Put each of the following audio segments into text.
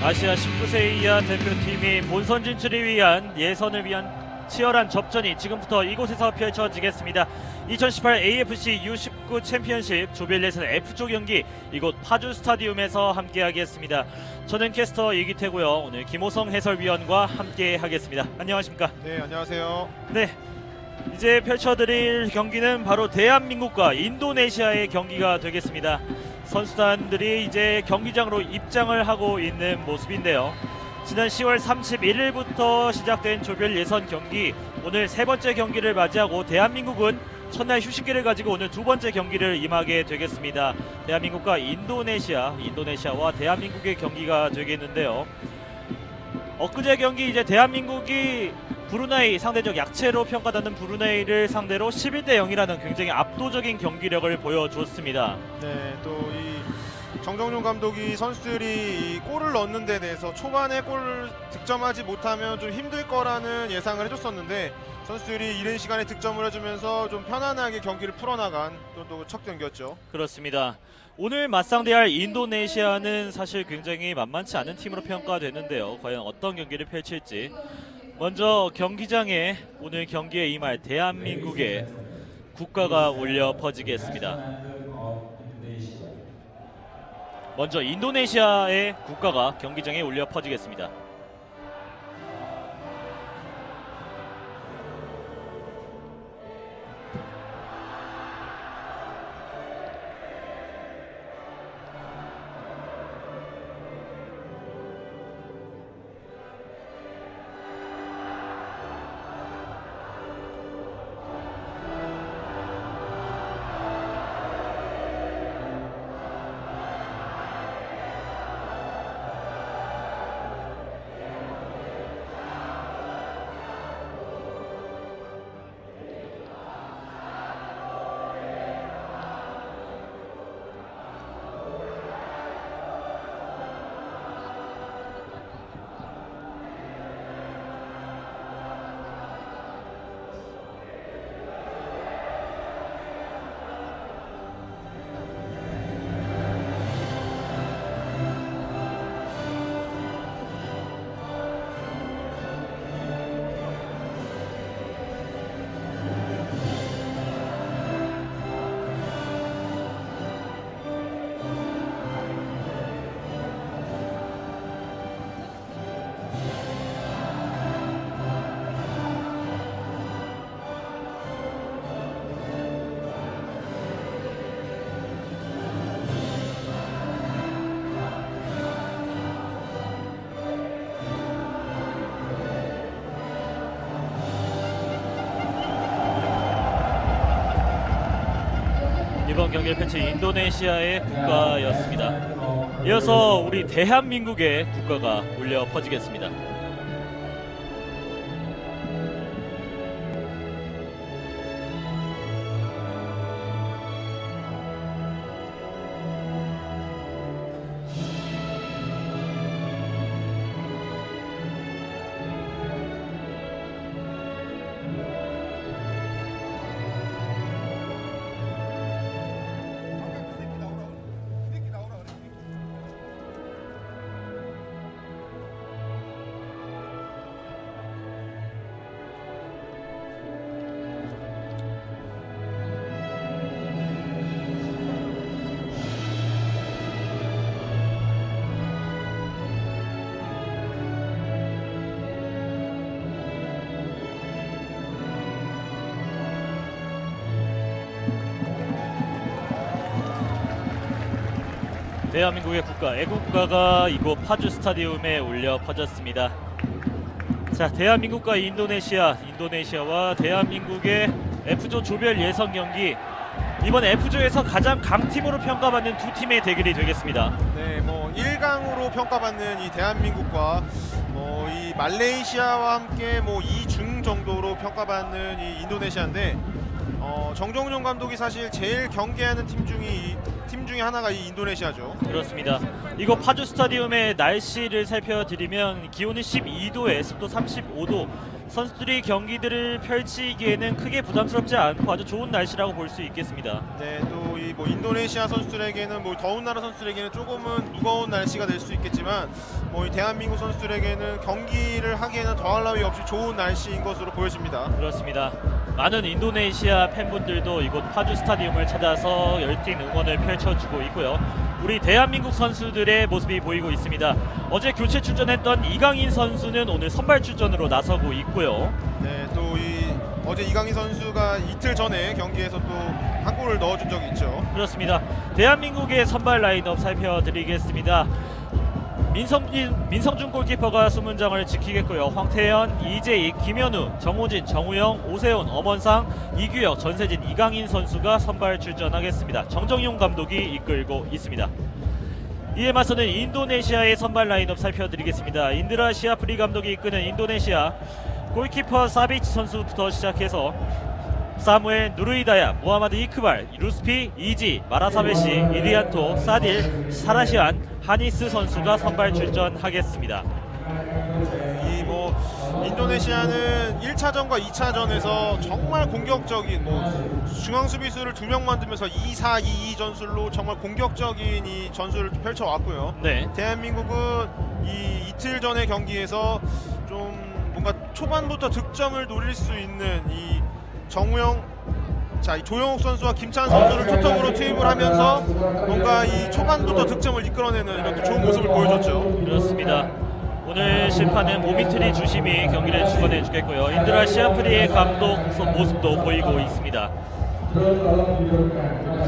아시아 19세 이하 대표팀이 본선 진출을 위한 예선을 위한 치열한 접전이 지금부터 이곳에서 펼쳐지겠습니다. 2018 AFC U19 챔피언십 조별 예선 F조 경기 이곳 파주 스타디움에서 함께하겠습니다. 저는 캐스터 이기태고요. 오늘 김호성 해설위원과 함께하겠습니다. 안녕하십니까? 네, 안녕하세요. 네, 이제 펼쳐드릴 경기는 바로 대한민국과 인도네시아의 경기가 되겠습니다. 선수단들이 이제 경기장으로 입장을 하고 있는 모습인데요. 지난 10월 31일부터 시작된 조별 예선 경기, 오늘 세 번째 경기를 맞이하고 대한민국은 첫날 휴식기를 가지고 오늘 두 번째 경기를 임하게 되겠습니다. 대한민국과 인도네시아와 대한민국의 경기가 되겠는데요. 엊그제 경기 이제 대한민국이 브루나이, 상대적 약체로 평가받는 브루나이를 상대로 11대 0이라는 굉장히 압도적인 경기력을 보여줬습니다. 네, 또 이 정정용 감독이 선수들이 이 골을 넣는 데 대해서 초반에 골을 득점하지 못하면 좀 힘들 거라는 예상을 해줬었는데 선수들이 이른 시간에 득점을 해주면서 좀 편안하게 경기를 풀어나간 또 첫 경기였죠. 그렇습니다. 오늘 맞상대할 인도네시아는 사실 굉장히 만만치 않은 팀으로 평가되는데요. 과연 어떤 경기를 펼칠지. 먼저 경기장에 오늘 경기에 임할 대한민국의 국가가 울려 퍼지겠습니다. 먼저 인도네시아의 국가가 경기장에 울려 퍼지겠습니다. 이번 경기를 펼친 인도네시아의 국가였습니다. 이어서 우리 대한민국의 국가가 울려 퍼지겠습니다. 대한민국의 국가, 애국가가 이곳 파주 스타디움에 울려 퍼졌습니다. 자, 대한민국과 인도네시아와 대한민국의 F조 조별 예선 경기, 이번 F조에서 가장 강팀으로 평가받는 두 팀의 대결이 되겠습니다. 네, 뭐 1강으로 평가받는 이 대한민국과 이 말레이시아와 함께 뭐 2중 정도로 평가받는 이 인도네시아인데 정정용 감독이 사실 제일 경계하는 팀 중에 하나가 이 인도네시아죠. 그렇습니다. 이곳 파주 스타디움의 날씨를 살펴드리면 기온은 12도에 습도 35도, 선수들이 경기들을 펼치기에는 크게 부담스럽지 않고 아주 좋은 날씨라고 볼 수 있겠습니다. 네, 또 이 뭐 인도네시아 선수들에게는 뭐 더운 나라 선수들에게는 조금은 무거운 날씨가 될 수 있겠지만 뭐 이 대한민국 선수들에게는 경기를 하기에는 더할 나위 없이 좋은 날씨인 것으로 보여집니다. 그렇습니다. 많은 인도네시아 팬분들도 이곳 파주 스타디움을 찾아서 열띤 응원을 펼쳐주고 있고요. 우리 대한민국 선수들의 모습이 보이고 있습니다. 어제 교체 출전했던 이강인 선수는 오늘 선발 출전으로 나서고 있고요. 네, 또 어제 이강인 선수가 이틀 전에 경기에서 또 한 골을 넣어준 적이 있죠. 그렇습니다. 대한민국의 선발 라인업 살펴드리겠습니다. 민성준 골키퍼가 수문장을 지키겠고요. 황태현, 이재익, 김현우, 정호진, 정우영, 오세훈, 엄원상, 이규혁, 전세진, 이강인 선수가 선발 출전하겠습니다. 정정용 감독이 이끌고 있습니다. 이에 맞서는 인도네시아의 선발 라인업 살펴드리겠습니다. 인드라 시아프리 감독이 이끄는 인도네시아, 골키퍼 사비치 선수부터 시작해서 사무엘 누르이다야, 무하마드 이크발, 루스피, 이지, 마라사베시, 이리안토, 사딜, 사라시안, 하니스 선수가 선발 출전하겠습니다. 이 뭐 인도네시아는 1차전과 2차전에서 정말 공격적인 뭐 중앙 수비수를 2명 만들면서 2-4-2-2 전술로 정말 공격적인 이 전술을 펼쳐왔고요. 네. 대한민국은 이 이틀 전의 경기에서 좀 뭔가 초반부터 득점을 노릴 수 있는 이 정우영, 이 조영욱 선수와 김찬 선수를 투톱으로 투입을 하면서 뭔가 이 초반부터 득점을 이끌어내는 이런 좋은 모습을 보여줬죠. 그렇습니다. 오늘 심판은 모미트리 주심이 경기를 주관해 주겠고요. 인드라 시아프리의 감독 모습도 보이고 있습니다.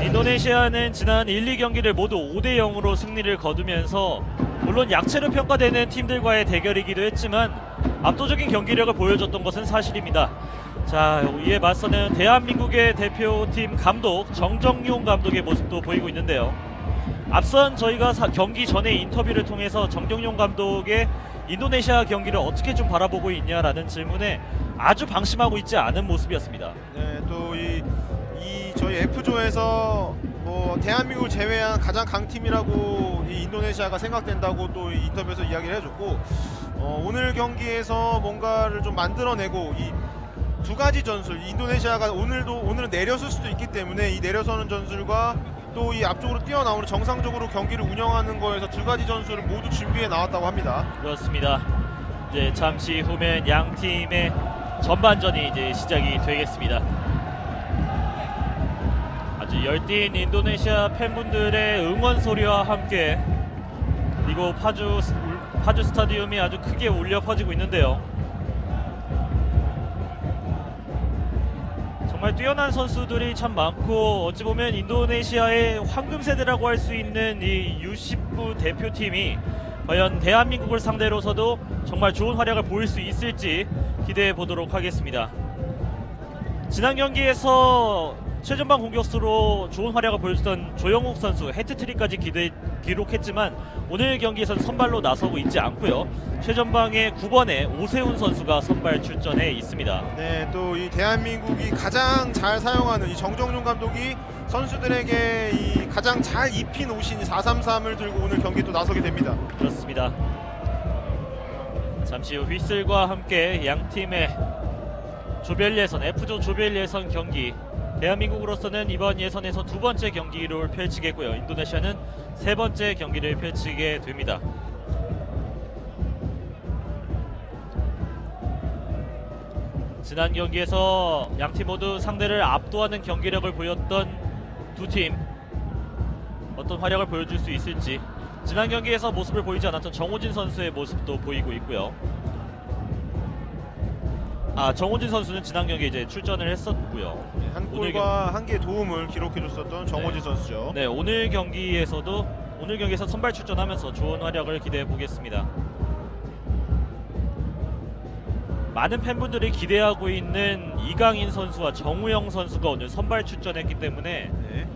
인도네시아는 지난 1, 2경기를 모두 5대0으로 승리를 거두면서 물론 약체로 평가되는 팀들과의 대결이기도 했지만 압도적인 경기력을 보여줬던 것은 사실입니다. 자, 이에 맞서는 대한민국의 대표팀 감독 정정용 감독의 모습도 보이고 있는데요. 앞선 저희가 경기 전에 인터뷰를 통해서 정정용 감독의 인도네시아 경기를 어떻게 좀 바라보고 있냐라는 질문에 아주 방심하고 있지 않은 모습이었습니다. 네, 또 저희 F조에서 뭐 대한민국을 제외한 가장 강팀이라고 이 인도네시아가 생각된다고 또 인터뷰에서 이야기를 해줬고 오늘 경기에서 뭔가를 좀 만들어내고 이 두 가지 전술, 인도네시아가 오늘은 내렸을 수도 있기 때문에 이 내려서는 전술과 또 이 앞쪽으로 뛰어나오는 정상적으로 경기를 운영하는 거에서 두 가지 전술을 모두 준비해 나왔다고 합니다. 그렇습니다. 이제 잠시 후면 양 팀의 전반전이 이제 시작이 되겠습니다. 아주 열띤 인도네시아 팬분들의 응원 소리와 함께 이곳 파주 스타디움이 아주 크게 울려 퍼지고 있는데요. 정말 뛰어난 선수들이 참 많고 어찌 보면 인도네시아의 황금 세대라고 할 수 있는 이 U19 대표팀이 과연 대한민국을 상대로서도 정말 좋은 활약을 보일 수 있을지 기대해 보도록 하겠습니다. 지난 경기에서 최전방 공격수로 좋은 활약을 보여줬던 조영욱 선수 해트트릭까지 기록했지만 오늘 경기에서는 선발로 나서고 있지 않고요. 최전방에 9번에 오세훈 선수가 선발 출전해 있습니다. 네, 또 이 대한민국이 가장 잘 사용하는 이 정정용 감독이 선수들에게 이 가장 잘 입힌 옷인 433을 들고 오늘 경기에 또 나서게 됩니다. 그렇습니다. 잠시 후 휘슬과 함께 양 팀의 조별 예선, F조 조별 예선 경기, 대한민국으로서는 이번 예선에서 두 번째 경기를 펼치겠고요. 인도네시아는 세 번째 경기를 펼치게 됩니다. 지난 경기에서 양팀 모두 상대를 압도하는 경기력을 보였던 두 팀, 어떤 활약을 보여줄 수 있을지, 지난 경기에서 모습을 보이지 않았던 정호진 선수의 모습도 보이고 있고요. 정호진 선수는 지난 경기에 이제 출전을 했었고요. 네, 한 골과 한 개의 도움을 기록해줬었던 정호진 선수죠. 네, 오늘 경기에서 선발 출전하면서 좋은 활약을 기대해 보겠습니다. 많은 팬분들이 기대하고 있는 이강인 선수와 정우영 선수가 오늘 선발 출전했기 때문에 네.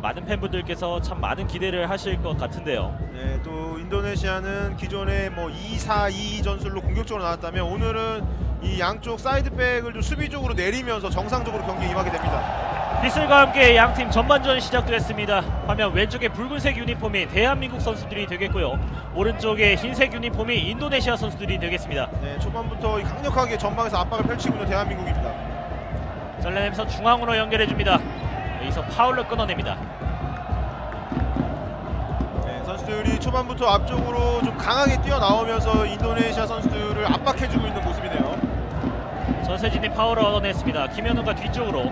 많은 팬분들께서 참 많은 기대를 하실 것 같은데요. 네, 또 인도네시아는 기존에 뭐 2-4-2 전술로 공격적으로 나왔다면 오늘은 이 양쪽 사이드백을 좀 수비적으로 내리면서 정상적으로 경기에 임하게 됩니다. 휘슬과 함께 양팀 전반전이 시작됐습니다. 화면 왼쪽에 붉은색 유니폼이 대한민국 선수들이 되겠고요. 오른쪽에 흰색 유니폼이 인도네시아 선수들이 되겠습니다. 네, 초반부터 강력하게 전방에서 압박을 펼치고 있는 대한민국입니다. 잘라내면서 중앙으로 연결해줍니다. 여기서 파울로 끊어냅니다. 선수들이 초반부터 앞쪽으로 좀 강하게 뛰어나오면서 인도네시아 선수들을 압박해주고 있는 모습이네요. 전세진이 파울을 얻어냈습니다. 김현우가 뒤쪽으로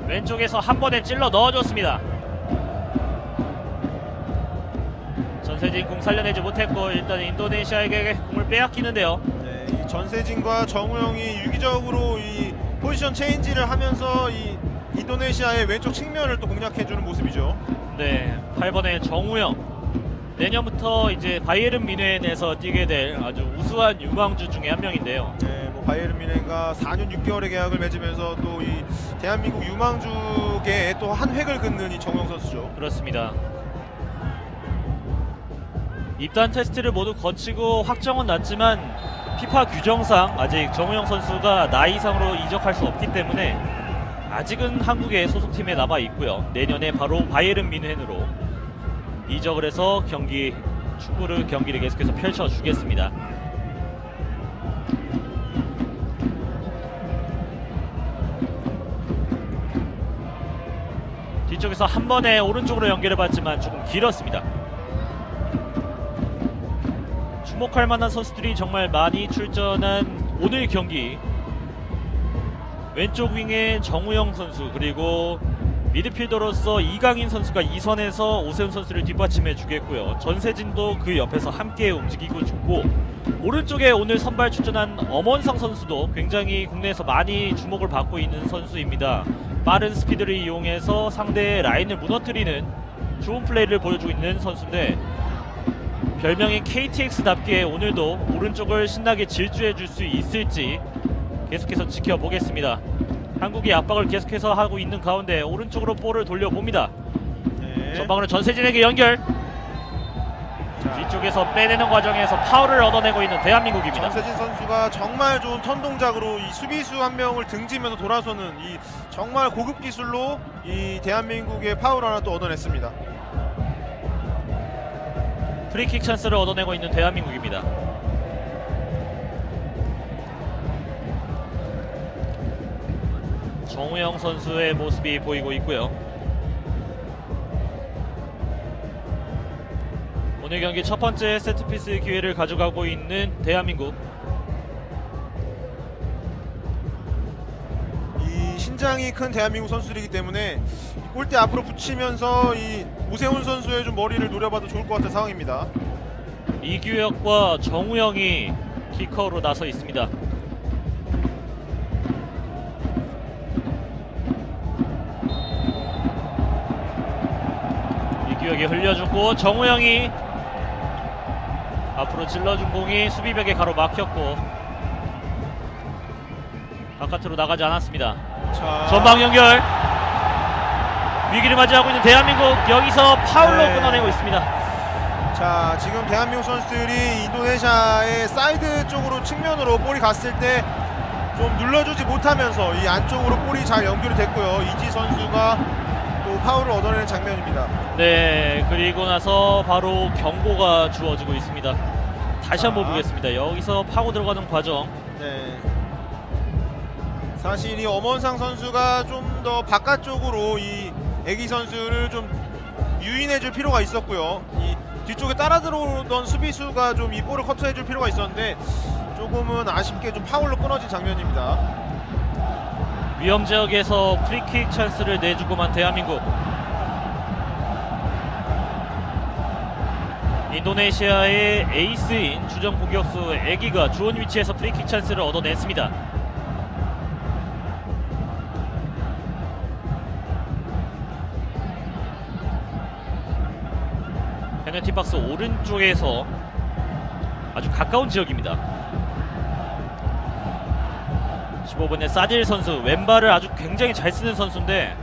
왼쪽에서 한 번에 찔러 넣어줬습니다. 전세진 공 살려내지 못했고 일단 인도네시아에게 공을 빼앗기는데요. 네, 이 전세진과 정우영이 유기적으로 이 포지션 체인지를 하면서 이 인도네시아의 왼쪽 측면을 또 공략해주는 모습이죠. 네, 8번의 정우영. 내년부터 이제 바이에른 뮌헨에서 뛰게 될 아주 우수한 유망주 중에 한 명인데요. 네, 뭐 바이에른 뮌헨과 4년 6개월의 계약을 맺으면서 또 이 대한민국 유망주계에 또 한 획을 긋는 이 정우영 선수죠. 그렇습니다. 입단 테스트를 모두 거치고 확정은 났지만 피파 규정상 아직 정우영 선수가 나이 이상으로 이적할 수 없기 때문에 아직은 한국의 소속팀에 남아 있고요. 내년에 바로 바이에른 뮌헨으로 이적을 해서 축구를 경기를 계속해서 펼쳐주겠습니다. 뒤쪽에서 한 번에 오른쪽으로 연결을 받지만 조금 길었습니다. 주목할 만한 선수들이 정말 많이 출전한 오늘 경기. 왼쪽 윙에 정우영 선수, 그리고 미드필더로서 이강인 선수가 2선에서 오세훈 선수를 뒷받침해 주겠고요. 전세진도 그 옆에서 함께 움직이고 있고, 오른쪽에 오늘 선발 출전한 엄원상 선수도 굉장히 국내에서 많이 주목을 받고 있는 선수입니다. 빠른 스피드를 이용해서 상대의 라인을 무너뜨리는 좋은 플레이를 보여주고 있는 선수인데, 별명인 KTX답게 오늘도 오른쪽을 신나게 질주해 줄 수 있을지 계속해서 지켜보겠습니다. 한국이 압박을 계속해서 하고 있는 가운데 오른쪽으로 볼을 돌려봅니다. 네. 전방으로 전세진에게 연결. 뒤쪽에서 빼내는 과정에서 파울을 얻어내고 있는 대한민국입니다. 전세진 선수가 정말 좋은 턴 동작으로 이 수비수 한 명을 등지면서 돌아서는 이 정말 고급 기술로 이 대한민국의 파울 하나 또 얻어냈습니다. 프리킥 찬스를 얻어내고 있는 대한민국입니다. 정우영 선수의 모습이 보이고 있고요. 오늘 경기 첫 번째 세트피스 기회를 가져가고 있는 대한민국. 이 신장이 큰 대한민국 선수들이기 때문에 골대 앞으로 붙이면서 이 오세훈 선수의 좀 머리를 노려봐도 좋을 것 같은 상황입니다. 이규혁과 정우영이 키커로 나서 있습니다. 이규혁이 흘려주고 정우영이 앞으로 찔러준 공이 수비벽에 가로막혔고 바깥으로 나가지 않았습니다. 자, 전방 연결. 위기를 맞이하고 있는 대한민국, 여기서 파울로 네. 끊어내고 있습니다. 자, 지금 대한민국 선수들이 인도네시아의 사이드 쪽으로 측면으로 볼이 갔을 때 좀 눌러주지 못하면서 이 안쪽으로 볼이 잘 연결이 됐고요. 이지 선수가 또 파울을 얻어내는 장면입니다. 네, 그리고 나서 바로 경고가 주어지고 있습니다. 다시 한번 보겠습니다. 여기서 파고 들어가는 과정. 네. 사실 이 엄원상 선수가 좀 더 바깥쪽으로 이 애기 선수를 좀 유인해줄 필요가 있었고요. 이 뒤쪽에 따라 들어오던 수비수가 좀 이 볼을 커트해줄 필요가 있었는데 조금은 아쉽게 좀 파울로 끊어진 장면입니다. 위험 지역에서 프리킥 찬스를 내주고만 대한민국. 인도네시아의 에이스인 주전 공격수 애기가 좋은 위치에서 프리킥 찬스를 얻어냈습니다. 페널티 박스 오른쪽에서 아주 가까운 지역입니다. 15번의 사딜 선수, 왼발을 아주 굉장히 잘 쓰는 선수인데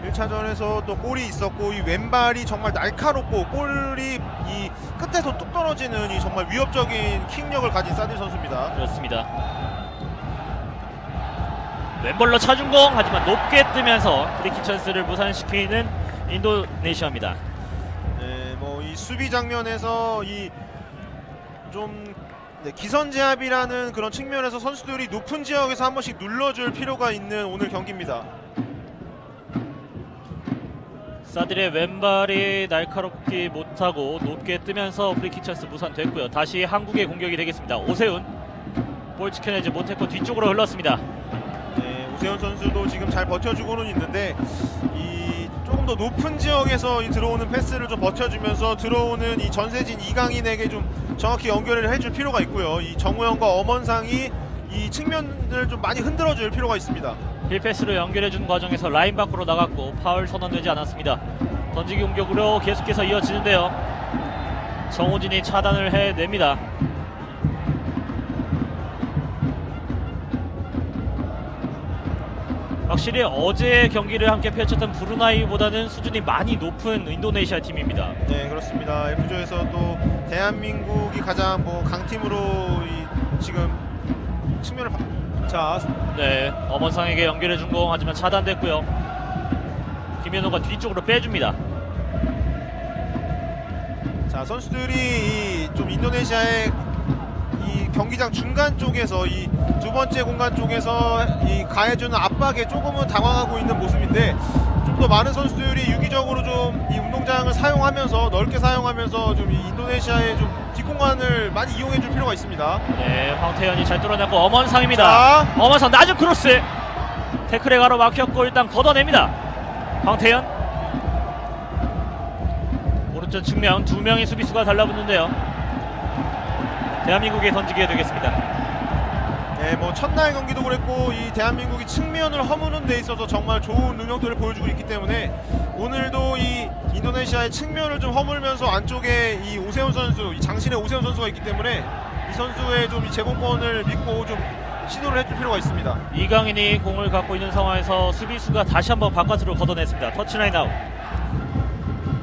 1차전에서 또 골이 있었고 이 왼발이 정말 날카롭고 볼이 이 끝에서 뚝 떨어지는 이 정말 위협적인 킥력을 가진 사딜 선수입니다. 그렇습니다. 왼발로 차준 공, 하지만 높게 뜨면서 프리킥 찬스를 무산시키는 인도네시아입니다. 네, 뭐 이 수비 장면에서 이 좀 기선제압이라는 그런 측면에서 선수들이 높은 지역에서 한 번씩 눌러줄 필요가 있는 오늘 경기입니다. 사들의 왼발이 날카롭지 못하고 높게 뜨면서 프리킥 찬스 무산됐고요. 다시 한국의 공격이 되겠습니다. 오세훈 볼 지켜내지 못했고 뒤쪽으로 흘렀습니다. 네, 오세훈 선수도 지금 잘 버텨주고는 있는데 이 조금 더 높은 지역에서 이 들어오는 패스를 좀 버텨주면서 들어오는 이 전세진 이강인에게 좀 정확히 연결을 해줄 필요가 있고요. 이 정우영과 엄원상이 이 측면을 좀 많이 흔들어줄 필요가 있습니다. 힐패스로 연결해주는 과정에서 라인 밖으로 나갔고 파울 선언되지 않았습니다. 던지기 공격으로 계속해서 이어지는데요. 정우진이 차단을 해냅니다. 확실히 어제 경기를 함께 펼쳤던 브루나이보다는 수준이 많이 높은 인도네시아 팀입니다. 네, 그렇습니다. F조에서도 대한민국이 가장 뭐 강팀으로 지금 측면을 자, 네, 엄원상에게 연결해준 공 하지만 차단됐고요. 김현우가 뒤쪽으로 빼줍니다. 자, 선수들이 좀 인도네시아의 이 경기장 중간 쪽에서 이 두 번째 공간 쪽에서 이 가해주는 압박에 조금은 당황하고 있는 모습인데 좀 더 많은 선수들이 유기적으로 좀 이 운동장을 사용하면서 넓게 사용하면서 좀 이 인도네시아의 좀 뒷공간을 많이 이용해줄 필요가 있습니다. 네, 황태현이 잘 뚫어냈고 엄원상입니다. 자. 엄원상 낮은 크로스. 태클에 가로막혔고 일단 걷어냅니다. 황태현. 오른쪽 측면 두 명의 수비수가 달라붙는데요. 대한민국에 던지게 되겠습니다. 네, 뭐 첫날 경기도 그랬고 이 대한민국이 측면을 허무는 데 있어서 정말 좋은 능력들을 보여주고 있기 때문에 오늘도 이 인도네시아의 측면을 좀 허물면서 안쪽에 이 오세훈 선수, 이 장신의 오세훈 선수가 있기 때문에 이 선수의 좀 이 제공권을 믿고 좀 시도를 해줄 필요가 있습니다. 이강인이 공을 갖고 있는 상황에서 수비수가 다시 한번 바깥으로 걷어냈습니다. 터치라인 아웃.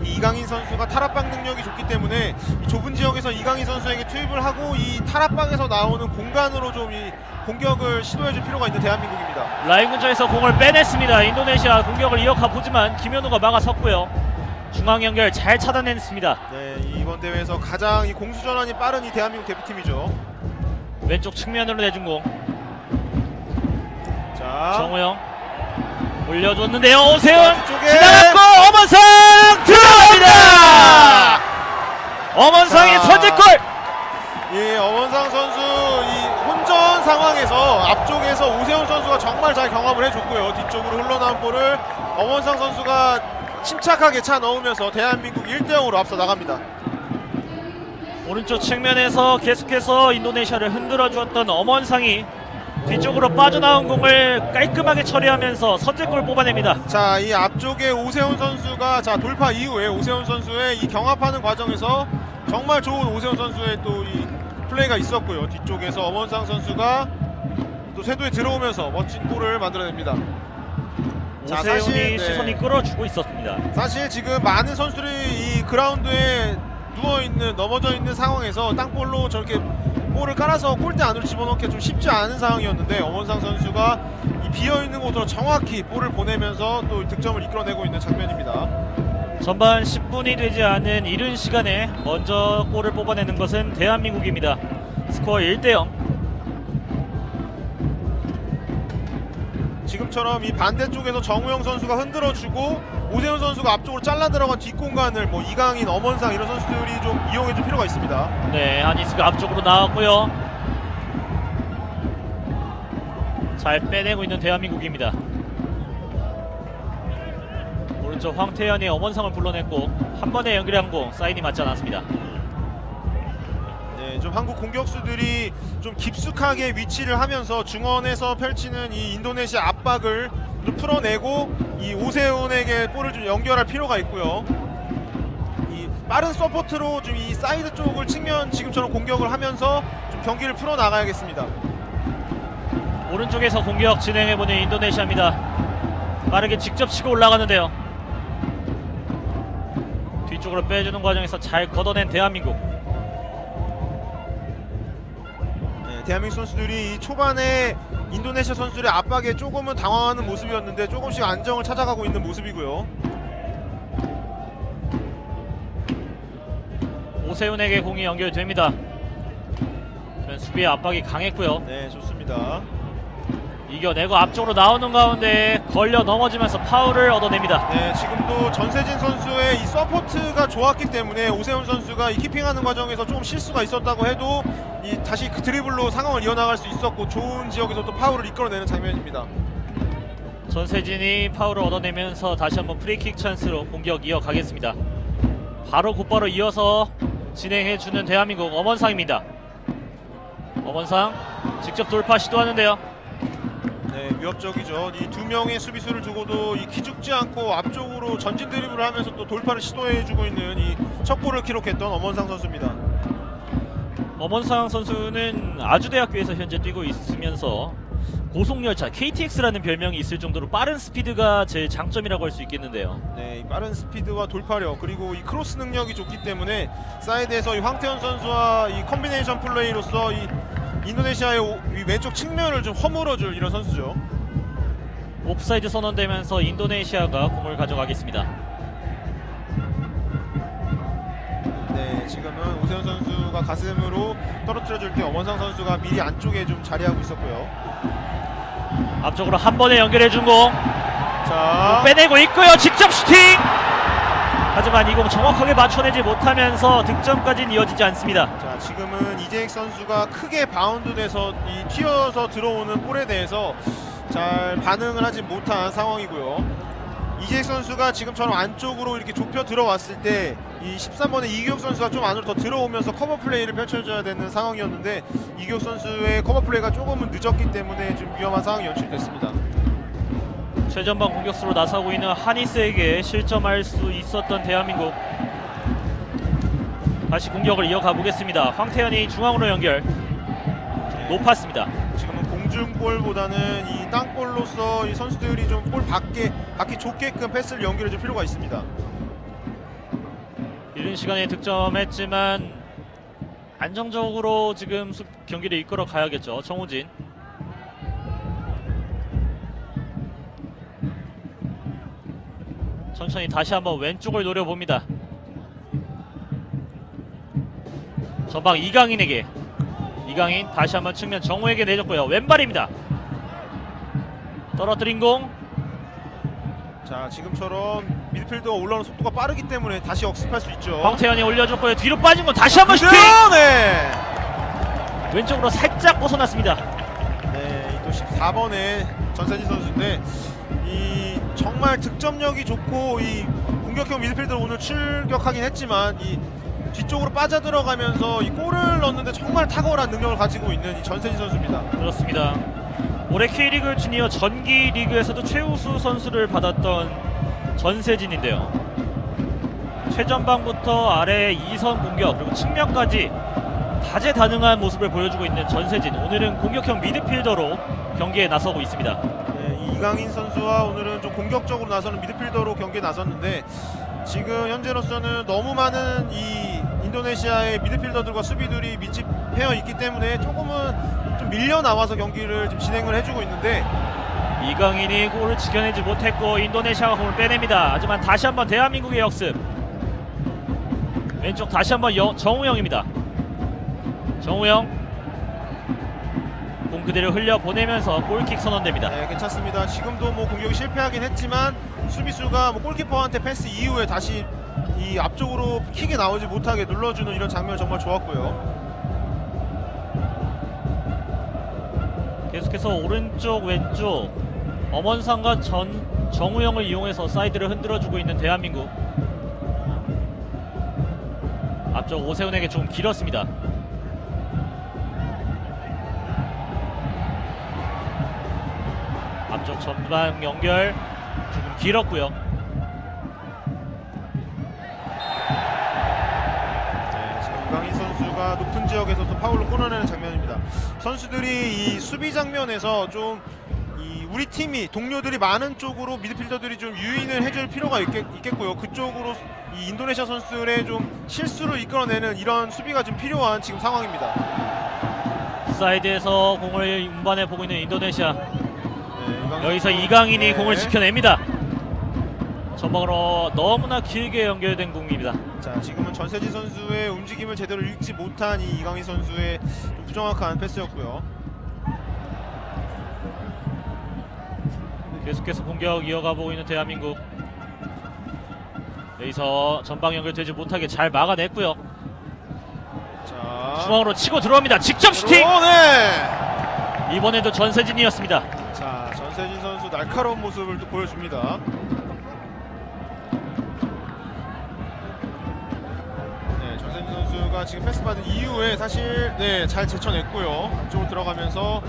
이 이강인 선수가 탈압박 능력이 좋기 때문에 이 좁은 지역에서 이강인 선수에게 투입을 하고 이 탈압박에서 나오는 공간으로 좀 이 공격을 시도해줄 필요가 있는 대한민국입니다. 라인 근처에서 공을 빼냈습니다. 인도네시아 공격을 이어가 보지만 김현우가 막아섰고요. 중앙 연결 잘 차단했습니다. 네, 이번 대회에서 가장 이 공수 전환이 빠른 이 대한민국 대표팀이죠. 왼쪽 측면으로 내준 공. 자, 정우영 올려줬는데요. 오세훈 뒤쪽에 지나갔고 엄원상 들어갑니다. 엄원상의 자. 선제골. 이 엄원상 선수 이 혼전 상황에서 앞쪽에서 오세훈 선수가 정말 잘 경합을 해줬고요. 뒤쪽으로 흘러나온 볼을 엄원상 선수가 침착하게 차 넣으면서 대한민국 1대0으로 앞서 나갑니다. 오른쪽 측면에서 계속해서 인도네시아를 흔들어 주었던 엄원상이 뒤쪽으로 빠져나온 공을 깔끔하게 처리하면서 선제골을 뽑아냅니다. 자, 이 앞쪽에 오세훈 선수가 자 돌파 이후에 오세훈 선수의 이 경합하는 과정에서 정말 좋은 오세훈 선수의 또 이 플레이가 있었고요. 뒤쪽에서 엄원상 선수가 또 쇄도에 들어오면서 멋진 골을 만들어냅니다. 자, 오세훈이 사실, 네. 시선이 끌어주고 있었습니다. 사실 지금 많은 선수들이 이 그라운드에 누워있는 넘어져 있는 상황에서 땅볼로 저렇게 볼을 깔아서 골대 안으로 집어넣기 좀 쉽지 않은 상황이었는데 엄원상 선수가 이 비어있는 곳으로 정확히 볼을 보내면서 또 득점을 이끌어내고 있는 장면입니다. 전반 10분이 되지 않은 이른 시간에 먼저 골을 뽑아내는 것은 대한민국입니다. 스코어 1대0. 지금처럼 이 반대쪽에서 정우영 선수가 흔들어주고 오세훈 선수가 앞쪽으로 잘라 들어간 뒷공간을 뭐 이강인, 엄원상 이런 선수들이 좀 이용해줄 필요가 있습니다. 네, 하니스가 앞쪽으로 나왔고요. 잘 빼내고 있는 대한민국입니다. 오른쪽 황태현이 엄원상을 불러냈고 한 번에 연결한 공 사인이 맞지 않았습니다. 네, 좀 한국 공격수들이 좀 깊숙하게 위치를 하면서 중원에서 펼치는 이 인도네시아 압박을 좀 풀어내고 이 오세훈에게 볼을 좀 연결할 필요가 있고요. 이 빠른 서포트로 좀 이 사이드 쪽을 측면 지금처럼 공격을 하면서 좀 경기를 풀어 나가야겠습니다. 오른쪽에서 공격 진행해보는 인도네시아입니다. 빠르게 직접 치고 올라가는데요. 뒤쪽으로 빼주는 과정에서 잘 걷어낸 대한민국. 네, 대한민국 선수들이 이 초반에 인도네시아 선수들의 압박에 조금은 당황하는 모습이었는데 조금씩 안정을 찾아가고 있는 모습이고요. 오세훈에게 공이 연결됩니다. 수비의 압박이 강했고요. 네, 좋습니다. 이겨내고 앞쪽으로 나오는 가운데 걸려 넘어지면서 파울을 얻어냅니다. 네, 지금도 전세진 선수의 이 서포트가 좋았기 때문에 오세훈 선수가 이 키핑하는 과정에서 조금 실수가 있었다고 해도 다시 그 드리블로 상황을 이어나갈 수 있었고 좋은 지역에서 또 파울을 이끌어내는 장면입니다. 전세진이 파울을 얻어내면서 다시 한번 프리킥 찬스로 공격 이어가겠습니다. 바로 곧바로 이어서 진행해주는 대한민국 엄원상입니다. 엄원상 직접 돌파 시도하는데요. 네, 위협적이죠. 이 두 명의 수비수를 두고도 이 기죽지 않고 앞쪽으로 전진 드리블을 하면서 또 돌파를 시도해주고 있는 이 첫 골을 기록했던 엄원상 선수입니다. 엄원상 선수는 아주대학교에서 현재 뛰고 있으면서 고속열차 KTX라는 별명이 있을 정도로 빠른 스피드가 제 장점이라고 할 수 있겠는데요. 네, 이 빠른 스피드와 돌파력 그리고 이 크로스 능력이 좋기 때문에 사이드에서 이 황태현 선수와 이 콤비네이션 플레이로서 이 인도네시아의 이 왼쪽 측면을 좀 허물어줄 이런 선수죠. 옵사이드 선언되면서 인도네시아가 공을 가져가겠습니다. 네, 지금은 오세훈 선수가 가슴으로 떨어뜨려줄 때 엄원상 선수가 미리 안쪽에 좀 자리하고 있었고요. 앞쪽으로 한 번에 연결해준 공 자, 빼내고 있고요. 직접 슈팅! 하지만 이 공 정확하게 맞춰내지 못하면서 득점까지는 이어지지 않습니다. 자, 지금은 이재익 선수가 크게 바운드돼서 이 튀어서 들어오는 볼에 대해서 잘 반응을 하지 못한 상황이고요. 이재익 선수가 지금처럼 안쪽으로 이렇게 좁혀 들어왔을 때 이 13번의 이규혁 선수가 좀 안으로 더 들어오면서 커버 플레이를 펼쳐줘야 되는 상황이었는데 이규혁 선수의 커버 플레이가 조금은 늦었기 때문에 좀 위험한 상황이 연출됐습니다. 최전방 공격수로 나서고 있는 하니스에게 실점할 수 있었던 대한민국. 다시 공격을 이어가 보겠습니다. 황태현이 중앙으로 연결. 좀 높았습니다. 지금은 공중볼보다는 이 땅볼로서 이 선수들이 좀 볼 받기 좋게끔 패스를 연결해줄 필요가 있습니다. 이른 시간에 득점했지만 안정적으로 지금 경기를 이끌어 가야겠죠. 정우진. 천천히 다시 한번 왼쪽을 노려봅니다. 전방 이강인에게. 이강인 다시 한번 측면 정우에게 내줬고요. 왼발입니다. 떨어뜨린 공. 자, 지금처럼 미드필더가 올라오는 속도가 빠르기 때문에 다시 억습할 수 있죠. 황태현이 올려줬고요. 뒤로 빠진 건 다시 한번 슈팅! 네. 왼쪽으로 살짝 벗어났습니다. 네, 또 14번의 전세진 선수인데 이 정말 득점력이 좋고 이 공격형 미드필더로 오늘 출격하긴 했지만 이 뒤쪽으로 빠져들어가면서 이 골을 넣는데 정말 탁월한 능력을 가지고 있는 이 전세진 선수입니다. 그렇습니다. 올해 K리그 주니어 전기 리그에서도 최우수 선수를 받았던 전세진인데요. 최전방부터 아래 2선 공격 그리고 측면까지 다재다능한 모습을 보여주고 있는 전세진. 오늘은 공격형 미드필더로 경기에 나서고 있습니다. 네, 이강인 선수와 오늘은 좀 공격적으로 나서는 미드필더로 경기에 나섰는데 지금 현재로서는 너무 많은 이 인도네시아의 미드필더들과 수비들이 밀집해 있기 때문에 조금은 좀 밀려 나와서 경기를 좀 진행을 해주고 있는데 이강인이 골을 지켜내지 못했고 인도네시아가 공을 빼냅니다. 하지만 다시 한번 대한민국의 역습. 왼쪽 다시 한번 정우영입니다. 정우영 공 그대로 흘려보내면서 골킥 선언됩니다. 네, 괜찮습니다. 지금도 뭐 공격이 실패하긴 했지만 수비수가 뭐 골키퍼한테 패스 이후에 다시 이 앞쪽으로 킥이 나오지 못하게 눌러주는 이런 장면 정말 좋았고요. 계속해서 오른쪽 왼쪽 엄원상과 정우영을 이용해서 사이드를 흔들어주고 있는 대한민국. 앞쪽 오세훈에게 좀 길었습니다. 앞쪽 전방 연결 조금 길었고요. 네, 지금 이강인 선수가 높은 지역에서도 파울로 끊어내는 장면입니다. 선수들이 이 수비 장면에서 좀 우리 팀이 동료들이 많은 쪽으로 미드필더들이 좀 유인을 해줄 필요가 있겠고요. 그쪽으로 이 인도네시아 선수들의 좀 실수를 이끌어내는 이런 수비가 좀 필요한 지금 상황입니다. 사이드에서 공을 운반해 보고 있는 인도네시아. 네, 여기서 이강인이 네. 공을 지켜냅니다. 전방으로 너무나 길게 연결된 공입니다. 자, 지금은 전세진 선수의 움직임을 제대로 읽지 못한 이 이강인 선수의 좀 부정확한 패스였고요. 계속해서 공격 이어가고 있는 대한민국. 여기서 전방 연결되지 못하게 잘 막아냈고요. 자, 중앙으로 치고 들어옵니다. 직접 슈팅! 네. 이번에도 전세진이었습니다. 자, 전세진 선수 날카로운 모습을 또 보여줍니다. 네, 전세진 선수가 지금 패스 받은 이후에 사실 잘 제쳐냈고요. 안쪽으로 들어가면서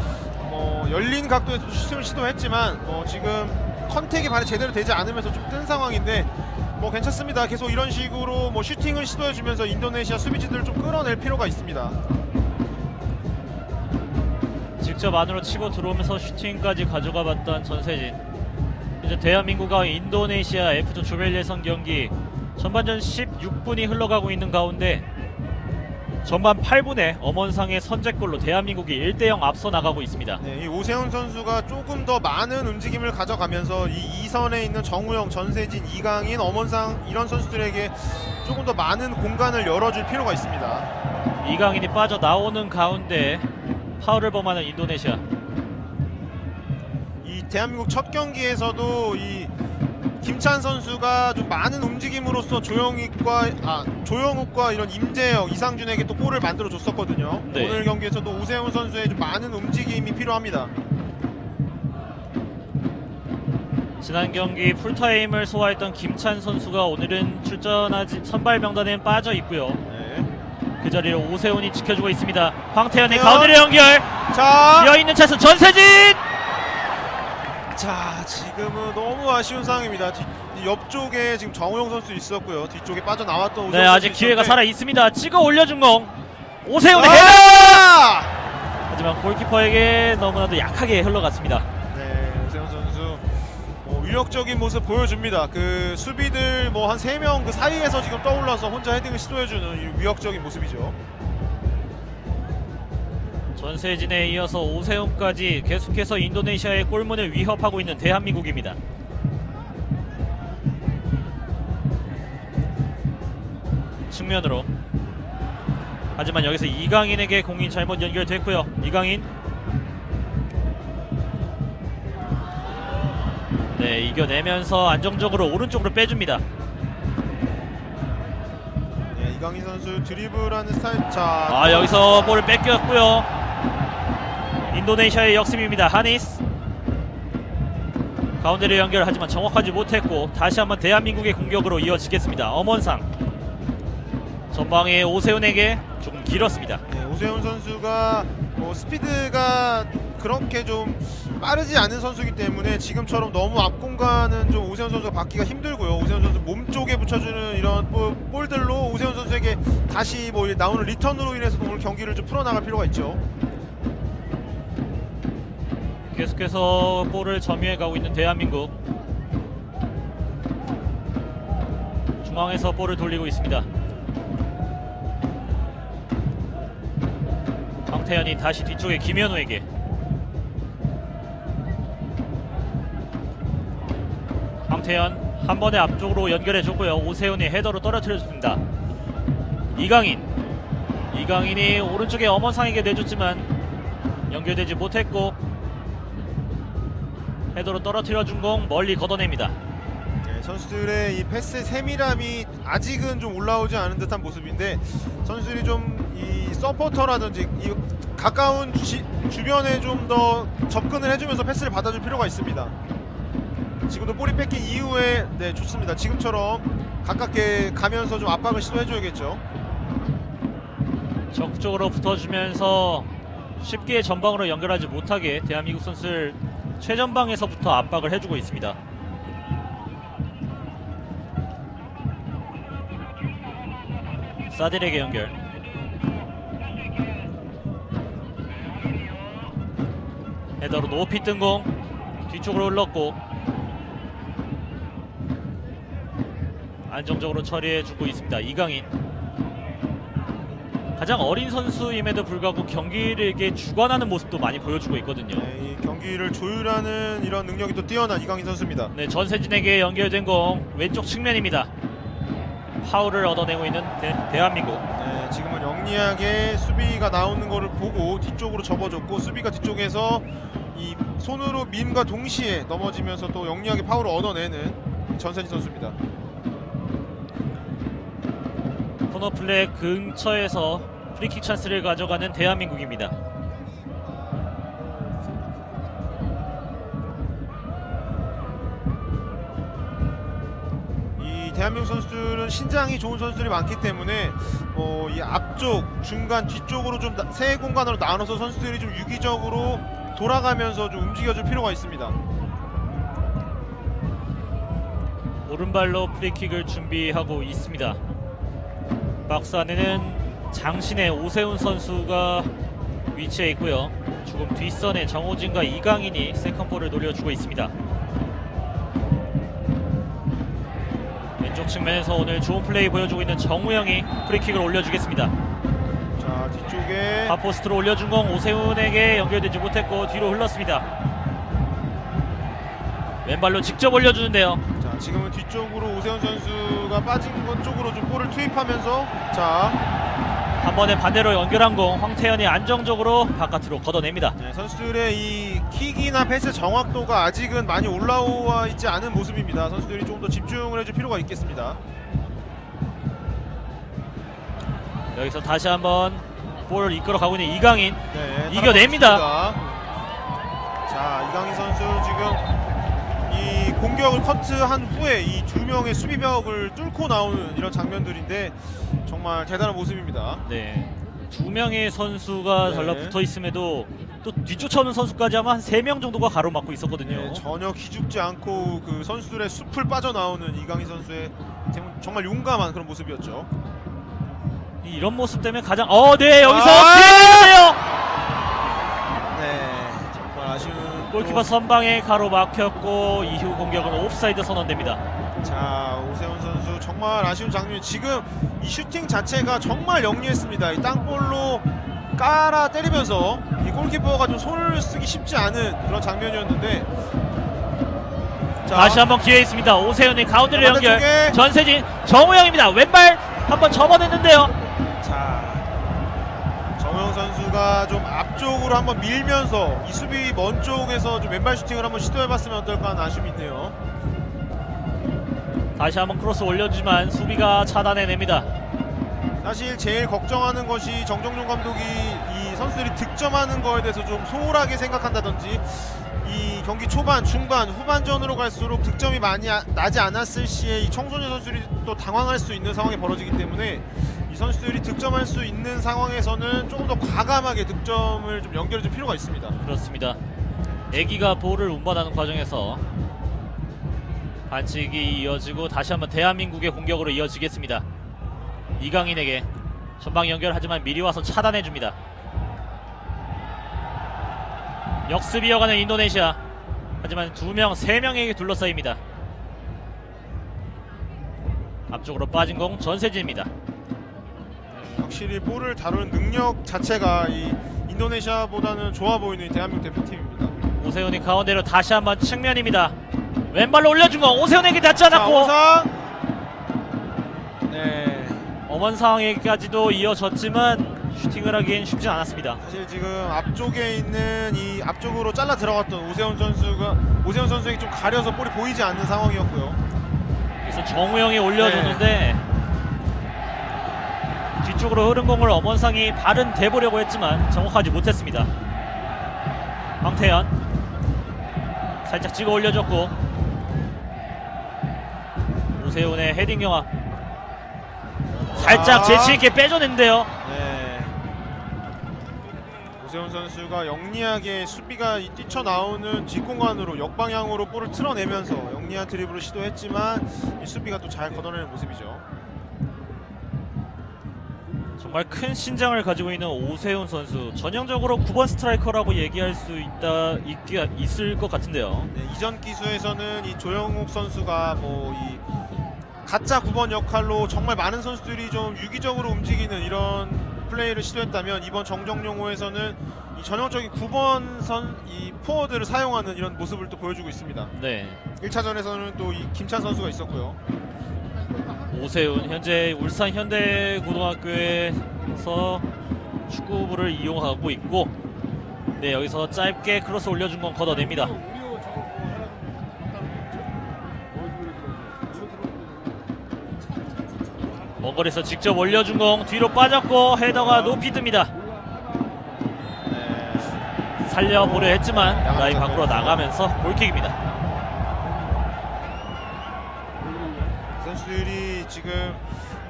열린 각도에서 슛을 시도했지만 지금 컨택이 반이 제대로 되지 않으면서 좀 뜬 상황인데 괜찮습니다. 계속 이런 식으로 슈팅을 시도해주면서 인도네시아 수비진들을 좀 끌어낼 필요가 있습니다. 직접 안으로 치고 들어오면서 슈팅까지 가져가 봤던 전세진. 이제 대한민국과 인도네시아 F조 조별 예선 경기 전반전 16분이 흘러가고 있는 가운데 전반 8분에 엄원상의 선제골로 대한민국이 1대0 앞서 나가고 있습니다. 네, 이 오세훈 선수가 조금 더 많은 움직임을 가져가면서 이 2선에 있는 정우영, 전세진, 이강인, 엄원상 이런 선수들에게 조금 더 많은 공간을 열어줄 필요가 있습니다. 이강인이 빠져나오는 가운데 파울을 범하는 인도네시아. 이 대한민국 첫 경기에서도 이 김찬 선수가 좀 많은 움직임으로써 조영욱과 이런 임재혁, 이상준에게 또 골을 만들어 줬었거든요. 네. 오늘 경기에서도 오세훈 선수의 좀 많은 움직임이 필요합니다. 지난 경기 풀타임을 소화했던 김찬 선수가 오늘은 선발 명단에 빠져 있고요. 네. 그 자리를 오세훈이 지켜주고 있습니다. 황태현의 황태현. 가운데로 연결. 자, 비어있는 찬스 전세진. 자, 지금은 너무 아쉬운 상황입니다. 옆쪽에 지금 정우영 선수 있었고요. 뒤쪽에 빠져나왔던 네, 오세훈 아직 선수 기회가 있었는데. 살아 있습니다. 찍어 올려준 공. 오세훈의 헤더. 아! 하지만 골키퍼에게 너무나도 약하게 흘러갔습니다. 네, 오세훈 선수 위력적인 모습 보여줍니다. 그 수비들 한 3명 그 사이에서 지금 떠올라서 혼자 헤딩을 시도해주는 이 위력적인 모습이죠. 전세진에 이어서 오세훈까지 계속해서 인도네시아의 골문을 위협하고 있는 대한민국입니다. 측면으로. 하지만 여기서 이강인에게 공이 잘못 연결됐고요. 이강인. 네, 이겨내면서 안정적으로 오른쪽으로 빼줍니다. 네, 이강인 선수 드리블하는 스타일. 자, 여기서 볼을 뺏겼고요. 인도네시아의 역습입니다. 하니스. 가운데를 연결하지만 정확하지 못했고 다시 한번 대한민국의 공격으로 이어지겠습니다. 엄원상. 전방에 오세훈에게 조금 길었습니다. 네, 오세훈 선수가 스피드가 그렇게 좀 빠르지 않은 선수이기 때문에 지금처럼 너무 앞 공간은 좀 오세훈 선수가 받기가 힘들고요. 오세훈 선수 몸 쪽에 붙여주는 이런 볼들로 오세훈 선수에게 다시 나오는 리턴으로 인해서 오늘 경기를 좀 풀어나갈 필요가 있죠. 계속해서 볼을 점유해 가고 있는 대한민국. 중앙에서 볼을 돌리고 있습니다. 황태현이 다시 뒤쪽에 김현우에게. 황태현 한 번에 앞쪽으로 연결해줬고요. 오세훈이 헤더로 떨어뜨려줍니다. 이강인이 오른쪽에 엄원상에게 내줬지만 연결되지 못했고 헤더로 떨어뜨려준 공 멀리 걷어냅니다. 네, 선수들의 이 패스의 세밀함이 아직은 좀 올라오지 않은 듯한 모습인데 선수들이 좀 이 서포터라든지 이 가까운 주변에 좀 더 접근을 해주면서 패스를 받아줄 필요가 있습니다. 지금도 볼이 뺏긴 이후에 좋습니다. 지금처럼 가깝게 가면서 좀 압박을 시도해줘야겠죠. 적극적으로 붙어주면서 쉽게 전방으로 연결하지 못하게 대한민국 선수를 최전방에서부터 압박을 해주고 있습니다. 사딜에게 연결. 헤더로 높이 뜬 공 뒤쪽으로 흘렀고 안정적으로 처리해주고 있습니다. 이강인. 가장 어린 선수임에도 불구하고 경기를 주관하는 모습도 많이 보여주고 있거든요. 네, 이 경기를 조율하는 이런 능력이 또 뛰어난 이강인 선수입니다. 네, 전세진에게 연결된 공 왼쪽 측면입니다. 파울을 얻어내고 있는 대한민국. 네, 지금은 영리하게 수비가 나오는 거를 보고 뒤쪽으로 접어줬고, 수비가 뒤쪽에서 이 손으로 민과 동시에 넘어지면서 또 영리하게 파울을 얻어내는 전세진 선수입니다. 코너 플렉 근처에서 프리킥 찬스를 가져가는 대한민국입니다. 이 대한민국 선수들은 신장이 좋은 선수들이 많기 때문에 이 앞쪽, 중간, 뒤쪽으로 좀 세 공간으로 나눠서 선수들이 좀 유기적으로 돌아가면서 좀 움직여줄 필요가 있습니다. 오른발로 프리킥을 준비하고 있습니다. 박스 안에는 장신의 오세훈 선수가 위치해 있고요. 조금 뒷선에 정호진과 이강인이 세컨볼을 노려주고 있습니다. 왼쪽 측면에서 오늘 좋은 플레이 보여주고 있는 정우영이 프리킥을 올려주겠습니다. 자, 뒤쪽에 하포스트로 올려준 공 오세훈에게 연결되지 못했고 뒤로 흘렀습니다. 왼발로 직접 올려주는데요. 자, 지금은 뒤쪽으로 오세훈 선수가 빠진 것 쪽으로 좀 볼을 투입하면서, 자, 한 번에 반대로 연결한 공 황태현이 안정적으로 바깥으로 걷어냅니다. 네, 선수들의 이 킥이나 패스 정확도가 아직은 많이 올라와 있지 않은 모습입니다. 선수들이 조금 더 집중을 해줄 필요가 있겠습니다. 여기서 다시 한번 볼을 이끌어 가고 있는 이강인. 네, 이겨냅니다. 자, 이강인 선수 지금 이 공격을 커트한 후에 이 두 명의 수비벽을 뚫고 나오는 이런 장면들인데 정말 대단한 모습입니다. 네, 두 명의 선수가 네. 달라붙어 있음에도 또 뒤쫓아오는 선수까지 하면 한 3명 정도가 가로막고 있었거든요. 네, 전혀 기죽지 않고 그 선수들의 숲을 빠져나오는 이강인 선수의 정말 용감한 그런 모습이었죠. 이런 모습 때문에 가장 네, 여기서 아! 기회가 네, 정말 아쉬운 골키퍼 선방에 가로막혔고 이후 공격은 옵사이드 선언됩니다. 자, 오세훈 선수 정말 아쉬운 장면. 지금 이 슈팅 자체가 정말 영리했습니다. 이 땅볼로 깔아 때리면서 이 골키퍼가 좀 손을 쓰기 쉽지 않은 그런 장면이었는데, 자, 다시 한번 기회 있습니다. 오세훈이 가운데를 연결. 반대쪽에. 전세진 정우영입니다. 왼발 한번 접어냈는데요. 자, 정우영 선수가 좀 앞쪽으로 한번 밀면서 이 수비 먼 쪽에서 좀 왼발 슈팅을 한번 시도해봤으면 어떨까 하는 아쉬움이 있네요. 다시 한번 크로스 올려주지만 수비가 차단해냅니다. 사실 제일 걱정하는 것이 정정용 감독이 이 선수들이 득점하는 거에 대해서 좀 소홀하게 생각한다든지, 이 경기 초반, 중반, 후반전으로 갈수록 득점이 많이 나지 않았을 시에 이 청소년 선수들이 또 당황할 수 있는 상황이 벌어지기 때문에 이 선수들이 득점할 수 있는 상황에서는 조금 더 과감하게 득점을 좀 연결해 줄 필요가 있습니다. 그렇습니다. 애기가 볼을 운반하는 과정에서 반칙이 이어지고 다시 한번 대한민국의 공격으로 이어지겠습니다. 이강인에게 전방 연결하지만 미리 와서 차단해줍니다. 역습 이어가는 인도네시아. 하지만 2명, 3명에게 둘러싸입니다. 앞쪽으로 빠진 공 전세진입니다. 확실히 볼을 다루는 능력 자체가 이 인도네시아보다는 좋아 보이는 대한민국 대표팀입니다. 오세훈이 가운데로 다시 한번 측면입니다. 왼발로 올려준 거 오세훈에게 닿지 않았고, 오상. 네, 엄한 상황에까지도 이어졌지만 슈팅을 하기엔 쉽지 않았습니다. 사실 지금 앞쪽에 있는 이 앞쪽으로 잘라 들어갔던 오세훈 선수에게 좀 가려서 볼이 보이지 않는 상황이었고요. 그래서 정우영이 올려줬는데 뒤쪽으로 흐른 공을 엄원상이 발은 대보려고 했지만 정확하지 못했습니다. 황태현 살짝 찍어 올려줬고, 오세훈의 헤딩 영화 살짝 재치있게 빼줘냈는데요. 네, 오세훈 선수가 영리하게 수비가 뛰쳐나오는 뒷공간으로 역방향으로 볼을 틀어내면서 영리한 드리블을 시도했지만 이 수비가 또 잘 걷어내는 모습이죠. 정말 큰 신장을 가지고 있는 오세훈 선수, 전형적으로 9번 스트라이커라고 얘기할 수 있을 것 같은데요. 네, 이전 기수에서는 이 조영욱 선수가 이 가짜 9번 역할로 정말 많은 선수들이 좀 유기적으로 움직이는 이런 플레이를 시도했다면, 이번 정정용호에서는 이 전형적인 9번 이 포워드를 사용하는 이런 모습을 또 보여주고 있습니다. 네. 1차전에서는 또 이 김찬 선수가 있었고요. 오세훈 현재 울산 현대고등학교에서 축구부를 이용하고 있고, 네, 여기서 짧게 크로스 올려준 건 걷어냅니다. 먼 거리에서 직접 올려준 공 뒤로 빠졌고 헤더가 높이 듭니다. 살려보려 했지만 라인 밖으로 나가면서 골킥입니다. 선수들이 지금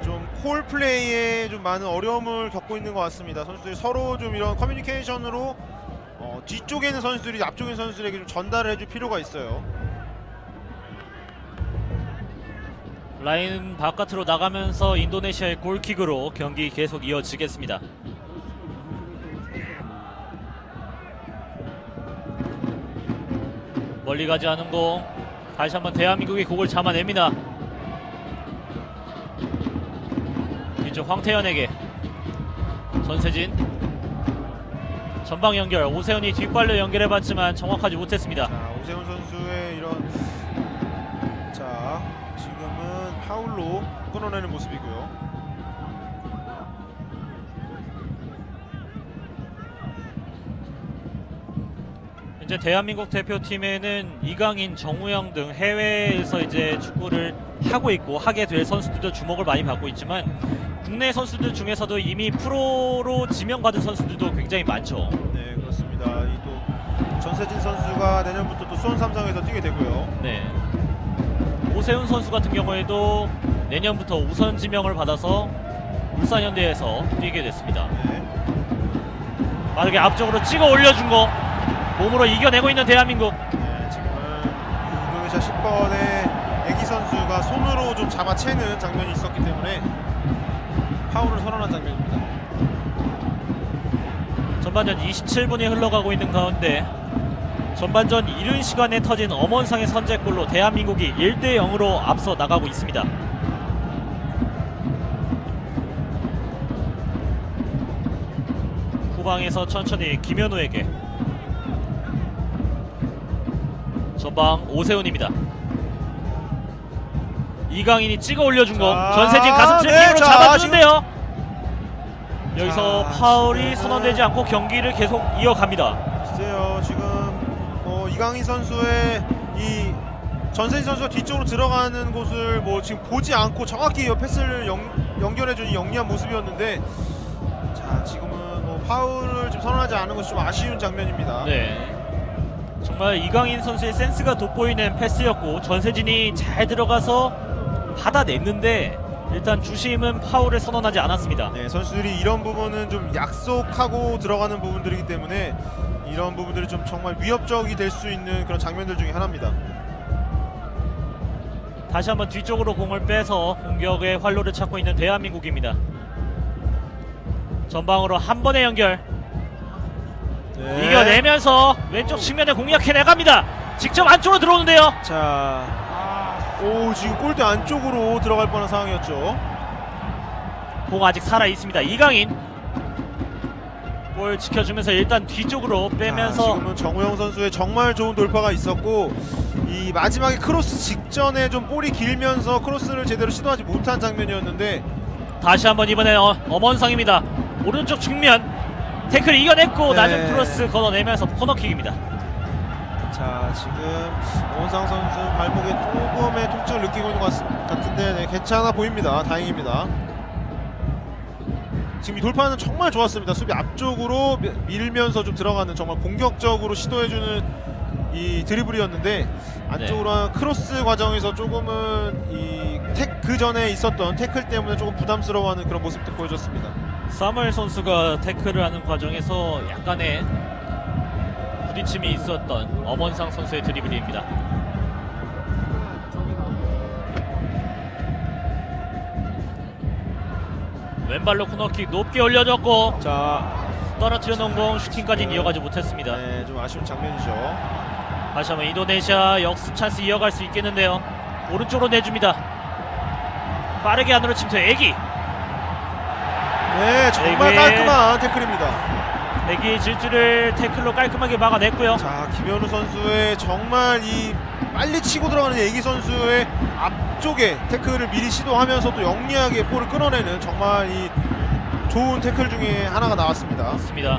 좀 콜 플레이에 좀 많은 어려움을 겪고 있는 것 같습니다. 선수들이 서로 좀 이런 커뮤니케이션으로 뒤쪽에 있는 선수들이 앞쪽에 있는 선수들에게 좀 전달을 해줄 필요가 있어요. 라인 바깥으로 나가면서 인도네시아의 골킥으로 경기 계속 이어지겠습니다. 멀리 가지 않은 공, 다시 한번 대한민국이 공을 잡아냅니다. 뒤쪽 황태현에게 전세진, 전방 연결, 오세훈이 뒷발로 연결해봤지만 정확하지 못했습니다. 자, 오세훈 선수의 이런, 자, 지금은 파울로 끊어내는 모습이고요. 이제 대한민국 대표팀에는 이강인, 정우영 등 해외에서 이제 축구를 하고 있고 하게 될 선수들도 주목을 많이 받고 있지만, 국내 선수들 중에서도 이미 프로로 지명받은 선수들도 굉장히 많죠. 네, 그렇습니다. 이 또 전세진 선수가 내년부터 또 수원 삼성에서 뛰게 되고요. 네. 오세훈 선수 같은 경우에도 내년부터 우선 지명을 받아서 울산 현대에서 뛰게 됐습니다. 네. 빠르게 앞쪽으로 찍어 올려준 거 몸으로 이겨내고 있는 대한민국. 네, 지금은 인도네시아 10번의 애기 선수가 손으로 좀 잡아채는 장면이 있었기 때문에 파울을 선언한 장면입니다. 전반전 27분이 흘러가고 있는 가운데 전반전 이른 시간에 터진 엄원상의 선제골로 대한민국이 1대0으로 앞서 나가고 있습니다. 후방에서 천천히 김현우에게, 전방 오세훈입니다. 이강인이 찍어 올려준 공, 전세진 가슴 찔림으로 잡아주는데요. 여기서 파울이 선언되지 않고 경기를 계속 이어갑니다. 글쎄요, 지금 이강인 선수의 이 전세진 선수가 뒤쪽으로 들어가는 곳을 지금 보지 않고 정확히 패스를 연결해준 이 영리한 모습이었는데, 자, 지금은 파울을 지금 선언하지 않은 것이 좀 아쉬운 장면입니다. 네. 정말 이강인 선수의 센스가 돋보이는 패스였고, 전세진이 잘 들어가서 받아냈는데 일단 주심은 파울을 선언하지 않았습니다. 네, 선수들이 이런 부분은 좀 약속하고 들어가는 부분들이기 때문에 이런 부분들이 좀 정말 위협적이 될 수 있는 그런 장면들 중에 하나입니다. 다시 한번 뒤쪽으로 공을 빼서 공격의 활로를 찾고 있는 대한민국입니다. 전방으로 한 번의 연결, 네. 이겨내면서 왼쪽 측면에 공략해 나갑니다. 직접 안쪽으로 들어오는데요. 자, 지금 골대 안쪽으로 들어갈 뻔한 상황이었죠. 공 아직 살아 있습니다. 이강인 볼 지켜주면서 일단 뒤쪽으로 빼면서, 지금은 정우영 선수의 정말 좋은 돌파가 있었고, 이 마지막에 크로스 직전에 좀 볼이 길면서 크로스를 제대로 시도하지 못한 장면이었는데, 다시 한번 이번에 엄원상입니다. 오른쪽 측면 태클 이겨냈고, 네. 낮은 크로스 걷어내면서 코너킥입니다. 자, 지금 원상 선수 발목에 조금의 통증을 느끼고 있는 것 같은데, 네, 괜찮아 보입니다. 다행입니다. 지금 이 돌파는 정말 좋았습니다. 수비 앞쪽으로 밀면서 좀 들어가는 정말 공격적으로 시도해주는 이 드리블이었는데, 안쪽으로 한 크로스 과정에서 조금은 그 전에 있었던 태클 때문에 조금 부담스러워하는 그런 모습도 보여줬습니다. 사무엘 선수가 태클을 하는 과정에서 약간의 부딪힘이 있었던 엄원상 선수의 드리블입니다. 왼발로 코너킥 높게 올려줬고, 자, 떨어뜨려 놓은 공 슈팅까지는 이어가지 못했습니다. 네, 좀 아쉬운 장면이죠. 다시 한번 인도네시아 역습 찬스 이어갈 수 있겠는데요. 오른쪽으로 내줍니다. 빠르게 안으로 침투 애기. 네, 정말 에게. 깔끔한 태클입니다. 애기 질주를 태클로 깔끔하게 막아냈고요. 자, 김현우 선수의 정말 이 빨리 치고 들어가는 애기 선수의 앞쪽에 태클을 미리 시도하면서 또 영리하게 볼을 끌어내는 정말 이 좋은 태클 중에 하나가 나왔습니다. 맞습니다.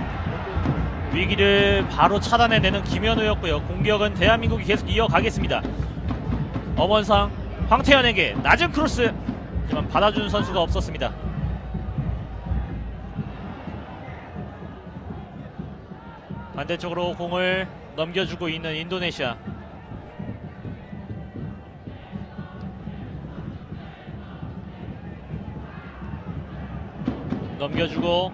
위기를 바로 차단해내는 김현우였고요. 공격은 대한민국이 계속 이어가겠습니다. 엄원상 황태현에게 낮은 크로스, 하지만 받아주는 선수가 없었습니다. 반대쪽으로 공을 넘겨주고 있는 인도네시아. 넘겨주고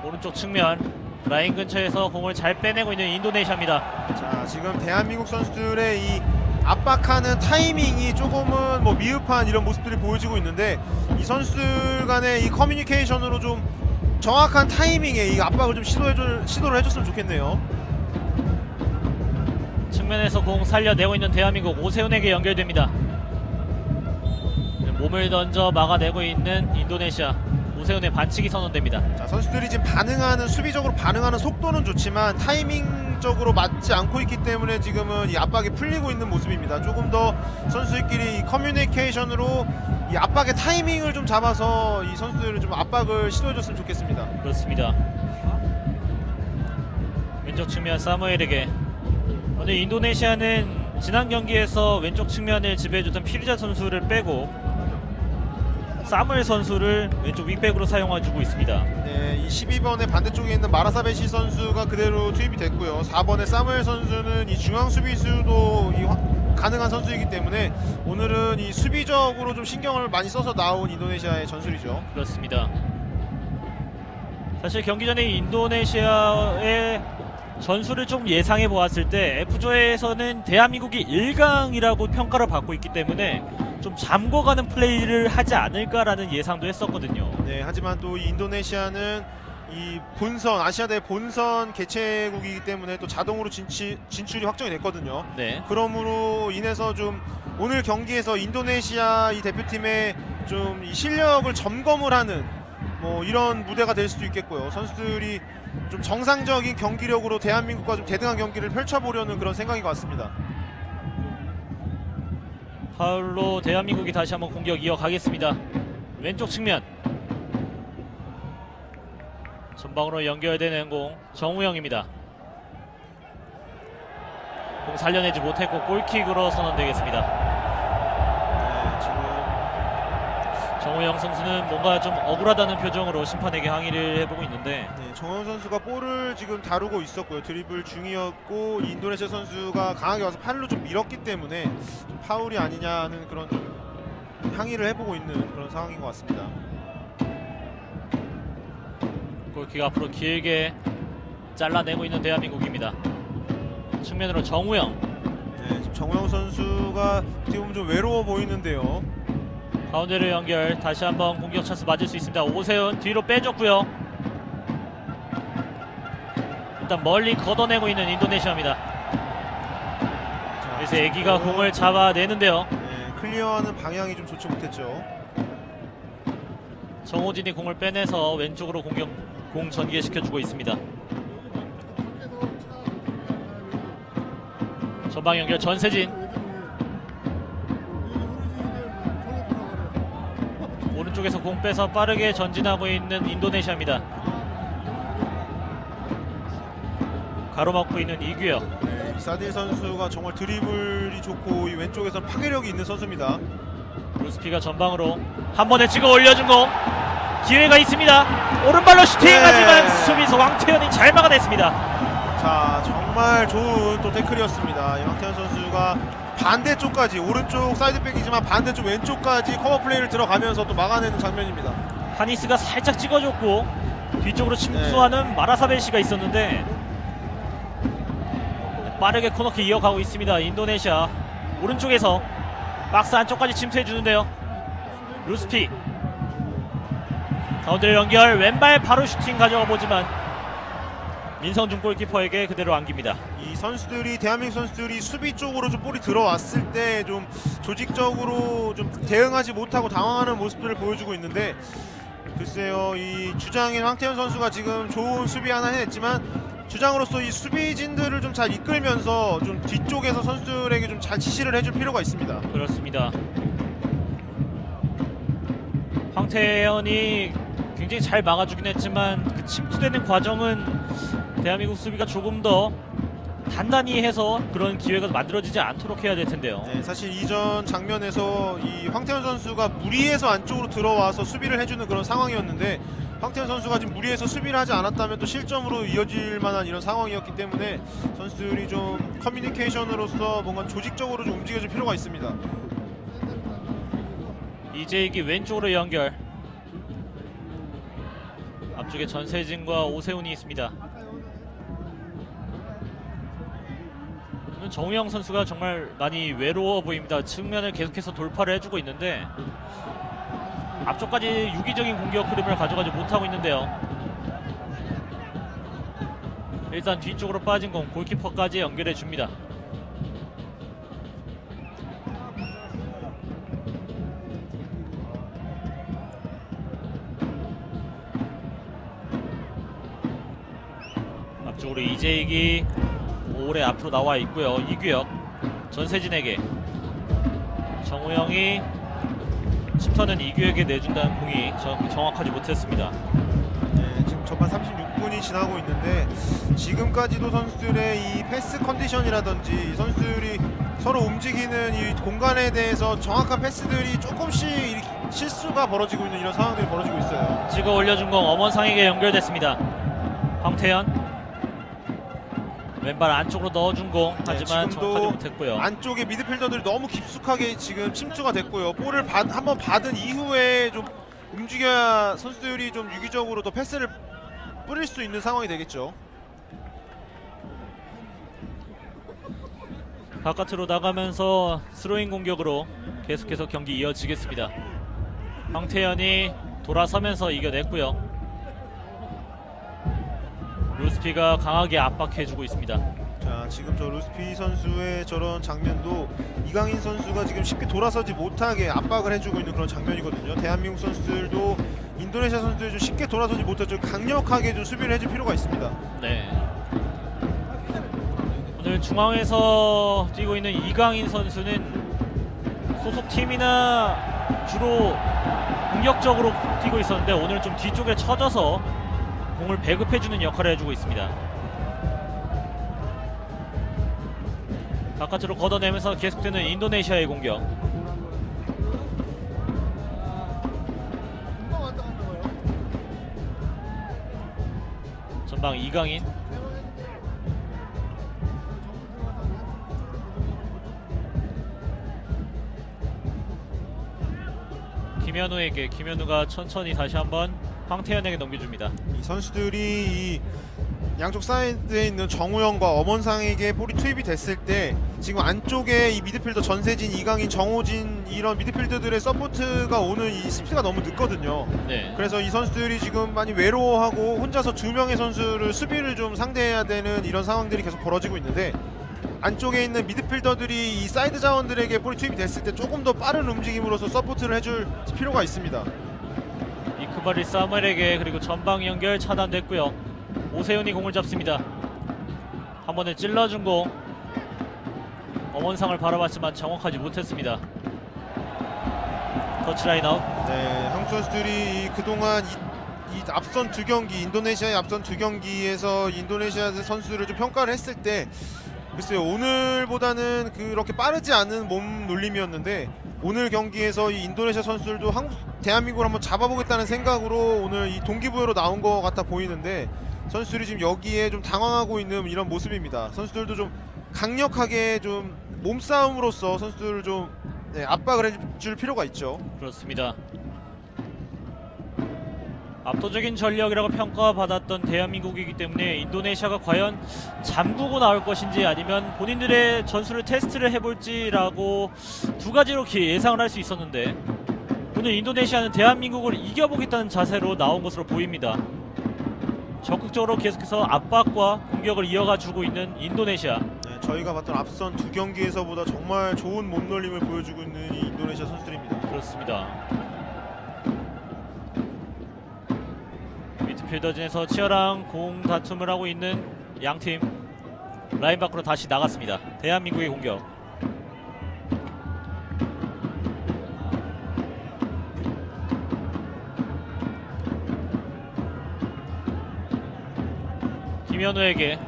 오른쪽 측면 라인 근처에서 공을 잘 빼내고 있는 인도네시아입니다. 자, 지금 대한민국 선수들의 이 압박하는 타이밍이 조금은 뭐 미흡한 이런 모습들이 보여지고 있는데, 이 선수들 간의 이 커뮤니케이션으로 좀 정확한 타이밍에 이 압박을 좀 시도를 해줬으면 좋겠네요. 측면에서 공 살려내고 있는 대한민국, 오세훈에게 연결됩니다. 몸을 던져 막아내고 있는 인도네시아. 오세훈의 반칙이 선언됩니다. 자, 선수들이 지금 수비적으로 반응하는 속도는 좋지만 타이밍적으로 맞지 않고 있기 때문에 지금은 이 압박이 풀리고 있는 모습입니다. 조금 더 선수들끼리 이 커뮤니케이션으로 이 압박의 타이밍을 좀 잡아서 이 선수들은 좀 압박을 시도해줬으면 좋겠습니다. 그렇습니다. 왼쪽 측면 사무엘에게. 오늘 인도네시아는 지난 경기에서 왼쪽 측면을 지배해줬던 피르자 선수를 빼고 사무엘 선수를 왼쪽 윙백으로 사용해주고 있습니다. 네, 이 12번의 반대쪽에 있는 마라사베시 선수가 그대로 투입이 됐고요. 4번의 사무엘 선수는 이 중앙 수비수도 가능한 선수이기 때문에 오늘은 이 수비적으로 좀 신경을 많이 써서 나온 인도네시아의 전술이죠. 그렇습니다. 사실 경기 전에 인도네시아의 전술을 좀 예상해 보았을 때 F조에서는 대한민국이 1강이라고 평가를 받고 있기 때문에 좀 잠궈가는 플레이를 하지 않을까라는 예상도 했었거든요. 네, 하지만 또 이 인도네시아는 이 본선, 아시아대 본선 개최국이기 때문에 또 자동으로 진출이 확정이 됐거든요. 네. 그러므로 인해서 좀 오늘 경기에서 인도네시아 이 대표팀의 좀 이 실력을 점검을 하는 뭐 이런 무대가 될 수도 있겠고요. 선수들이 좀 정상적인 경기력으로 대한민국과 좀 대등한 경기를 펼쳐보려는 그런 생각인 것 같습니다. 파울로 대한민국이 다시 한번 공격 이어가겠습니다. 왼쪽 측면 전방으로 연결되는 공 정우영입니다. 공 살려내지 못했고 골킥으로 선언되겠습니다. 네, 지금 정우영 선수는 뭔가 좀 억울하다는 표정으로 심판에게 항의를 해보고 있는데, 네, 정현 선수가 볼을 지금 다루고 있었고요. 드리블 중이었고 이 인도네시아 선수가 강하게 와서 팔로 좀 밀었기 때문에 좀 파울이 아니냐는 그런 항의를 해보고 있는 그런 상황인 것 같습니다. 골킥 앞으로 길게 잘라내고 있는 대한민국입니다. 측면으로 정우영. 네, 지금 정우영 선수가 어떻게 보면 좀 외로워 보이는데요. 가운데로 연결, 다시 한번 공격 찬스 맞을 수 있습니다. 오세훈 뒤로 빼줬고요. 일단 멀리 걷어내고 있는 인도네시아입니다. 자, 그래서 애기가 공을 잡아내는데요. 네, 클리어하는 방향이 좀 좋지 못했죠. 정호진이 공을 빼내서 왼쪽으로 공 전개시켜주고 있습니다. 전방 연결 전세진. 오른쪽에서 공 빼서 빠르게 전진하고 있는 인도네시아입니다. 가로막고 있는 이규혁. 네, 이 사딜 선수가 정말 드리블이 좋고 이 왼쪽에서 파괴력이 있는 선수입니다. 루스피가 전방으로 한 번에 찍어 올려준 공. 기회가 있습니다. 오른발로 슈팅. 네. 하지만 수비수 황태현이 잘 막아냈습니다. 자, 정말 좋은 또 태클이었습니다. 황태현 선수가 반대쪽까지, 오른쪽 사이드백이지만 반대쪽 왼쪽까지 커버 플레이를 들어가면서 또 막아내는 장면입니다. 하니스가 살짝 찍어줬고 뒤쪽으로 침투하는 마라사벤시가 있었는데 빠르게 코너킥 이어가고 있습니다. 인도네시아 오른쪽에서 박스 안쪽까지 침투해주는데요. 루스피 가운데로 연결, 왼발 바로 슈팅 가져가 보지만 민성준 골키퍼에게 그대로 안깁니다. 이 선수들이, 대한민국 선수들이 수비 쪽으로 좀 볼이 들어왔을 때 좀 조직적으로 좀 대응하지 못하고 당황하는 모습들을 보여주고 있는데, 글쎄요, 이 주장인 황태현 선수가 지금 좋은 수비 하나 해냈지만 주장으로서 이 수비진들을 좀 잘 이끌면서 좀 뒤쪽에서 선수들에게 좀 잘 지시를 해줄 필요가 있습니다. 그렇습니다. 황태현이 굉장히 잘 막아주긴 했지만 그 침투되는 과정은 대한민국 수비가 조금 더 단단히 해서 그런 기회가 만들어지지 않도록 해야 될 텐데요. 네, 사실 이전 장면에서 이 황태현 선수가 무리해서 안쪽으로 들어와서 수비를 해주는 그런 상황이었는데 황태현 선수가 지금 무리해서 수비를 하지 않았다면 또 실점으로 이어질 만한 이런 상황이었기 때문에 선수들이 좀 커뮤니케이션으로서 뭔가 조직적으로 좀 움직여줄 필요가 있습니다. 이재익이 왼쪽으로 연결. 앞쪽에 전세진과 오세훈이 있습니다. 오늘 정우영 선수가 정말 많이 외로워 보입니다. 측면을 계속해서 돌파를 해주고 있는데 앞쪽까지 유기적인 공격 흐름을 가져가지 못하고 있는데요. 일단 뒤쪽으로 빠진 공 골키퍼까지 연결해 줍니다. 앞쪽으로 이재익이 오래 앞으로 나와 있고요. 이규혁 전세진에게, 정우영이 침투는 이규혁에게 내준다는 공이 정확하지 못했습니다. 네, 지금 전반 36분이 지나고 있는데 지금까지도 선수들의 이 패스 컨디션이라든지 선수들이 서로 움직이는 이 공간에 대해서 정확한 패스들이 조금씩 실수가 벌어지고 있는 이런 상황들이 벌어지고 있어요. 찍어 올려준 공 엄원상에게 연결됐습니다. 황태현 왼발 안쪽으로 넣어준 공, 하지만 지금도 정확하지 못했고요. 안쪽에 미드필더들이 너무 깊숙하게 지금 침투가 됐고요. 볼을 한번 받은 이후에 좀 움직여야 선수들이 좀 유기적으로 더 패스를 뿌릴 수 있는 상황이 되겠죠. 바깥으로 나가면서 스로잉 공격으로 계속해서 경기 이어지겠습니다. 황태현이 돌아서면서 이겨냈고요. 루스피가 강하게 압박해주고 있습니다. 자, 지금 저 루스피 선수의 저런 장면도 이강인 선수가 지금 쉽게 돌아서지 못하게 압박을 해주고 있는 그런 장면이거든요. 대한민국 선수들도 인도네시아 선수들이 좀 쉽게 돌아서지 못하죠. 강력하게 좀 수비를 해줄 필요가 있습니다. 네. 오늘 중앙에서 뛰고 있는 이강인 선수는 소속 팀이나 주로 공격적으로 뛰고 있었는데 오늘 좀 뒤쪽에 쳐져서 공을 배급해주는 역할을 해주고 있습니다. 바깥으로 걷어내면서 계속되는 인도네시아의 공격. 전방 이강인. 김현우에게, 김현우가 천천히 다시 한번 황태현에게 넘겨줍니다. 이 선수들이 이 양쪽 사이드에 있는 정우영과 엄원상에게 볼이 투입이 됐을 때 지금 안쪽에 이 미드필더 전세진, 이강인, 정호진 이런 미드필더들의 서포트가 오는 이 스피드가 너무 늦거든요. 네. 그래서 이 선수들이 지금 많이 외로워하고 혼자서 두 명의 선수를 수비를 좀 상대해야 되는 이런 상황들이 계속 벌어지고 있는데 안쪽에 있는 미드필더들이 이 사이드 자원들에게 볼이 투입이 됐을 때 조금 더 빠른 움직임으로서 서포트를 해줄 필요가 있습니다. 이크바리 사무엘에게, 그리고 전방 연결 차단됐고요. 오세훈이 공을 잡습니다. 한 번에 찔러준 공, 엄원상을 바라봤지만 정확하지 못했습니다. 터치라인 아웃. 네, 한국 선수들이 그동안 이 앞선 두 경기, 인도네시아의 앞선 두 경기에서 인도네시아 선수들을 좀 평가를 했을 때 글쎄요, 오늘보다는 그렇게 빠르지 않은 몸 놀림이었는데 오늘 경기에서 이 인도네시아 선수들도 대한민국을 한번 잡아보겠다는 생각으로 오늘 이 동기부여로 나온 것 같아 보이는데 선수들이 지금 여기에 좀 당황하고 있는 이런 모습입니다. 선수들도 좀 강력하게 좀 몸싸움으로써 선수들을 좀 압박을 해줄 필요가 있죠. 그렇습니다. 압도적인 전력이라고 평가받았던 대한민국이기 때문에 인도네시아가 과연 잠그고 나올 것인지 아니면 본인들의 전술을 테스트를 해볼지라고 두 가지로 예상을 할 수 있었는데 오늘 인도네시아는 대한민국을 이겨보겠다는 자세로 나온 것으로 보입니다. 적극적으로 계속해서 압박과 공격을 이어가 주고 있는 인도네시아. 네, 저희가 봤던 앞선 두 경기에서보다 정말 좋은 몸놀림을 보여주고 있는 이 인도네시아 선수들입니다. 그렇습니다. 필더진에서 치열한 공 다툼을 하고 있는 양팀. 라인 밖으로 다시 나갔습니다. 대한민국의 공격. 김현우에게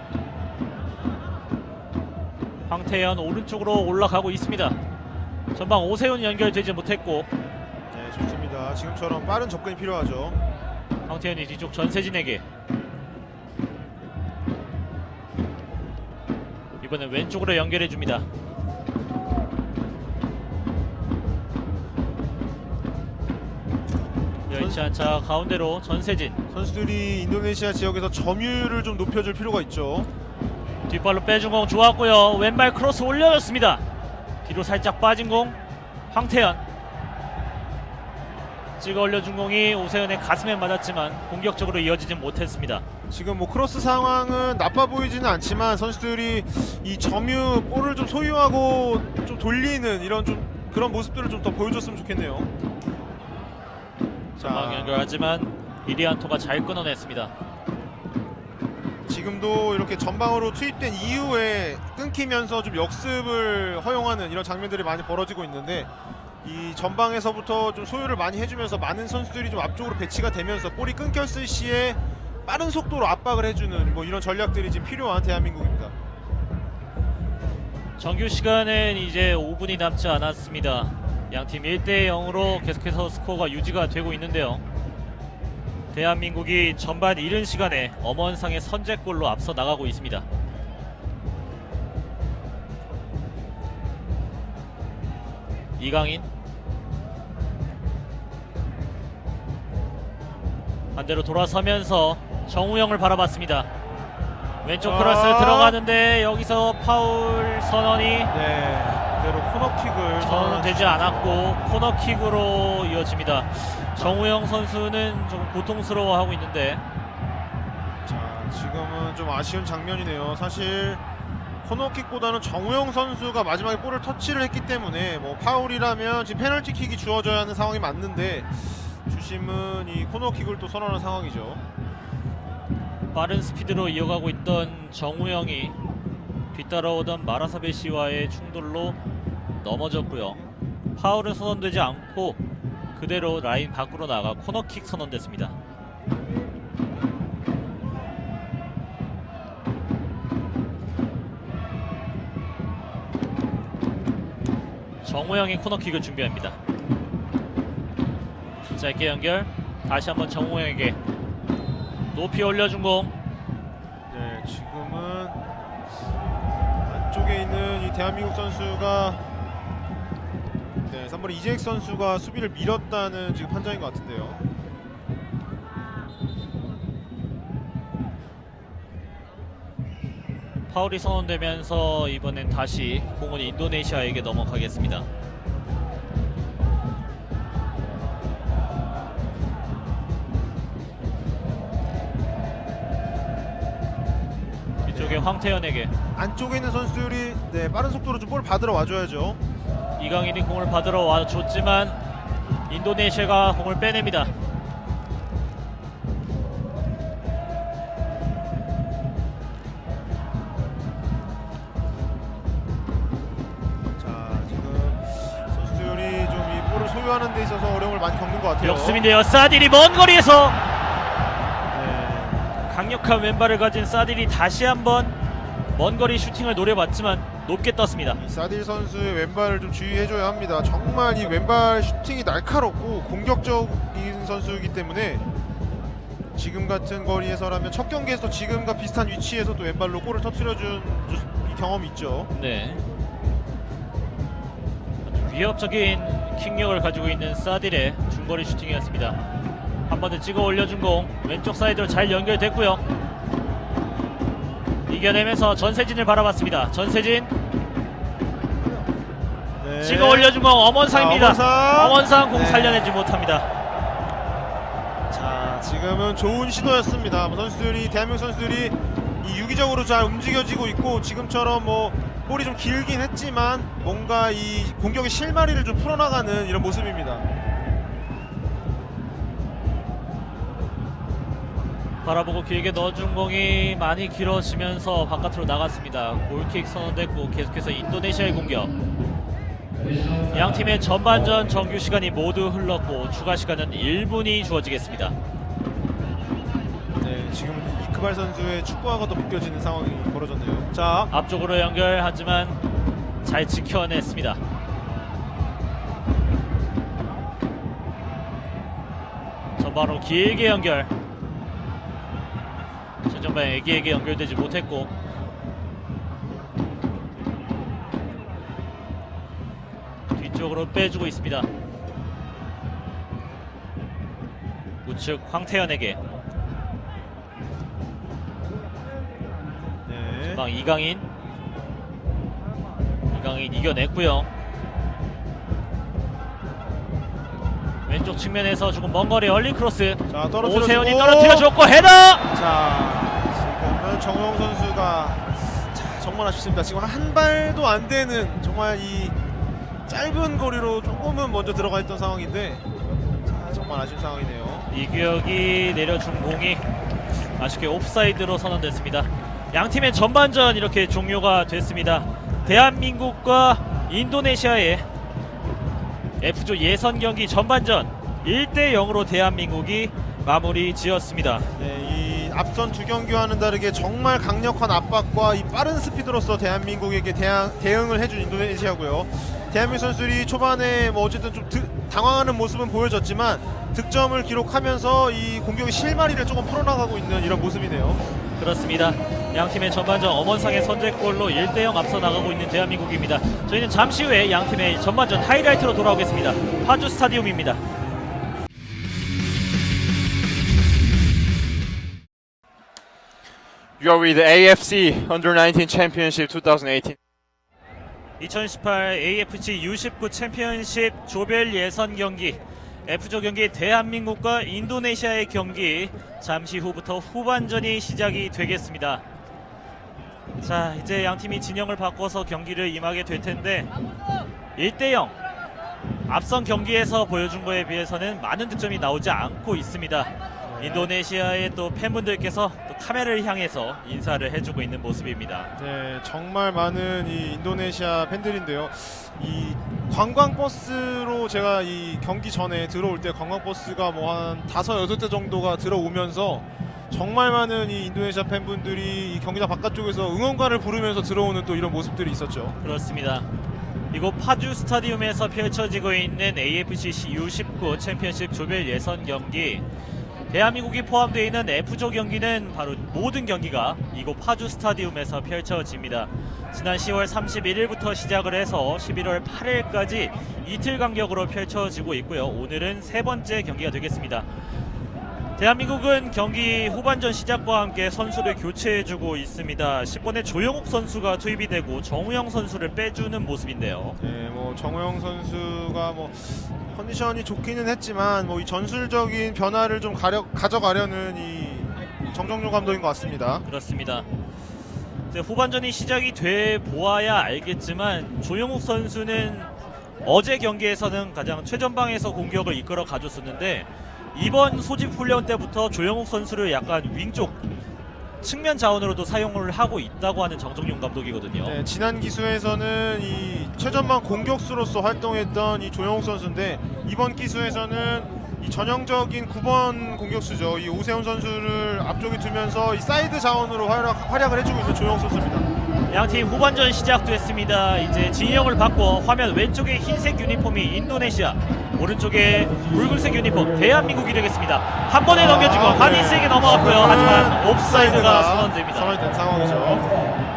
황태현 오른쪽으로 올라가고 있습니다. 전방 오세훈 연결되지 못했고 네, 좋습니다. 지금처럼 빠른 접근이 필요하죠. 황태현이 뒤쪽 전세진에게 이번엔 왼쪽으로 연결해줍니다. 여의치 않자 가운데로 전세진. 선수들이 인도네시아 지역에서 점유율을 좀 높여줄 필요가 있죠. 뒷발로 빼준 공 좋았고요. 왼발 크로스 올려줬습니다. 뒤로 살짝 빠진 공 황태현. 찍어 올려준 공이 오세훈의 가슴에 맞았지만 공격적으로 이어지진 못했습니다. 지금 뭐 크로스 상황은 나빠 보이지는 않지만 선수들이 이 점유 볼을 좀 소유하고 좀 돌리는 이런 좀 그런 모습들을 좀 더 보여줬으면 좋겠네요. 전방 연결하지만 이리안토가 잘 끊어냈습니다. 지금도 이렇게 전방으로 투입된 이후에 끊기면서 좀 역습을 허용하는 이런 장면들이 많이 벌어지고 있는데 이 전방에서부터 좀 소유를 많이 해주면서 많은 선수들이 좀 앞쪽으로 배치가 되면서 볼이 끊겼을 시에 빠른 속도로 압박을 해주는 뭐 이런 전략들이 지금 필요한 대한민국입니다. 정규 시간은 이제 5분이 남지 않았습니다. 양팀 1대0으로 계속해서 스코어가 유지가 되고 있는데요. 대한민국이 전반 이른 시간에 엄원상의 선제골로 앞서 나가고 있습니다. 이강인 반대로 돌아서면서 정우영을 바라봤습니다. 왼쪽 크로스 들어가는데 여기서 파울 선언이 그대로 코너킥을 선언되지 않았고 코너킥으로 이어집니다. 정우영 선수는 좀 고통스러워하고 있는데 자, 지금은 좀 아쉬운 장면이네요. 사실 코너킥보다는 정우영 선수가 마지막에 볼을 터치를 했기 때문에 뭐 파울이라면 지금 페널티킥이 주어져야 하는 상황이 맞는데 주심은 이 코너킥을 또 선언한 상황이죠. 빠른 스피드로 이어가고 있던 정우영이 뒤따라오던 마라사베시와의 충돌로 넘어졌고요. 파울은 선언되지 않고 그대로 라인 밖으로 나가 코너킥 선언됐습니다. 정우영이 코너킥을 준비합니다. 짧게 연결. 다시 한번 정우영에게 높이 올려준 공. 네, 지금은 안쪽에 있는 이 대한민국 선수가 3번의 이재익 선수가 수비를 밀었다는 지금 판정인 것 같은데요. 파울이 선언되면서 이번엔 다시 공은 인도네시아에게 넘어가겠습니다. 이쪽에 황태현에게 안쪽에 있는 선수들이 빠른 속도로 좀 볼 받으러 와줘야죠. 이강인이 공을 받으러 와줬지만 인도네시아가 공을 빼냅니다. 자, 지금 선수들이 좀 이 볼을 소유하는 데 있어서 어려움을 많이 겪는 것 같아요. 역습인데요. 사딜이 먼 거리에서 네. 강력한 왼발을 가진 사딜이 다시 한번 먼 거리 슈팅을 노려봤지만 높게 떴습니다. 이 사딜 선수의 왼발을 좀 주의해줘야 합니다. 정말 이 왼발 슈팅이 날카롭고 공격적인 선수이기 때문에 지금 같은 거리에서라면 첫 경기에서 지금과 비슷한 위치에서 또 왼발로 골을 터뜨려준 이 경험이 있죠. 네. 아주 위협적인 킥력을 가지고 있는 사딜의 중거리 슈팅이었습니다. 한 번 더 찍어 올려준 공 왼쪽 사이드로 잘 연결됐고요. 이겨내면서 전세진을 바라봤습니다. 전세진 네. 찍어 올려준 공 엄원상입니다. 엄원상 공 네. 살려내지 못합니다. 자, 지금은 좋은 시도였습니다. 선수들이 대한민국 선수들이 이 유기적으로 잘 움직여지고 있고 지금처럼 뭐 볼이 좀 길긴 했지만 뭔가 이 공격의 실마리를 좀 풀어나가는 이런 모습입니다. 바라보고 길게 넣어준 공이 많이 길어지면서 바깥으로 나갔습니다. 골킥 선언됐고 계속해서 인도네시아의 공격. 양 팀의 전반전 정규 시간이 모두 흘렀고 추가 시간은 1분이 주어지겠습니다. 네, 지금 이크발 선수의 축구화가 더 벗겨지는 상황이 벌어졌네요. 자, 앞쪽으로 연결하지만 잘 지켜냈습니다. 전반으로 길게 연결. 전반 애기에게 연결되지 못했고 뒤쪽으로 빼주고 있습니다. 우측 황태현에게 네. 전방 이강인 이겨냈고요. 왼쪽 측면에서 조금 먼 거리 얼린 크로스. 자, 떨어뜨려주고. 오세훈이 떨어뜨려줬고 헤더. 자, 지금은 정우영 선수가 정말 아쉽습니다. 지금 한 발도 안 되는 정말 이 짧은 거리로 조금은 먼저 들어가 있던 상황인데 정말 아쉬운 상황이네요. 이규혁이 내려준 공이 아쉽게 옵사이드로 선언됐습니다. 양 팀의 전반전 이렇게 종료가 됐습니다. 대한민국과 인도네시아의 F조 예선 경기 전반전 1대0으로 대한민국이 마무리 지었습니다. 네, 이 앞선 두 경기와는 다르게 정말 강력한 압박과 이 빠른 스피드로서 대한민국에게 대응을 해준 인도네시아고요. 대한민국 선수들이 초반에 뭐 어쨌든 좀 당황하는 모습은 보여졌지만 득점을 기록하면서 이 공격의 실마리를 조금 풀어나가고 있는 이런 모습이네요. 그렇습니다. 양팀의 전반전 엄원상의 선제골로 1대0 앞서 나가고 있는 대한민국입니다. 저희는 잠시 후에 양팀의 전반전 하이라이트로 돌아오겠습니다. 파주 스타디움입니다. You are with the AFC Under-19 Championship 2018. 2018 AFC U19 챔피언십 조별 예선 경기 F조 경기 대한민국과 인도네시아의 경기 잠시 후부터 후반전이 시작이 되겠습니다. 자, 이제 양팀이 진영을 바꿔서 경기를 임하게 될 텐데 1대0 앞선 경기에서 보여준 거에 비해서는 많은 득점이 나오지 않고 있습니다. 인도네시아의 또 팬분들께서 또 카메라를 향해서 인사를 해주고 있는 모습입니다. 네, 정말 많은 이 인도네시아 팬들인데요. 이 관광버스로 제가 이 경기 전에 들어올 때 관광버스가 뭐 한 5-8대 정도가 들어오면서 정말 많은 이 인도네시아 팬분들이 이 경기장 바깥쪽에서 응원가를 부르면서 들어오는 또 이런 모습들이 있었죠. 그렇습니다. 이곳 파주 스타디움에서 펼쳐지고 있는 AFC U19 챔피언십 조별 예선 경기 대한민국이 포함되어 있는 F조 경기는 바로 모든 경기가 이곳 파주 스타디움에서 펼쳐집니다. 지난 10월 31일부터 시작을 해서 11월 8일까지 이틀 간격으로 펼쳐지고 있고요. 오늘은 세 번째 경기가 되겠습니다. 대한민국은 경기 후반전 시작과 함께 선수를 교체해주고 있습니다. 10번의 조영욱 선수가 투입이 되고 정우영 선수를 빼주는 모습인데요. 네, 뭐 정우영 선수가 뭐 컨디션이 좋기는 했지만 뭐 이 전술적인 변화를 좀 가져가려는 이 정정용 감독인 것 같습니다. 그렇습니다. 이제 후반전이 시작이 돼 보아야 알겠지만 조영욱 선수는 어제 경기에서는 가장 최전방에서 공격을 이끌어 가줬었는데 이번 소집 훈련 때부터 조영욱 선수를 약간 윙쪽 측면 자원으로도 사용을 하고 있다고 하는 정정용 감독이거든요. 네, 지난 기수에서는 이 최전방 공격수로서 활동했던 이 조영욱 선수인데 이번 기수에서는 이 전형적인 9번 공격수죠. 이 오세훈 선수를 앞쪽에 두면서 이 사이드 자원으로 활약을 해주고 있는 조영욱 선수입니다. 양팀 후반전 시작됐습니다. 이제 진영을 바꿔 화면 왼쪽에 흰색 유니폼이 인도네시아, 오른쪽에 붉은색 유니폼 대한민국이 되겠습니다. 한 번에 넘겨주고 하니스에게 넘어갔고요. 하지만 옵사이드가 선언됩니다. 선언된 상황이죠.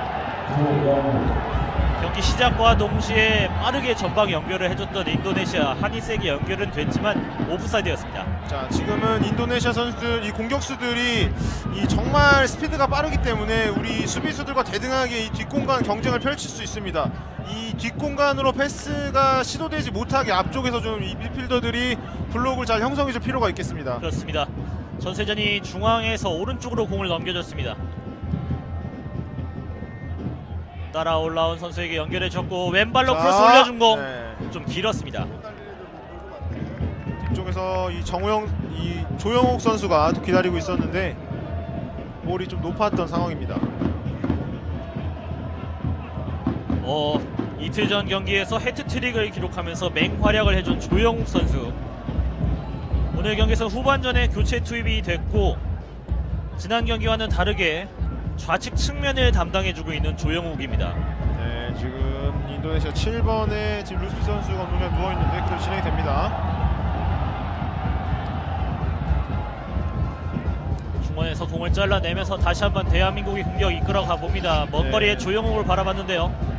경기 시작과 동시에 빠르게 전방 연결을 해줬던 인도네시아, 하니스에게 연결은 됐지만 오프사이드였습니다. 자, 지금은 인도네시아 선수들, 이 공격수들이 이 정말 스피드가 빠르기 때문에 우리 수비수들과 대등하게 이 뒷공간 경쟁을 펼칠 수 있습니다. 이 뒷공간으로 패스가 시도되지 못하게 앞쪽에서 좀 이 미드필더들이 블록을 잘 형성해줄 필요가 있겠습니다. 그렇습니다. 전세전이 중앙에서 오른쪽으로 공을 넘겨줬습니다. 따라 올라온 선수에게 연결해줬고 왼발로 크로스 올려준 공 좀 길었습니다. 뒤쪽에서 이 조영욱 선수가 기다리고 있었는데 볼이 좀 높았던 상황입니다. 이틀 전 경기에서 해트트릭을 기록하면서 맹활약을 해준 조영욱 선수. 오늘 경기에서 후반전에 교체 투입이 됐고 지난 경기와는 다르게 좌측 측면을 담당해주고 있는 조영욱입니다. 네, 지금 인도네시아 7번에 지금 루스피 선수가 그냥 누워있는데 그대로 진행이 됩니다. 중원에서 공을 잘라내면서 다시 한번 대한민국이 공격 이끌어가 봅니다. 먼 네. 거리에 조영욱을 바라봤는데요.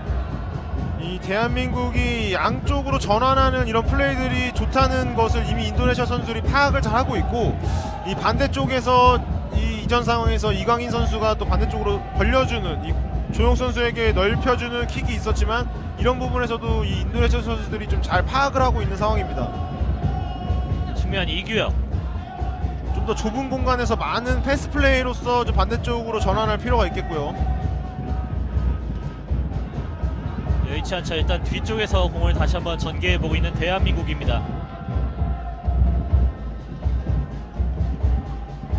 이 대한민국이 양쪽으로 전환하는 이런 플레이들이 좋다는 것을 이미 인도네시아 선수들이 파악을 잘 하고 있고, 이 반대쪽에서 이전 상황에서 이강인 선수가 또 반대쪽으로 벌려주는 이 조용 선수에게 넓혀주는 킥이 있었지만 이런 부분에서도 이 인도네시아 선수들이 좀 잘 파악을 하고 있는 상황입니다. 측면 이규혁. 좀 더 좁은 공간에서 많은 패스 플레이로서 좀 반대쪽으로 전환할 필요가 있겠고요. 여의치 않죠. 일단 뒤쪽에서 공을 다시 한번 전개해보고 있는 대한민국입니다.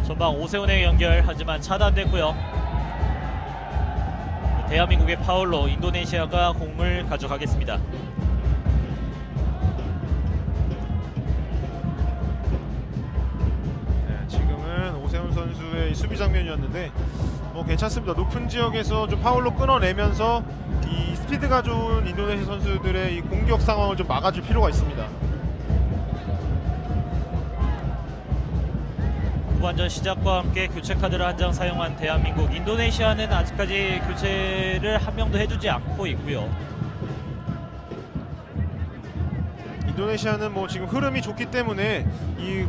전방 오세훈의 연결 하지만 차단됐고요. 대한민국의 파울로 인도네시아가 공을 가져가겠습니다. 네, 지금은 오세훈 선수의 이 수비 장면이었는데 뭐 괜찮습니다. 높은 지역에서 좀 파울로 끊어내면서 이 스피드가 좋은 인도네시아 선수들의 이 공격 상황을 좀 막아줄 필요가 있습니다. 후반전 시작과 함께 교체 카드를 한 장 사용한 대한민국. 인도네시아는 아직까지 교체를 한 명도 해주지 않고 있고요. 인도네시아는 뭐 지금 흐름이 좋기 때문에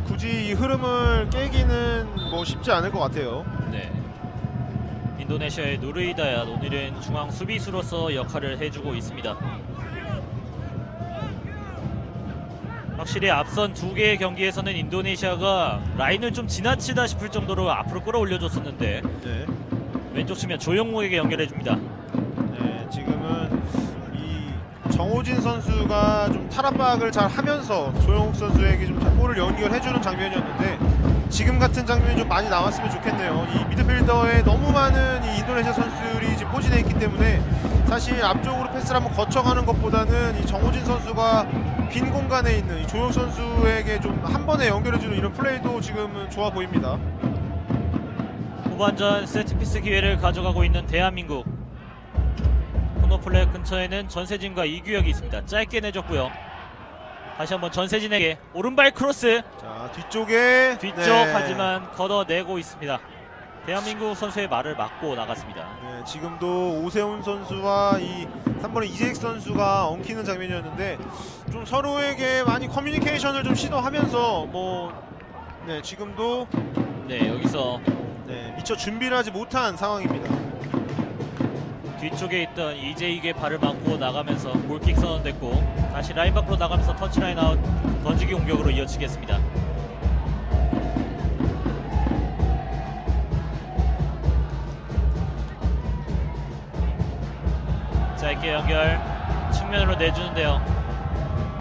굳이 이 흐름을 깨기는 뭐 쉽지 않을 것 같아요. 네. 인도네시아의 누르이다얏 오늘은 중앙 수비수로서 역할을 해주고 있습니다. 확실히 앞선 두 개의 경기에서는 인도네시아가 라인을 좀 지나치다 싶을 정도로 앞으로 끌어올려줬었는데 네. 왼쪽 측면 조영욱에게 연결해줍니다. 네, 지금은 이 정호진 선수가 좀 탈압박을 잘 하면서 조영욱 선수에게 좀 볼을 연결해주는 장면이었는데 지금 같은 장면이 좀 많이 나왔으면 좋겠네요. 이 미드필더에 너무 많은 이 인도네시아 선수들이 지금 포진해 있기 때문에 사실 앞쪽으로 패스를 한번 거쳐가는 것보다는 이 정호진 선수가 빈 공간에 있는 이 조영욱 선수에게 좀 한 번에 연결해주는 이런 플레이도 지금은 좋아 보입니다. 후반전 세트피스 기회를 가져가고 있는 대한민국. 코너플렉 근처에는 전세진과 이규혁이 있습니다. 짧게 내줬고요. 다시 한번 전세진에게 오른발 크로스. 자, 뒤쪽에 뒤쪽 네. 하지만 걷어내고 있습니다. 대한민국 선수의 말을 막고 나갔습니다. 네, 지금도 오세훈 선수와 이 3번의 이재익 선수가 엉키는 장면이었는데 좀 서로에게 많이 커뮤니케이션을 좀 시도하면서 네, 지금도 네, 여기서 네, 미처 준비를 하지 못한 상황입니다. 뒤쪽에 있던 이재익의 발을 막고 나가면서 골킥 선언됐고 다시 라인 밖으로 나가면서 터치라인 아웃 던지기 공격으로 이어지겠습니다. 짧게 연결 측면으로 내주는데요.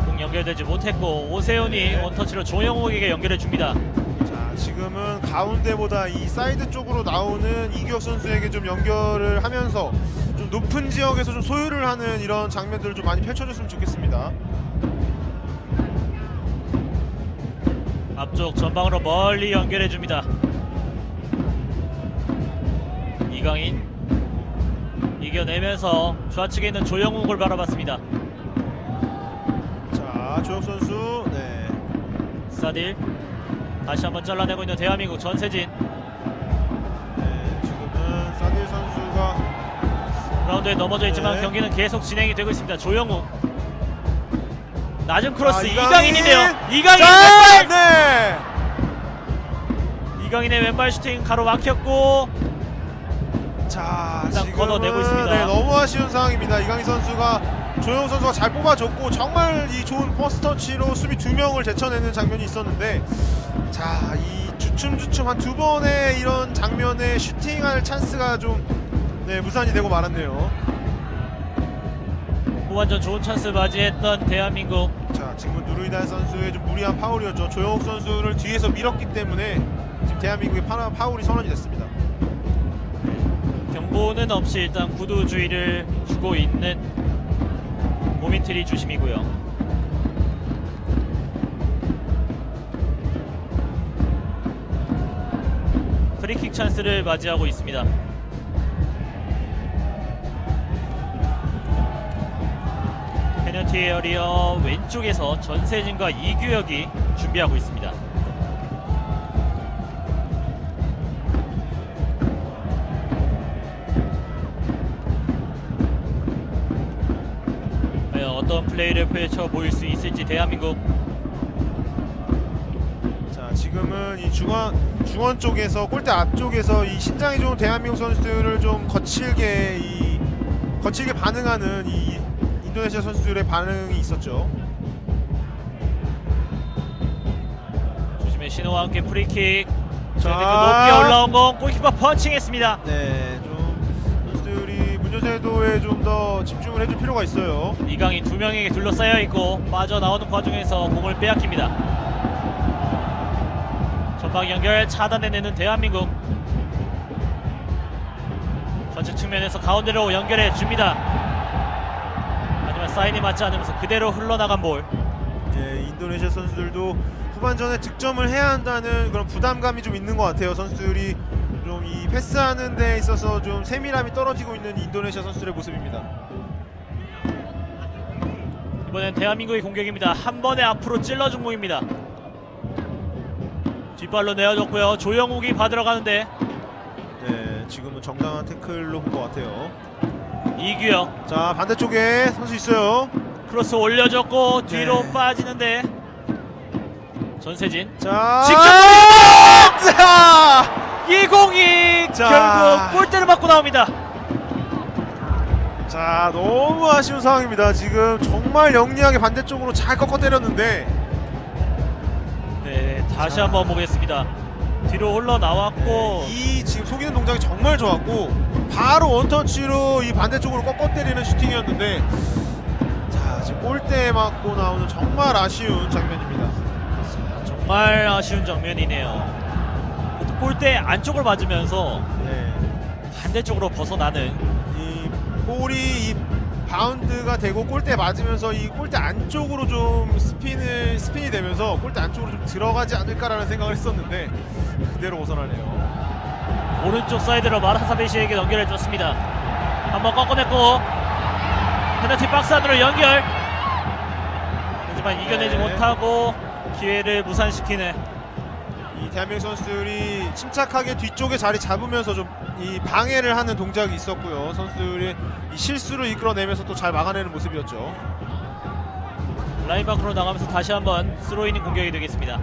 공 연결되지 못했고 오세훈이 네. 원터치로 조영욱에게 연결해줍니다. 자, 지금은 가운데보다 이 사이드 쪽으로 나오는 이규혁 선수에게 좀 연결을 하면서 좀 높은 지역에서 좀 소유를 하는 이런 장면들을 좀 많이 펼쳐줬으면 좋겠습니다. 앞쪽 전방으로 멀리 연결해줍니다. 이강인 이겨내면서 좌측에 있는 조영욱을 바라봤습니다. 자, 조혁 선수, 네, 사딜 다시 한번 잘라내고 있는 대한민국 전세진. 네, 지금은 사딜 선수가 그라운드에 넘어져 있지만 네. 경기는 계속 진행이 되고 있습니다. 조영욱 낮은 크로스. 아, 이강인인데요. 이강인 자, 왼발. 네. 이강인의 왼발 슈팅 가로막혔고 자, 일단 지금은 걷어내고 있습니다. 네, 너무 아쉬운 상황입니다. 이강인 선수가 조영 선수가 잘 뽑아줬고 정말 이 좋은 퍼스트 터치로 수비 2명을 제쳐내는 장면이 있었는데, 자, 이 주춤주춤 한 2번의 이런 장면에 슈팅할 찬스가 좀 무산이 되고 말았네요. 후반전 좋은 찬스 맞이했던 대한민국. 자, 지금은 누르이다 선수의 좀 무리한 파울이었죠. 조영욱 선수를 뒤에서 밀었기 때문에 지금 대한민국의 파울이 선언이 됐습니다. 기본은 없이 일단 구두 주의를 주고 있는 모민트리 주심이고요. 프리킥 찬스를 맞이하고 있습니다. 페널티 에어리어 왼쪽에서 전세진과 이규혁이 준비하고 있습니다. 과연 어떤 플레이를 펼쳐 보일 수 있을지 대한민국. 자, 지금은 이 중원 쪽에서 골대 앞쪽에서 이 신장이 좋은 대한민국 선수들을 좀 거칠게 반응하는 이 인도네시아 선수들의 반응이 있었죠. 조심의 신호와 함께 프리킥. 자. 높게 올라온 건 골키퍼 펀칭했습니다. 네, 좀 선수들이 문제제도에 좀 더 집중을 해줄 필요가 있어요. 이강인 두 명에게 둘러싸여 있고 빠져나오는 과정에서 공을 빼앗깁니다. 전방 연결 차단해내는 대한민국. 전체 측면에서 가운데로 연결해 줍니다. 하지만 사인이 맞지 않으면서 그대로 흘러나간 볼. 네, 인도네시아 선수들도 후반전에 득점을 해야 한다는 그런 부담감이 좀 있는 것 같아요. 선수들이 좀 이 패스하는 데 있어서 좀 세밀함이 떨어지고 있는 인도네시아 선수들의 모습입니다. 이번엔 대한민국의 공격입니다. 한 번에 앞으로 찔러준 공입니다. 뒷발로 내어줬고요. 조영욱이 받으러 가는데 네, 지금은 정당한 태클로 본 것 같아요. 이규혁 자, 반대쪽에 선수 있어요. 크로스 올려줬고 뒤로 네. 빠지는데 전세진 자, 직접 자! 이 공이 자. 결국 골대를 맞고 나옵니다. 자, 너무 아쉬운 상황입니다. 지금 정말 영리하게 반대쪽으로 잘 꺾어 때렸는데 네, 다시 한번 보겠습니다. 뒤로 흘러나왔고 이 지금 속이는 동작이 정말 좋았고 바로 원터치로 이 반대쪽으로 꺾어 때리는 슈팅이었는데 자, 지금 골대에 맞고 나오는 정말 아쉬운 장면입니다. 정말 아쉬운 장면이네요. 골대 안쪽을 맞으면서 네. 반대쪽으로 벗어나는 이 볼이 이 바운드가 되고 골대에 맞으면서 이 골대 안쪽으로 좀 스핀이 되면서 골대 안쪽으로 좀 들어가지 않을까라는 생각을 했었는데 그대로 벗어나네요. 오른쪽 사이드로 마라사베시에게 연결해 줬습니다. 한번 꺾어냈고 페널티 박스 안으로 연결. 하지만 이겨내지 네. 못하고 기회를 무산시키는 이 대한민국 선수들이 침착하게 뒤쪽에 자리 잡으면서 좀 이 방해를 하는 동작이 있었고요. 선수들이 이 실수를 이끌어내면서 또 잘 막아내는 모습이었죠. 라인 밖으로 나가면서 다시 한번 스로이닝 공격이 되겠습니다.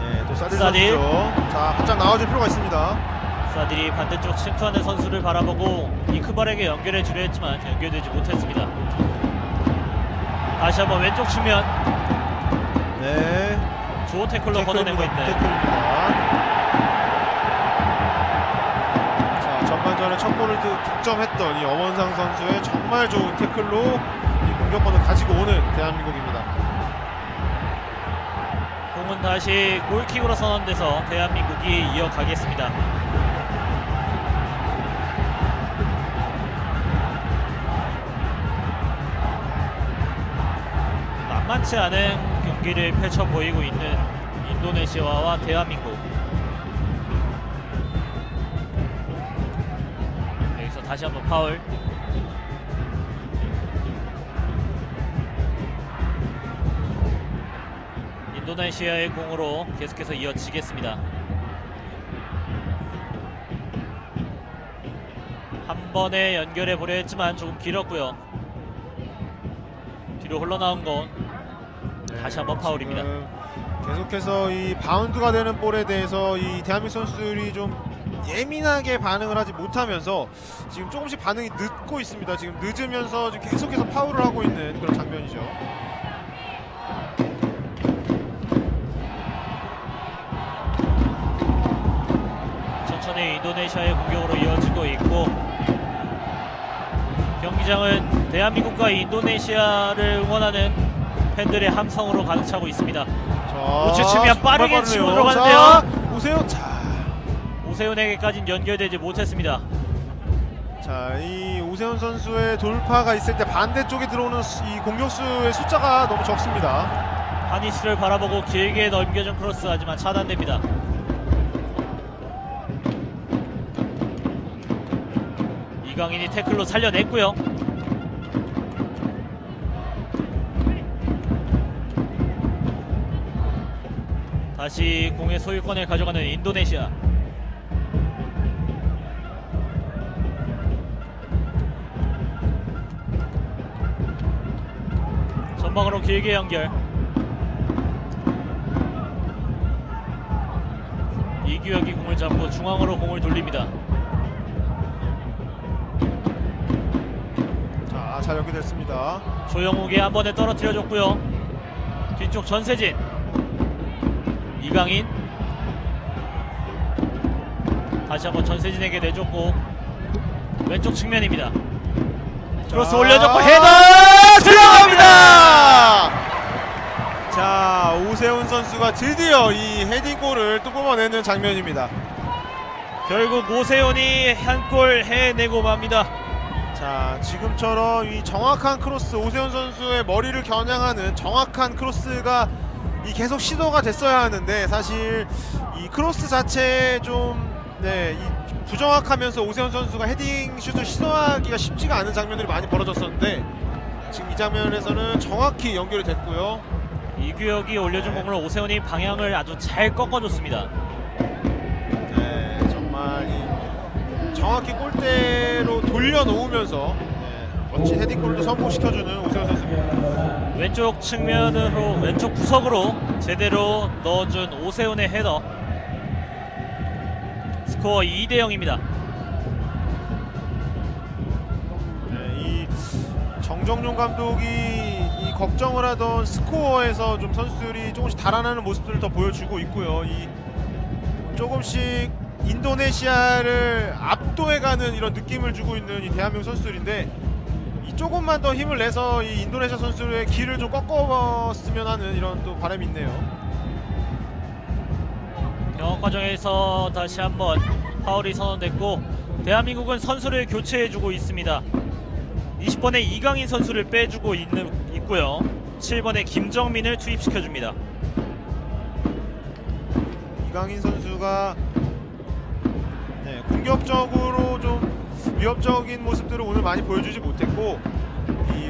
네, 또 사딜 사딜. 선수죠. 자, 바짝 나와줄 필요가 있습니다. 사딜이 반대쪽 침투하는 선수를 바라보고 이크발에게 연결해 주려 했지만 연결되지 못했습니다. 다시 한번 왼쪽 측면 네, 좋은 태클로 걷어내고 있는 태클입니다. 자, 전반전에 첫 골을 득점했던 이 엄원상 선수의 정말 좋은 태클로 이 공격권을 가지고 오는 대한민국입니다. 공은 다시 골킥으로 선언돼서 대한민국이 이어가겠습니다. 만만치 않은 경기를 펼쳐 보이고 있는 인도네시아와 대한민국. 여기서 다시 한번 파울. 인도네시아의 공으로 계속해서 이어지겠습니다. 한 번에 연결해 보려 했지만 조금 길었고요. 뒤로 흘러나온 건 다시 한번 파울입니다. 계속해서 이 바운드가 되는 볼에 대해서 이 대한민국 선수들이 좀 예민하게 반응을 하지 못하면서 지금 조금씩 반응이 늦고 있습니다. 지금 늦으면서 지금 계속해서 파울을 하고 있는 그런 장면이죠. 천천히 인도네시아의 공격으로 이어지고 있고 경기장은 대한민국과 인도네시아를 응원하는 팬들의 함성으로 가득 차고 있습니다. 자, 우측 측면 빠르게 정말 치고 빠르네요. 들어가는데요. 자, 보세요. 자, 오세훈에게까지는 연결되지 못했습니다. 자, 이 오세훈 선수의 돌파가 있을 때 반대쪽에 들어오는 이 공격수의 숫자가 너무 적습니다. 하니스를 바라보고 길게 넘겨준 크로스, 하지만 차단됩니다. 이강인이 태클로 살려냈고요. 다시 공의 소유권을 가져가는 인도네시아. 전방으로 길게 연결. 이규혁이 공을 잡고 중앙으로 공을 돌립니다. 자, 잘 연결됐습니다. 조영욱이 한 번에 떨어뜨려줬고요. 뒤쪽 전세진, 이강인 다시 한번 전세진에게 내줬고 왼쪽 측면입니다. 크로스 올려줬고 헤더 들어갑니다. 자, 오세훈 선수가 드디어 이 헤딩골을 또 뽑아내는 장면입니다. 결국 오세훈이 한 골 해내고 맙니다. 자, 지금처럼 이 정확한 크로스, 오세훈 선수의 머리를 겨냥하는 정확한 크로스가 이 계속 시도가 됐어야 하는데, 사실 이 크로스 자체에 좀 이 부정확하면서 오세훈 선수가 헤딩 슛을 시도하기가 쉽지가 않은 장면들이 많이 벌어졌었는데, 지금 이 장면에서는 정확히 연결이 됐고요. 이규혁이 올려준 공을 오세훈이 방향을 아주 잘 꺾어줬습니다. 네, 정말 이 정확히 골대로 돌려놓으면서 멋진 헤딩골도 성공시켜주는 오세훈 선수입니다. 왼쪽 측면으로, 왼쪽 구석으로 제대로 넣어준 오세훈의 헤더. 스코어 2대0입니다. 이 정정용 감독이 이 걱정을 하던 스코어에서 좀 선수들이 조금씩 달아나는 모습들을 더 보여주고 있고요. 이 조금씩 인도네시아를 압도해가는 이런 느낌을 주고 있는 이 대한민국 선수들인데, 이 조금만 더 힘을 내서 이 인도네시아 선수들의 길을 좀 꺾었으면 하는 이런 또 바람이 있네요. 경험 과정에서 다시 한번 파울이 선언됐고 대한민국은 선수를 교체해주고 있습니다. 20번의 이강인 선수를 빼주고 있고요. 7번의 김정민을 투입시켜줍니다. 이강인 선수가 공격적으로 좀 위협적인 모습들을 오늘 많이 보여주지 못했고,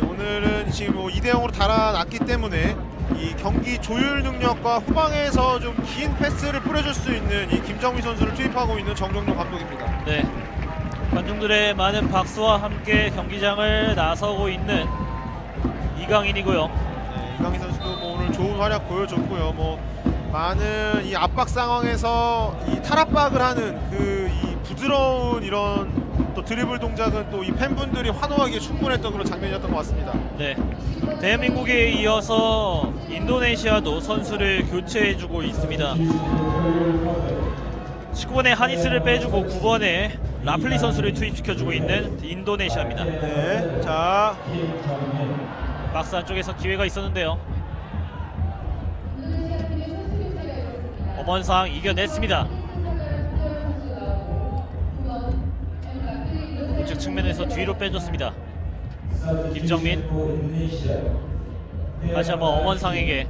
오늘은 지금 2대0으로 달아났기 때문에 이 경기 조율 능력과 후방에서 좀 긴 패스를 뿌려줄 수 있는 이 김정민 선수를 투입하고 있는 정정용 감독입니다. 네, 관중들의 많은 박수와 함께 경기장을 나서고 있는 이강인이고요. 네, 이강인 선수도 뭐 오늘 좋은 활약 보여줬고요. 뭐 많은 이 압박 상황에서 이 탈압박을 하는 이 부드러운 이런 또 드리블 동작은 또 이 팬분들이 환호하기에 충분했던 그런 장면이었던 것 같습니다. 네, 대한민국에 이어서 인도네시아도 선수를 교체해주고 있습니다. 19번의 하니스를 빼주고 9번의 라플리 선수를 투입시켜주고 있는 인도네시아입니다. 네, 자, 박스 안쪽에서 기회가 있었는데요. 엄원상 이겨냈습니다. 우측 측면에서 뒤로 빼줬습니다. 김정민 다시 한번 엄원상에게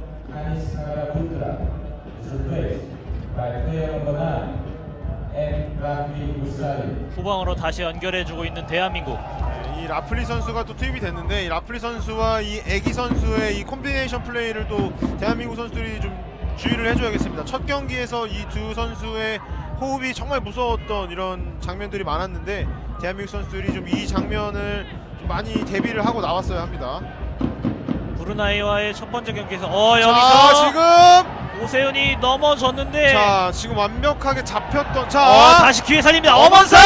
후방으로 다시 연결해주고 있는 대한민국. 이 라플리 선수가 또 투입이 됐는데, 이 라플리 선수와 이 애기 선수의 이 콤비네이션 플레이를 또 대한민국 선수들이 좀 주의를 해줘야겠습니다. 첫 경기에서 이 두 선수의 호흡이 정말 무서웠던 이런 장면들이 많았는데, 대한민국 선수들이 좀 이 장면을 좀 많이 대비를 하고 나왔어야 합니다. 브루나이와의 첫 번째 경기에서 자, 여기서 지금 오세훈이 넘어졌는데 지금 완벽하게 잡혔던 다시 기회 살립니다. 엄원상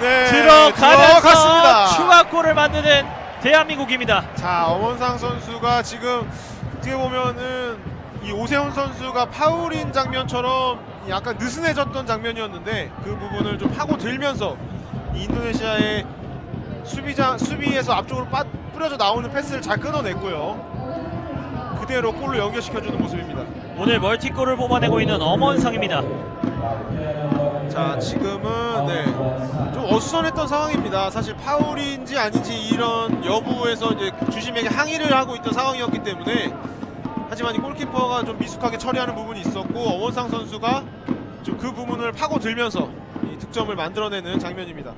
네, 들어가면서 들어갔습니다. 추가골을 만드는 대한민국입니다. 자, 엄원상 선수가 지금 어떻게 보면은 이 오세훈 선수가 파울인 장면처럼 약간 느슨해졌던 장면이었는데, 그 부분을 좀 파고들면서 이 인도네시아의 수비에서 앞쪽으로 뿌려져 나오는 패스를 잘 끊어냈고요. 그대로 골로 연결시켜주는 모습입니다. 오늘 멀티골을 뽑아내고 있는 엄원상입니다. 자, 지금은 좀 어수선했던 상황입니다. 사실 파울인지 아닌지 이런 여부에서 이제 주심에게 항의를 하고 있던 상황이었기 때문에, 하지만 이 골키퍼가 좀 미숙하게 처리하는 부분이 있었고 엄원상 선수가 좀 그 부분을 파고들면서 이 득점을 만들어내는 장면입니다.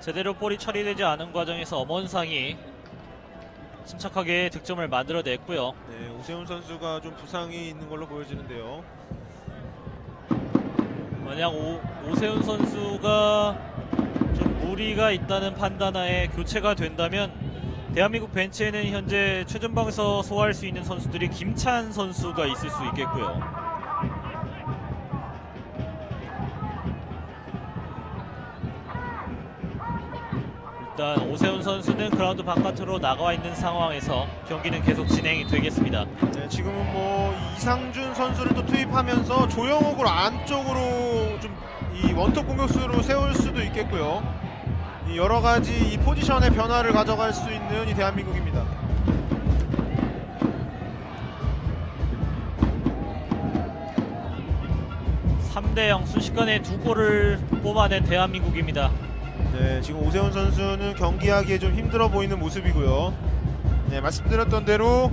제대로 볼이 처리되지 않은 과정에서 엄원상이 침착하게 득점을 만들어냈고요. 네, 오세훈 선수가 좀 부상이 있는 걸로 보여지는데요. 만약 오세훈 선수가 좀 무리가 있다는 판단하에 교체가 된다면 대한민국 벤치에는 현재 최전방에서 소화할 수 있는 선수들이 김찬 선수가 있을 수 있겠고요. 일단 오세훈 선수는 그라운드 바깥으로 나가 있는 상황에서 경기는 계속 진행이 되겠습니다. 네, 지금은 뭐 이상준 선수를 또 투입하면서 조영욱을 안쪽으로 좀 이 원톱 공격수로 세울 수도 있겠고요. 이 여러 가지 이 포지션의 변화를 가져갈 수 있는 이 대한민국입니다. (3대0) 순식간에 2골을 뽑아낸 대한민국입니다. 네, 지금 오세훈 선수는 경기하기에 좀 힘들어 보이는 모습이고요. 네, 말씀드렸던 대로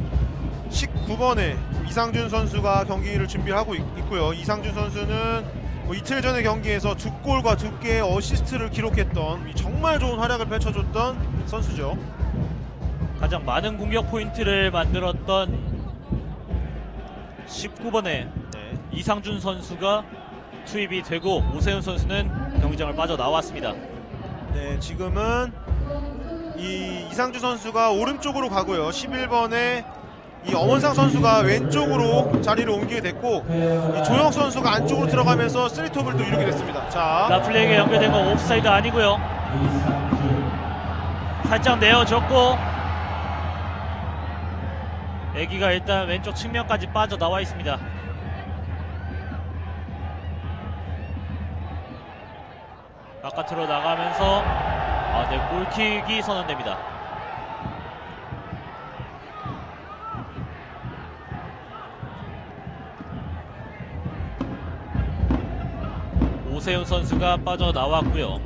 19번에 이상준 선수가 경기를 준비하고 있고요. 이상준 선수는 뭐 이틀 전의 경기에서 2골과 2개의 어시스트를 기록했던 정말 좋은 활약을 펼쳐줬던 선수죠. 가장 많은 공격 포인트를 만들었던 19번에 네. 이상준 선수가 투입이 되고 오세훈 선수는 경기장을 빠져나왔습니다. 네, 지금은 이 이상준 선수가 오른쪽으로 가고요. 11번에 이 엄원상 선수가 왼쪽으로 자리를 옮기게 됐고, 이 조영 선수가 안쪽으로 들어가면서 3톱을 또 이루게 됐습니다. 자, 라플레이에게 연결된 건 옵사이드 아니고요. 살짝 내어줬고 애기가 일단 왼쪽 측면까지 빠져나와 있습니다. 바깥으로 나가면서 골킥이 선언됩니다. 오세훈 선수가 빠져나왔고요.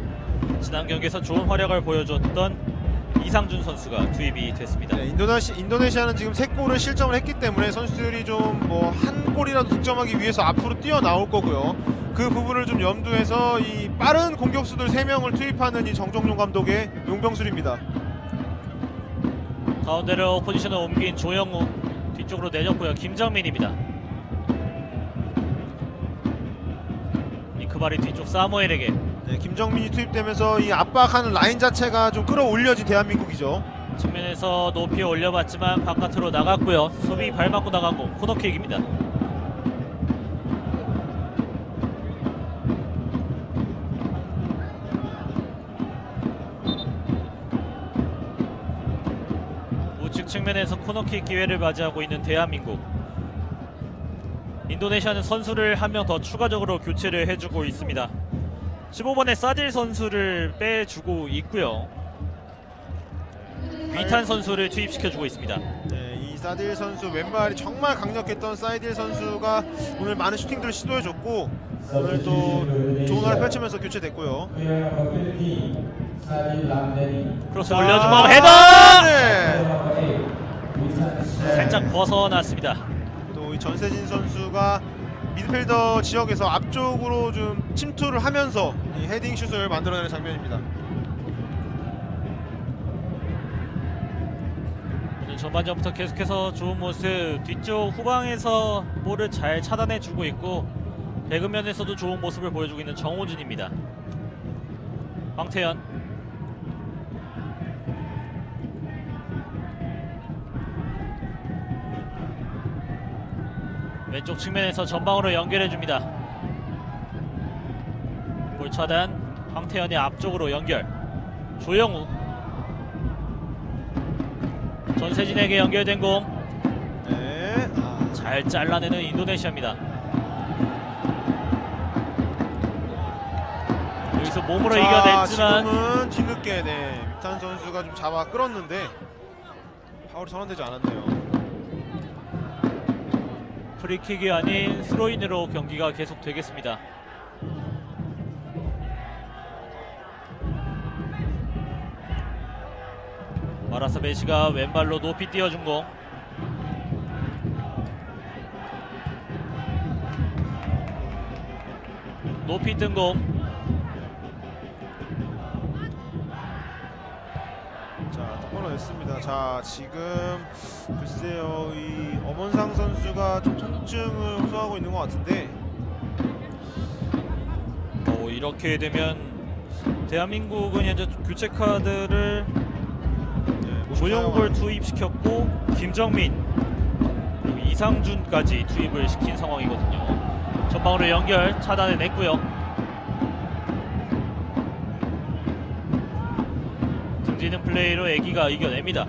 지난 경기에서 좋은 활약을 보여줬던 이상준 선수가 투입이 됐습니다. 네, 인도네시아는 지금 3골을 실점을 했기 때문에 선수들이 좀 뭐 한 골이라도 득점하기 위해서 앞으로 뛰어나올 거고요. 그 부분을 좀 염두해서 이 빠른 공격수들 3명을 투입하는 이 정종용 감독의 용병술입니다. 가운데로 포지션을 옮긴 조영우, 뒤쪽으로 내줬고요. 김정민입니다. 니크바리 뒤쪽 사무엘에게. 네, 김정민이 투입되면서 이 압박하는 라인 자체가 좀 끌어올려진 대한민국이죠. 측면에서 높이 올려봤지만 바깥으로 나갔고요. 수비 발 맞고 나간 공 코너킥입니다. 우측 측면에서 코너킥 기회를 맞이하고 있는 대한민국. 인도네시아는 선수를 한 명 더 추가적으로 교체를 해주고 있습니다. 15번의 사딜 선수를 빼주고 있고요. 위탄 선수를 투입시켜주고 있습니다. 네, 이 사딜 선수 왼발이 정말 강력했던 사이딜 선수가 오늘 많은 슈팅들을 시도해줬고 오늘 또 좋은 활약 펼치면서 교체됐고요. 크로스 자, 올려주고 헤더! 네. 살짝 벗어났습니다. 또 이 전세진 선수가 미드필더 지역에서 앞쪽으로 좀 침투를 하면서 이 헤딩 슛을 만들어내는 장면입니다. 오늘 전반전부터 계속해서 좋은 모습, 뒤쪽 후방에서 볼을 잘 차단해주고 있고 배근면에서도 좋은 모습을 보여주고 있는 정호준입니다. 황태현, 왼쪽 측면에서 전방으로 연결해줍니다. 볼 차단, 황태현이 앞쪽으로 연결. 조영우, 전세진에게 연결된 공. 네, 잘 잘라내는 인도네시아입니다. 여기서 몸으로 자, 이겨냈지만 지금은 뒤늦게 위탄 선수가 좀 잡아 끌었는데 파울이 선언되지 않았네요. 프리킥이 아닌 스로인으로 경기가 계속되겠습니다. 마라사 베시가 왼발로 높이 띄워준 공. 높이 뜬 공. 자, 끊어냈습니다. 자, 지금 글쎄요, 이 엄원상 선수가 좀 통증을 호소하고 있는 것 같은데. 이렇게 되면 대한민국은 현재 교체 카드를 조영욱을 투입시켰고 김정민 그리고 이상준까지 투입을 시킨 상황이거든요. 전방으로 연결 차단해냈고요. 등지는 플레이로 애기가 이겨냅니다.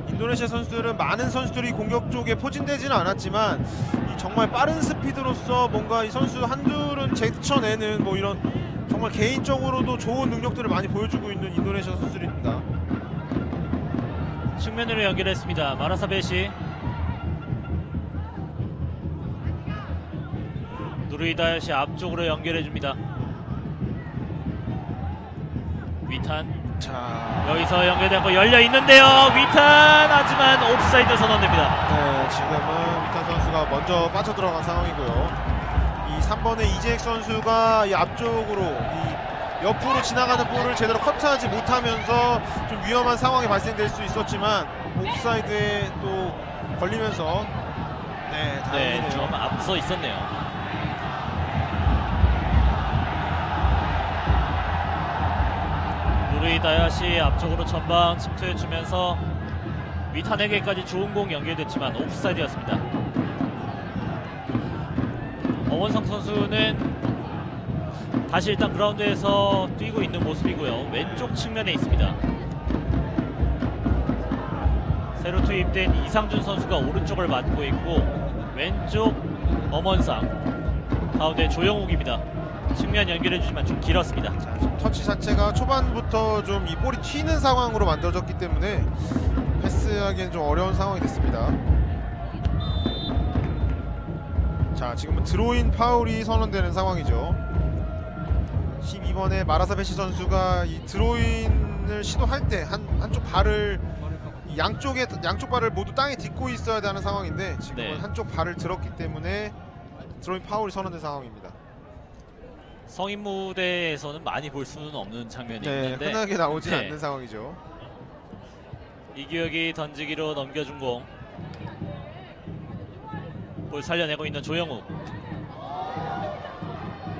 인도네시아 선수들은 많은 선수들이 공격 쪽에 포진되지는 않았지만 이 정말 빠른 스피드로서 뭔가 이 선수 한둘은 제쳐내는 뭐 이런 정말 개인적으로도 좋은 능력들을 많이 보여주고 있는 인도네시아 선수들입니다. 측면으로 연결했습니다. 마라사 베시. 누르이다시 앞쪽으로 연결해줍니다. 위탄. 자, 여기서 연결되고 열려있는데요. 위탄 하지만 옵사이드 선언됩니다. 네, 지금은 위탄 선수가 먼저 빠져들어간 상황이고요. 이 3번의 이재익 선수가 이 앞쪽으로 이 옆으로 지나가는 볼을 제대로 커트하지 못하면서 좀 위험한 상황이 발생될 수 있었지만 옵사이드에 또 걸리면서 네, 다행이네요. 좀 앞서 있었네요. 누르이다야시 앞쪽으로 전방 침투해주면서 위탄에게까지 좋은 공 연결됐지만 옵사이드였습니다. 어원상 선수는 다시 일단 그라운드에서 뛰고 있는 모습이고요. 왼쪽 측면에 있습니다. 새로 투입된 이상준 선수가 오른쪽을 맡고 있고 왼쪽 엄원상, 가운데 조영욱입니다. 측면 연결해주지만 좀 길었습니다. 자, 지금 터치 자체가 초반부터 좀 이 볼이 튀는 상황으로 만들어졌기 때문에 패스하기엔 좀 어려운 상황이 됐습니다. 자, 지금은 드로인 파울이 선언되는 상황이죠. 12번의 마라사 베시 선수가 이 드로인을 시도할 때 한쪽 발을 양쪽 발을 모두 땅에 딛고 있어야 되는 상황인데 지금은 네. 한쪽 발을 들었기 때문에 드로인 파울이 선언된 상황입니다. 성인 무대에서는 많이 볼 수는 없는 장면이 네, 있는데 흔하게 나오지 네. 않는 상황이죠. 이규혁이 던지기로 넘겨준 공. 볼 살려내고 있는 조영욱.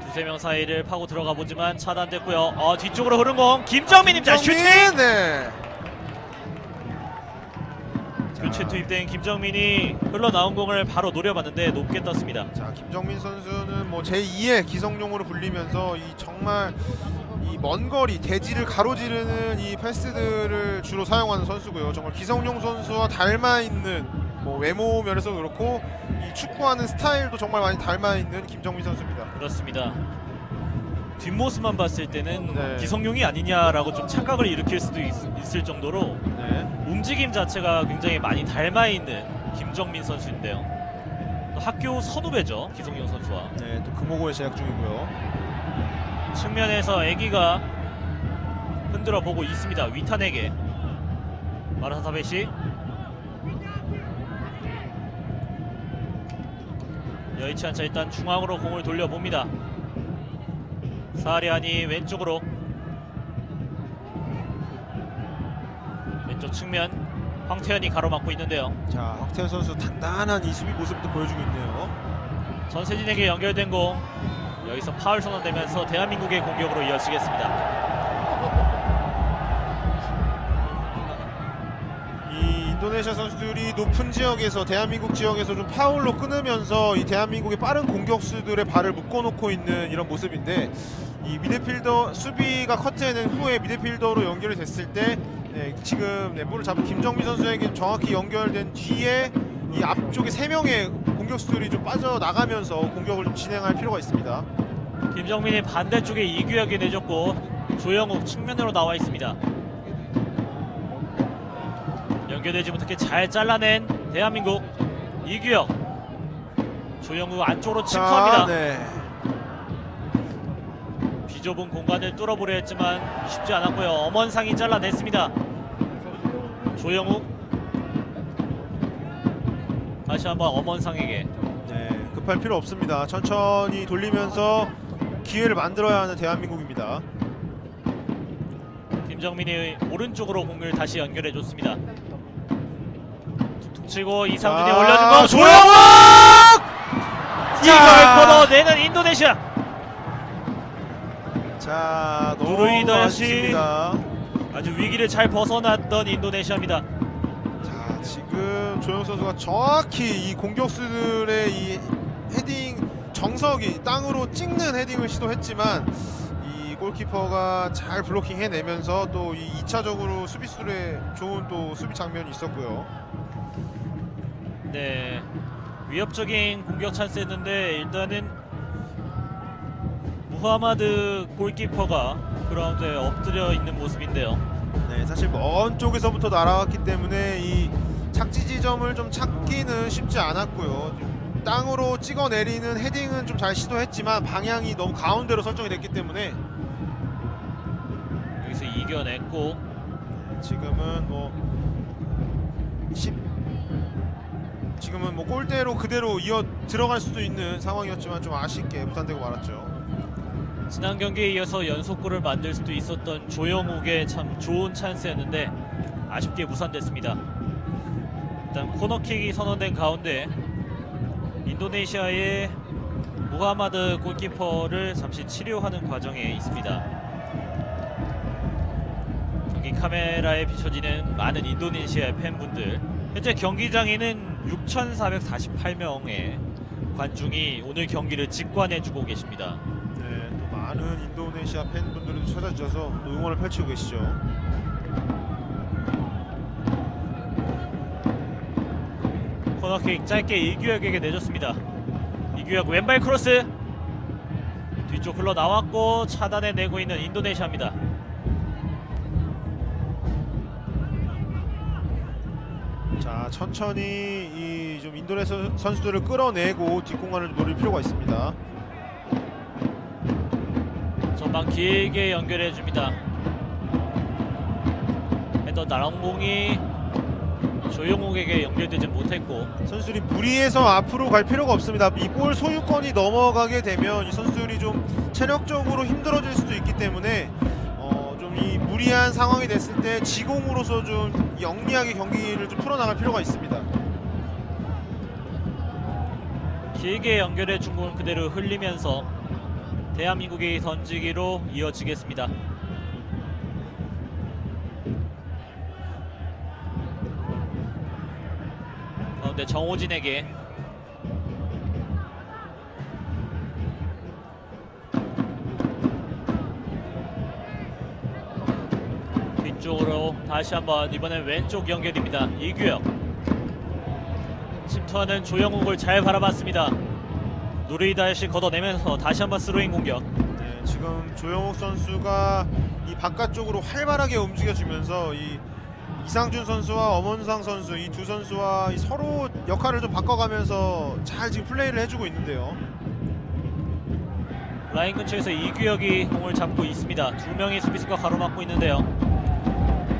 두세 명 사이를 파고 들어가 보지만 차단됐고요. 뒤쪽으로 흐른 공 김정민입니다. 슈팅! 네. 교체 투입된 김정민이 흘러나온 공을 바로 노려봤는데 높게 떴습니다. 자, 김정민 선수는 뭐 제2의 기성용으로 불리면서 이 정말 이 먼 거리 대지를 가로지르는 이 패스들을 주로 사용하는 선수고요. 정말 기성용 선수와 닮아 있는 뭐 외모 면에서 그렇고 이 축구하는 스타일도 정말 많이 닮아 있는 김정민 선수입니다. 그렇습니다. 뒷모습만 봤을 때는 네. 기성용이 아니냐라고 좀 착각을 일으킬 수도 있을 정도로 네. 움직임 자체가 굉장히 많이 닮아 있는 김정민 선수인데요. 또 학교 선후배죠, 기성용 선수와. 네, 또 금호고에 재학 중이고요. 측면에서 애기가 흔들어 보고 있습니다. 위탄에게. 마라사 베시. 여의치 않자 일단 중앙으로 공을 돌려봅니다. 사리안이 왼쪽으로. 왼쪽 측면 황태현이 가로막고 있는데요. 자, 황태현 선수 단단한 이 수비 모습도 보여주고 있네요. 전세진에게 연결된 공. 여기서 파울 선언되면서 대한민국의 공격으로 이어지겠습니다. 이 인도네시아 선수들이 높은 지역에서 대한민국 지역에서 좀 파울로 끊으면서 이 대한민국의 빠른 공격수들의 발을 묶어놓고 있는 이런 모습인데 이 미드필더 수비가 커트해낸 후에 미드필더로 연결이 됐을 때 지금 볼을 잡은 김정민 선수에게 정확히 연결된 뒤에 이 앞쪽에 3명의 공격수들이 좀 빠져나가면서 공격을 좀 진행할 필요가 있습니다. 김정민이 반대쪽에 이규혁이 내줬고 조영욱 측면으로 나와 있습니다. 연결되지 못하게 잘 잘라낸 대한민국. 이규혁 조영우 안쪽으로 침투합니다. 네. 비좁은 공간을 뚫어보려 했지만 쉽지 않았고요. 엄원상이 잘라냈습니다. 조영우 다시 한번 엄원상에게. 네, 급할 필요 없습니다. 천천히 돌리면서 기회를 만들어야 하는 대한민국입니다. 김정민이 오른쪽으로 공을 다시 연결해줬습니다. 툭툭 치고 이상준이 올려준 자, 거 조영우! 이걸 걷어내는 인도네시아. 자, 너무 누르이더 아쉽습니다. 아주 위기를 잘 벗어났던 인도네시아입니다. 자, 지금 조영 선수가 정확히 이 공격수들의 이 헤딩 정석이 땅으로 찍는 헤딩을 시도했지만 이 골키퍼가 잘 블로킹 해내면서 또 이 2차적으로 수비수들의 좋은 또 수비 장면이 있었고요. 네, 위협적인 공격 찬스였는데 일단은 무하마드 골키퍼가 그라운드에 엎드려 있는 모습인데요. 네, 사실 먼 쪽에서부터 날아왔기 때문에 이 착지 지점을 좀 찾기는 쉽지 않았고요. 땅으로 찍어 내리는 헤딩은 좀 잘 시도했지만 방향이 너무 가운데로 설정이 됐기 때문에 여기서 이겨냈고 지금은 뭐 지금은 뭐 골대로 그대로 이어 들어갈 수도 있는 상황이었지만 좀 아쉽게 무산되고 말았죠. 지난 경기에 이어서 연속골을 만들 수도 있었던 조영욱의 참 좋은 찬스였는데 아쉽게 무산됐습니다. 일단 코너킥이 선언된 가운데 인도네시아의 무하마드 골키퍼를 잠시 치료하는 과정에 있습니다. 경기 카메라에 비춰지는 많은 인도네시아 팬분들, 현재 경기장에는 6,448명의 관중이 오늘 경기를 직관해주고 계십니다. 네, 또 많은 인도네시아 팬분들도 찾아주셔서 또 응원을 펼치고 계시죠. 코너킥 짧게 이규혁에게 내줬습니다. 이규혁 왼발 크로스 뒤쪽 흘러나왔고 차단해내고 있는 인도네시아입니다. 자, 천천히 이 좀 인도네시아 선수들을 끌어내고 뒷공간을 노릴 필요가 있습니다. 전방 길게 연결해줍니다. 헤더 날아온 공이 조영욱에게 연결되지 못했고 선수들이 무리해서 앞으로 갈 필요가 없습니다. 이 볼 소유권이 넘어가게 되면 이 선수들이 좀 체력적으로 힘들어질 수도 있기 때문에 좀 이 무리한 상황이 됐을 때 지공으로서 좀 영리하게 경기를 좀 풀어나갈 필요가 있습니다. 길게 연결해준 공을 그대로 흘리면서 대한민국이 던지기로 이어지겠습니다. 가운데 정호진에게 뒤쪽으로 다시 한번 이번엔 왼쪽 연결입니다. 이규혁 침투하는 조영욱을 잘 바라봤습니다. 누르이다시 걷어내면서 다시 한번 스로잉 공격. 네, 지금 조영욱 선수가 이 바깥쪽으로 활발하게 움직여주면서 이 이상준 선수와 엄원상 선수 이 두 선수와 이 서로 역할을 좀 바꿔가면서 잘 지금 플레이를 해주고 있는데요. 라인 근처에서 이규혁이 공을 잡고 있습니다. 두 명의 수비수가 가로막고 있는데요.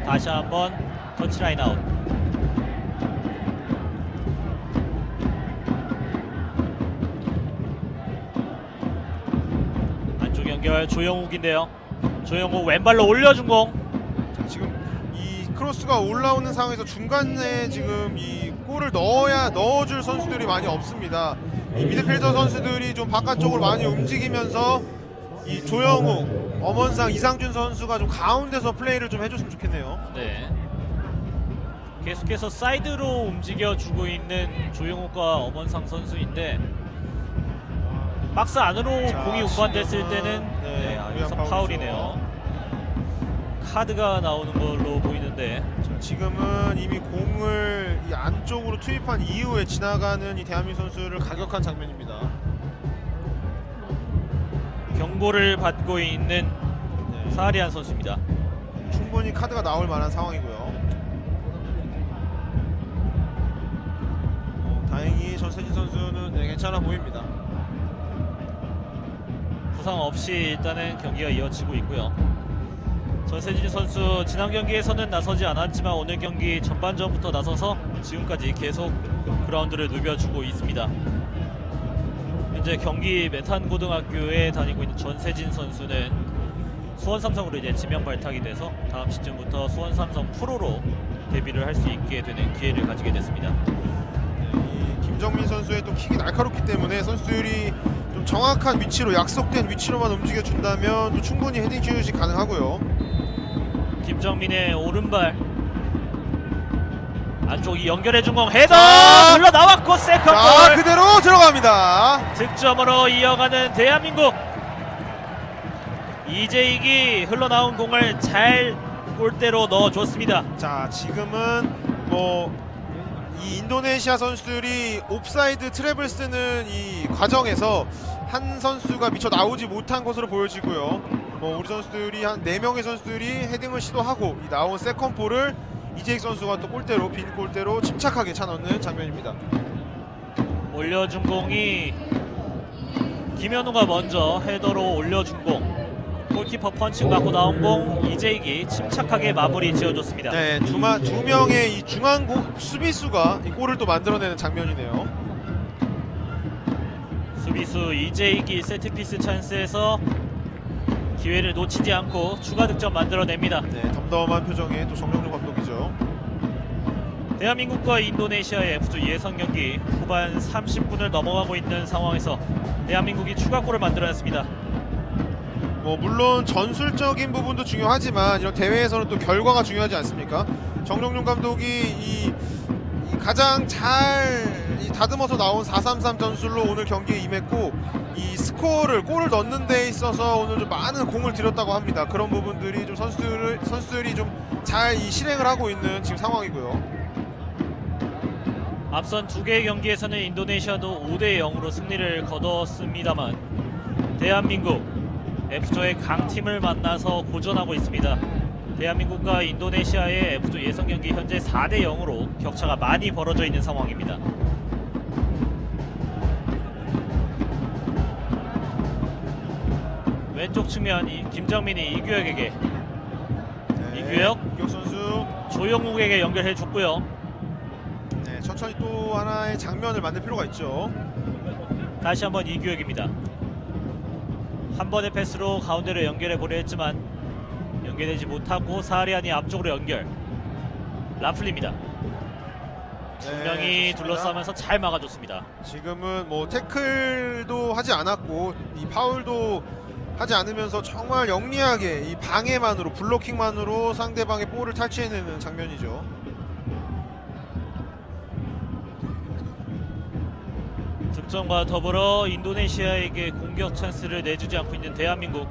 다시 한번 터치라인 아웃. 안쪽 연결 조영욱인데요. 조영욱 왼발로 올려준 공. 자, 지금 이 크로스가 올라오는 상황에서 중간에 지금 이 골을 넣어줄 선수들이 많이 없습니다. 이 미드필더 선수들이 좀 바깥쪽으로 많이 움직이면서 이 조영욱, 엄원상, 이상준 선수가 좀 가운데서 플레이를 좀 해줬으면 좋겠네요. 네. 계속해서 사이드로 움직여주고 있는 조영욱과 엄원상 선수인데 박스 안으로 자, 공이 운반됐을 지금은, 때는 네, 여기서 무리한 파울이네요. 카드가 나오는 걸로 보이는데 자, 지금은 이미 공을 이 안쪽으로 투입한 이후에 지나가는 이 대한민국 선수를 가격한 장면입니다. 경고를 받고 있는 네, 사하리안 선수입니다. 충분히 카드가 나올 만한 상황이고요. 다행히 전세진 선수는 괜찮아 보입니다. 부상 없이 일단은 경기가 이어지고 있고요. 전세진 선수 지난 경기에서는 나서지 않았지만 오늘 경기 전반전부터 나서서 지금까지 계속 그라운드를 누벼주고 있습니다. 현재 경기 메탄고등학교에 다니고 있는 전세진 선수는 수원삼성으로 이제 지명 발탁이 돼서 다음 시즌부터 수원삼성 프로로 데뷔를 할 수 있게 되는 기회를 가지게 됐습니다. 이 김정민 선수의 또 킥이 날카롭기 때문에 선수들이 좀 정확한 위치로 약속된 위치로만 움직여 준다면 또 충분히 헤딩 슛이 가능하고요. 김정민의 오른발 안쪽이 연결해준 공 헤더 자, 흘러 나왔고 자, 세컨볼 그대로 들어갑니다. 득점으로 이어가는 대한민국. 이재익이 흘러나온 공을 잘 골대로 넣어줬습니다. 자, 지금은 뭐 이 인도네시아 선수들이 옵사이드 트랩을 쓰는 이 과정에서 한 선수가 미처 나오지 못한 것으로 보여지고요. 뭐 우리 선수들이 한 4명의 선수들이 헤딩을 시도하고 이 나온 세컨볼을 이재익 선수가 또 골대로 빈 골대로 침착하게 차넣는 장면입니다. 올려준 공이 김현우가 먼저 헤더로 올려준 공, 골키퍼 펀칭 받고 나온 공 이재익이 침착하게 마무리 지어줬습니다. 네, 두 명의 이 중앙 수비수가 이 골을 또 만들어내는 장면이네요. 수비수 이재익이 세트피스 찬스에서 기회를 놓치지 않고 추가 득점 만들어냅니다. 네, 덤덤한 표정의 또 정정용 감독이죠. 대한민국과 인도네시아의 F조 예선 경기 후반 30분을 넘어가고 있는 상황에서 대한민국이 추가골을 만들어냈습니다. 뭐 물론 전술적인 부분도 중요하지만 이런 대회에서는 또 결과가 중요하지 않습니까? 정정용 감독이 이 가장 잘 다듬어서 나온 4-3-3 전술로 오늘 경기에 임했고 이 골을 넣는 데 있어서 오늘 좀 많은 공을 들였다고 합니다. 그런 부분들이 좀 선수들이 좀 잘 실행을 하고 있는 지금 상황이고요. 앞선 두 개의 경기에서는 인도네시아도 5대0으로 승리를 거뒀습니다만 대한민국 F조의 강팀을 만나서 고전하고 있습니다. 대한민국과 인도네시아의 F조 예선 경기 현재 4대0으로 격차가 많이 벌어져 있는 상황입니다. 왼쪽 측면 김정민이 이규혁에게 이규혁 선수 조영욱에게 연결해줬고요. 네, 천천히 또 하나의 장면을 만들 필요가 있죠. 다시 한번 이규혁입니다. 한 번의 패스로 가운데로 연결해보려 했지만 연결되지 못하고 사리안이 앞쪽으로 연결. 라플리입니다. 두 명이 좋습니다. 둘러싸면서 잘 막아줬습니다. 지금은 뭐 태클도 하지 않았고 이 파울도 하지 않으면서 정말 영리하게 이 방해만으로 블로킹만으로 상대방의 볼을 탈취해내는 장면이죠. 득점과 더불어 인도네시아에게 공격 찬스를 내주지 않고 있는 대한민국.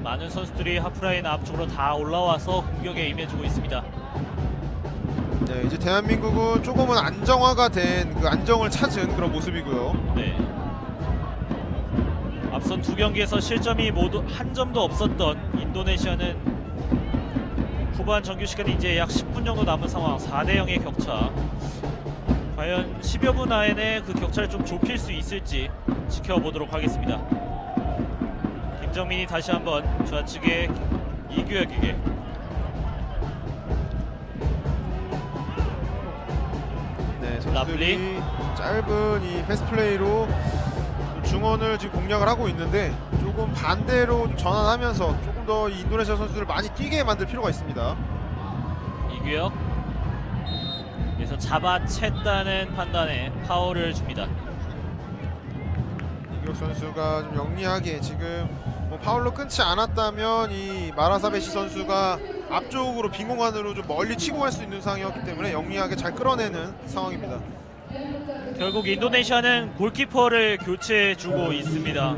많은 선수들이 하프라인 앞쪽으로 다 올라와서 공격에 임해주고 있습니다. 네, 이제 대한민국은 조금은 안정화가 된 그 안정을 찾은 그런 모습이고요. 네. 앞선 두 경기에서 실점이 모두 한 점도 없었던 인도네시아는 후반 정규 시간이 이제 약 10분 정도 남은 상황. 4대0의 격차. 과연 10여 분 안에 그 격차를 좀 좁힐 수 있을지 지켜보도록 하겠습니다. 김정민이 다시 한번 좌측에 이규혁에게 네, 라플리. 선수들이 짧은 이 패스 플레이로 중원을 지금 공략을 하고 있는데 조금 반대로 좀 전환하면서 조금 더 이 인도네시아 선수들을 많이 뛰게 만들 필요가 있습니다. 이규혁 그래서 잡아챘다는 판단에 파울을 줍니다. 이규혁 선수가 좀 영리하게 지금 뭐 파울로 끊지 않았다면 이 마라사베시 선수가 앞쪽으로 빈 공간으로 좀 멀리 치고 갈 수 있는 상황이었기 때문에 영리하게 잘 끌어내는 상황입니다. 결국 인도네시아는 골키퍼를 교체해주고 있습니다.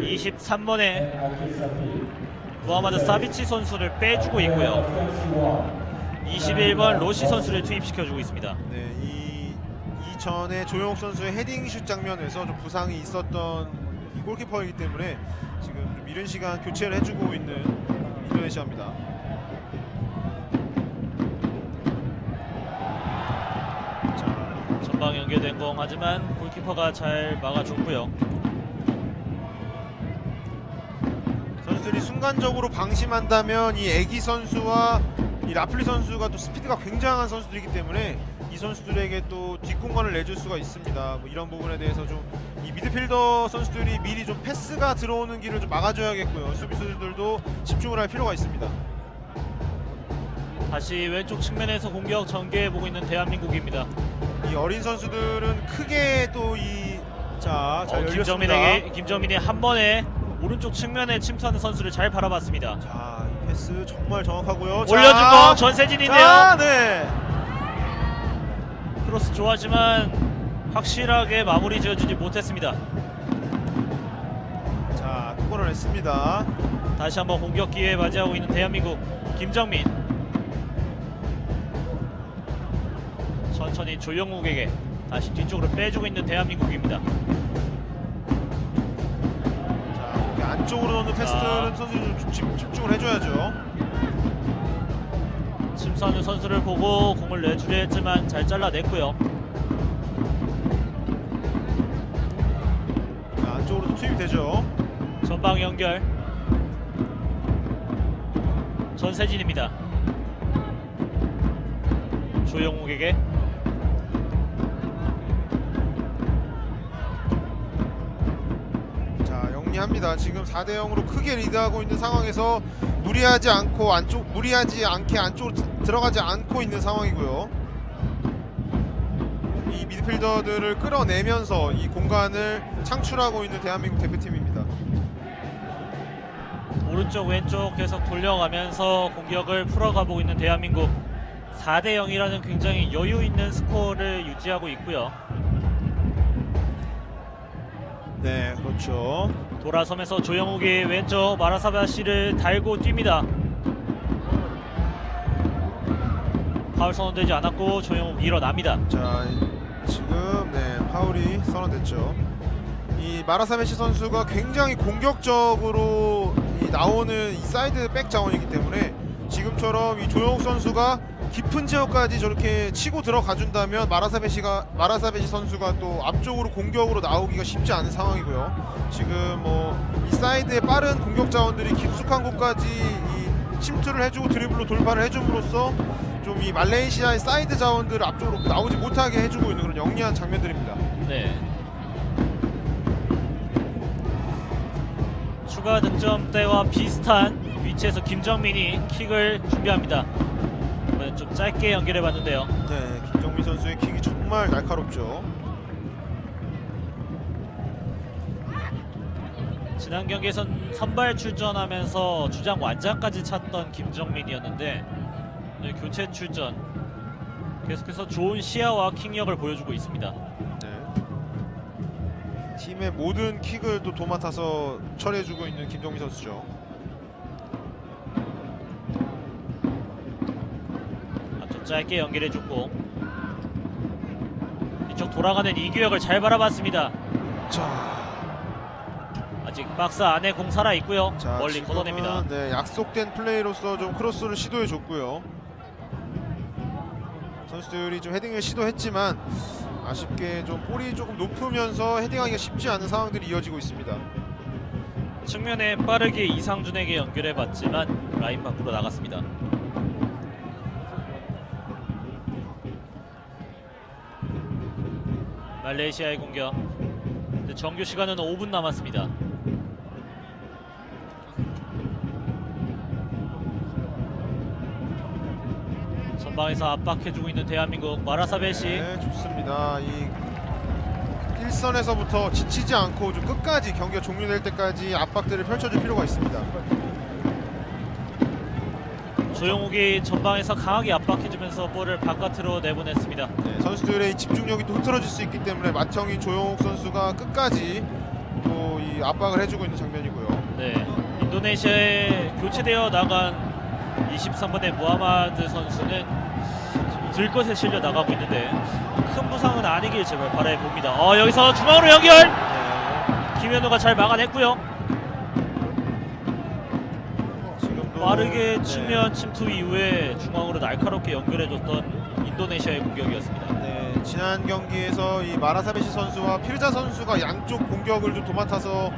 23번에 무하마드 사비치 선수를 빼주고 있고요. 21번 로시 선수를 투입시켜주고 있습니다. 네, 이전에 조영욱 선수의 헤딩슛 장면에서 좀 부상이 있었던 이 골키퍼이기 때문에 지금 좀 이른 시간 교체를 해주고 있는 인도네시아입니다. 전방 연결된 공 하지만 골키퍼가 잘 막아줬고요. 선수들이 순간적으로 방심한다면 이 애기 선수와 이 라플리 선수가 또 스피드가 굉장한 선수들이기 때문에 이 선수들에게 또 뒷공간을 내줄 수가 있습니다. 뭐 이런 부분에 대해서 좀 이 미드필더 선수들이 미리 좀 패스가 들어오는 길을 좀 막아줘야겠고요. 수비수들도 집중을 할 필요가 있습니다. 다시 왼쪽 측면에서 공격 전개해보고 있는 대한민국입니다. 이 어린 선수들은 크게 또 잘 열렸습니다. 김정민이 한 번에 오른쪽 측면에 침투하는 선수를 잘 바라봤습니다. 자, 이 패스 정말 정확하고요. 올려준 거 전세진인데요. 자, 네. 크로스 좋아하지만 확실하게 마무리 지어주지 못했습니다. 자, 또 걸어냈습니다. 다시 한번 공격 기회 맞이하고 있는 대한민국 김정민. 천천히 조영욱에게 다시 뒤쪽으로 빼주고 있는 대한민국입니다. 자, 이렇게 안쪽으로 넣는 패스들은 선수들 좀 집중을 해줘야죠. 침투하는 선수를 보고 공을 내주려 했지만 잘 잘라냈고요. 자, 안쪽으로도 투입이 되죠. 전방 연결 전세진입니다. 조영욱에게 자, 영리합니다. 지금 4대 0으로 크게 리드하고 있는 상황에서 무리하지 않게 안쪽으로 들어가지 않고 있는 상황이고요. 이 미드필더들을 끌어내면서 이 공간을 창출하고 있는 대한민국 대표팀입니다. 오른쪽 왼쪽 계속 돌려가면서 공격을 풀어가보고 있는 대한민국 4대 0이라는 굉장히 여유 있는 스코어를 유지하고 있고요. 네, 그렇죠. 돌아서면서 조영욱이 왼쪽 마라사바시를 달고 뜁니다. 파울 선언되지 않았고 조영욱 일어납니다. 자, 지금 파울이 선언됐죠. 이 마라사메시 선수가 굉장히 공격적으로 나오는 이 사이드 백 자원이기 때문에 지금처럼 이 조영욱 선수가 깊은 지역까지 저렇게 치고 들어가 준다면 마라사베시 선수가 또 앞쪽으로 공격으로 나오기가 쉽지 않은 상황이고요. 지금 뭐 이 사이드의 빠른 공격 자원들이 깊숙한 곳까지 이 침투를 해주고 드리블로 돌파를 해줌으로써 좀 이 말레이시아의 사이드 자원들을 앞쪽으로 나오지 못하게 해주고 있는 그런 영리한 장면들입니다. 네. 추가 득점대와 비슷한 위치에서 김정민이 킥을 준비합니다. 이번엔 좀 짧게 연결해봤는데요. 네, 김정민 선수의 킥이 정말 날카롭죠. 지난 경기에선 선발 출전하면서 주장 완장까지 찼던 김정민이었는데 오늘 교체 출전 계속해서 좋은 시야와 킥력을 보여주고 있습니다. 네. 팀의 모든 킥을 또 도맡아서 처리해주고 있는 김정민 선수죠. 앞쪽 짧게 연결해줬고 이쪽 돌아가는 이규혁을 잘 바라봤습니다. 자, 아직 박스 안에 공 살아있고요. 자, 멀리 지금은, 걷어냅니다. 네, 약속된 플레이로서 좀 크로스를 시도해줬고요. 선수들이 좀 헤딩을 시도했지만 아쉽게 좀 볼이 조금 높으면서 헤딩하기가 쉽지 않은 상황들이 이어지고 있습니다. 측면에 빠르게 이상준에게 연결해봤지만 라인 밖으로 나갔습니다. 말레이시아의 공격. 근데 정규 시간은 5분 남았습니다. 전방에서 압박해주고 있는 대한민국 마라사베시. 네, 좋습니다. 이 일선에서부터 지치지 않고 좀 끝까지 경기가 종료될 때까지 압박들을 펼쳐줄 필요가 있습니다. 조영욱이 전방에서 강하게 압박해주면서 볼을 바깥으로 내보냈습니다. 네, 선수들의 집중력이 또 흐트러질 수 있기 때문에 맏형인 조영욱 선수가 끝까지 또 이 압박을 해주고 있는 장면이고요. 네, 인도네시아에 교체되어 나간 23번의 무하마드 선수는 들것에 실려 나가고 있는데 큰 부상은 아니길 제발 바라봅니다. 여기서 중앙으로 연결! 네. 김현우가 잘 막아냈고요. 지금도 빠르게 네. 측면 침투 이후에 중앙으로 날카롭게 연결해줬던 인도네시아의 공격이었습니다. 네, 지난 경기에서 이 마라사베시 선수와 피르자 선수가 양쪽 공격을 좀 도맡아서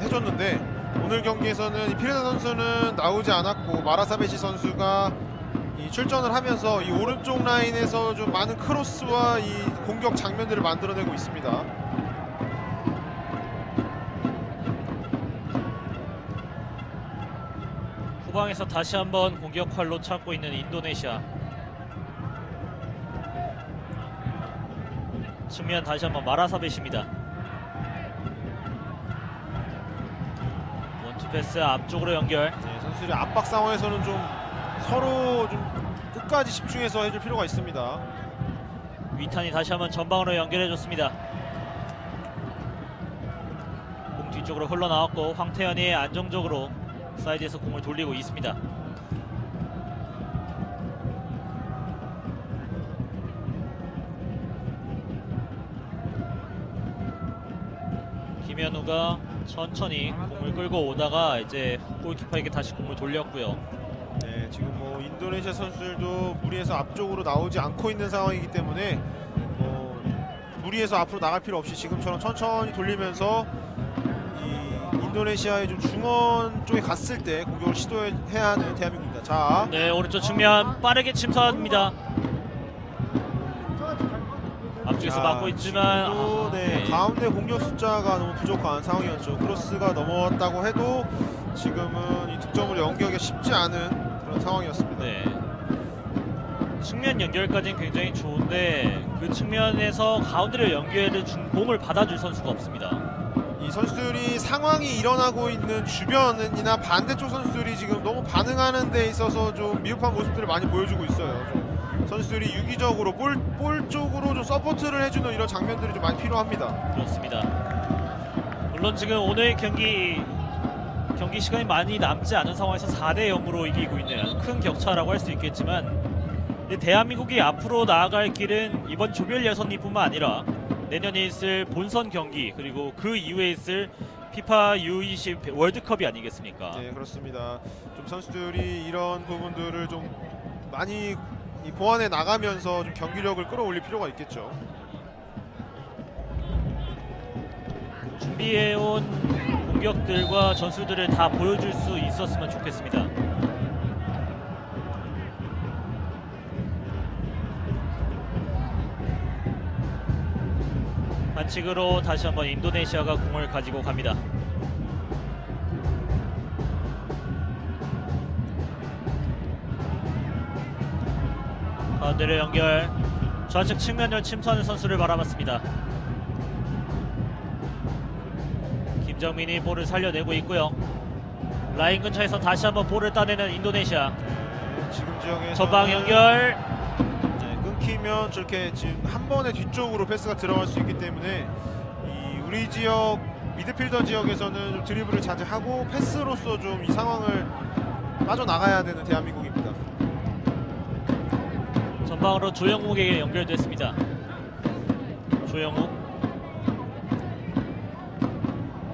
해줬는데 오늘 경기에서는 이 피르자 선수는 나오지 않았고 마라사베시 선수가 이 출전을 하면서 이 오른쪽 라인에서 좀 많은 크로스와 이 공격 장면들을 만들어내고 있습니다. 후방에서 다시 한번 공격 활로 찾고 있는 인도네시아. 측면 다시 한번 마라사베시입니다. 원투 패스 앞쪽으로 연결. 네, 선수들이 압박 상황에서는 좀 서로 좀 끝까지 집중해서 해줄 필요가 있습니다. 위탄이 다시 한번 전방으로 연결해줬습니다. 공 뒤쪽으로 흘러나왔고 황태현이 안정적으로 사이드에서 공을 돌리고 있습니다. 김현우가 천천히 공을 끌고 오다가 이제 골키퍼에게 다시 공을 돌렸고요. 네, 지금 뭐 인도네시아 선수들도 무리해서 앞쪽으로 나오지 않고 있는 상황이기 때문에 무리해서 앞으로 나갈 필요 없이 지금처럼 천천히 돌리면서 이 인도네시아의 좀 중원 쪽에 갔을 때 공격을 시도해야 하는 대한민국입니다. 자, 네, 오른쪽 측면 빠르게 침투합니다. 앞쪽에서 자, 막고 있지만 지금도 네, 가운데 공격 숫자가 너무 부족한 상황이었죠. 크로스가 넘어왔다고 해도 지금은 이 득점을 연기하기가 쉽지 않은 그런 상황이었습니다. 네. 측면 연결까지는 굉장히 좋은데 그 측면에서 가운데로 연결을 준 공을 받아줄 선수가 없습니다. 이 선수들이 상황이 일어나고 있는 주변이나 반대쪽 선수들이 지금 너무 반응하는 데 있어서 좀 미흡한 모습들을 많이 보여주고 있어요. 좀 선수들이 유기적으로 볼 쪽으로 좀 서포트를 해주는 이런 장면들이 좀 많이 필요합니다. 그렇습니다. 물론 지금 오늘 경기 시간이 많이 남지 않은 상황에서 4대 0으로 이기고 있는 큰 격차라고 할 수 있겠지만 대한민국이 앞으로 나아갈 길은 이번 조별 예선리뿐만 아니라 내년에 있을 본선 경기 그리고 그 이후에 있을 피파 U20 월드컵이 아니겠습니까? 네, 그렇습니다. 좀 선수들이 이런 부분들을 좀 많이 보완해 나가면서 좀 경기력을 끌어올릴 필요가 있겠죠. 준비해온 공격들과 전술들을 다 보여줄 수 있었으면 좋겠습니다. 반칙으로 다시 한번 인도네시아가 공을 가지고 갑니다. 가운데로 연결, 좌측 측면을 침투하는 선수를 바라봤습니다. 김정민이 볼을 살려내고 있고요. 라인 근처에서 다시 한번 볼을 따내는 인도네시아. 지금 지역에서 전방 연결. 끊기면 저렇게 지금 한 번에 뒤쪽으로 패스가 들어갈 수 있기 때문에 이 우리 지역 미드필더 지역에서는 좀 드리블을 자제하고 패스로서 좀 이 상황을 빠져나가야 되는 대한민국입니다. 전방으로 조영욱에게 연결됐습니다. 조영욱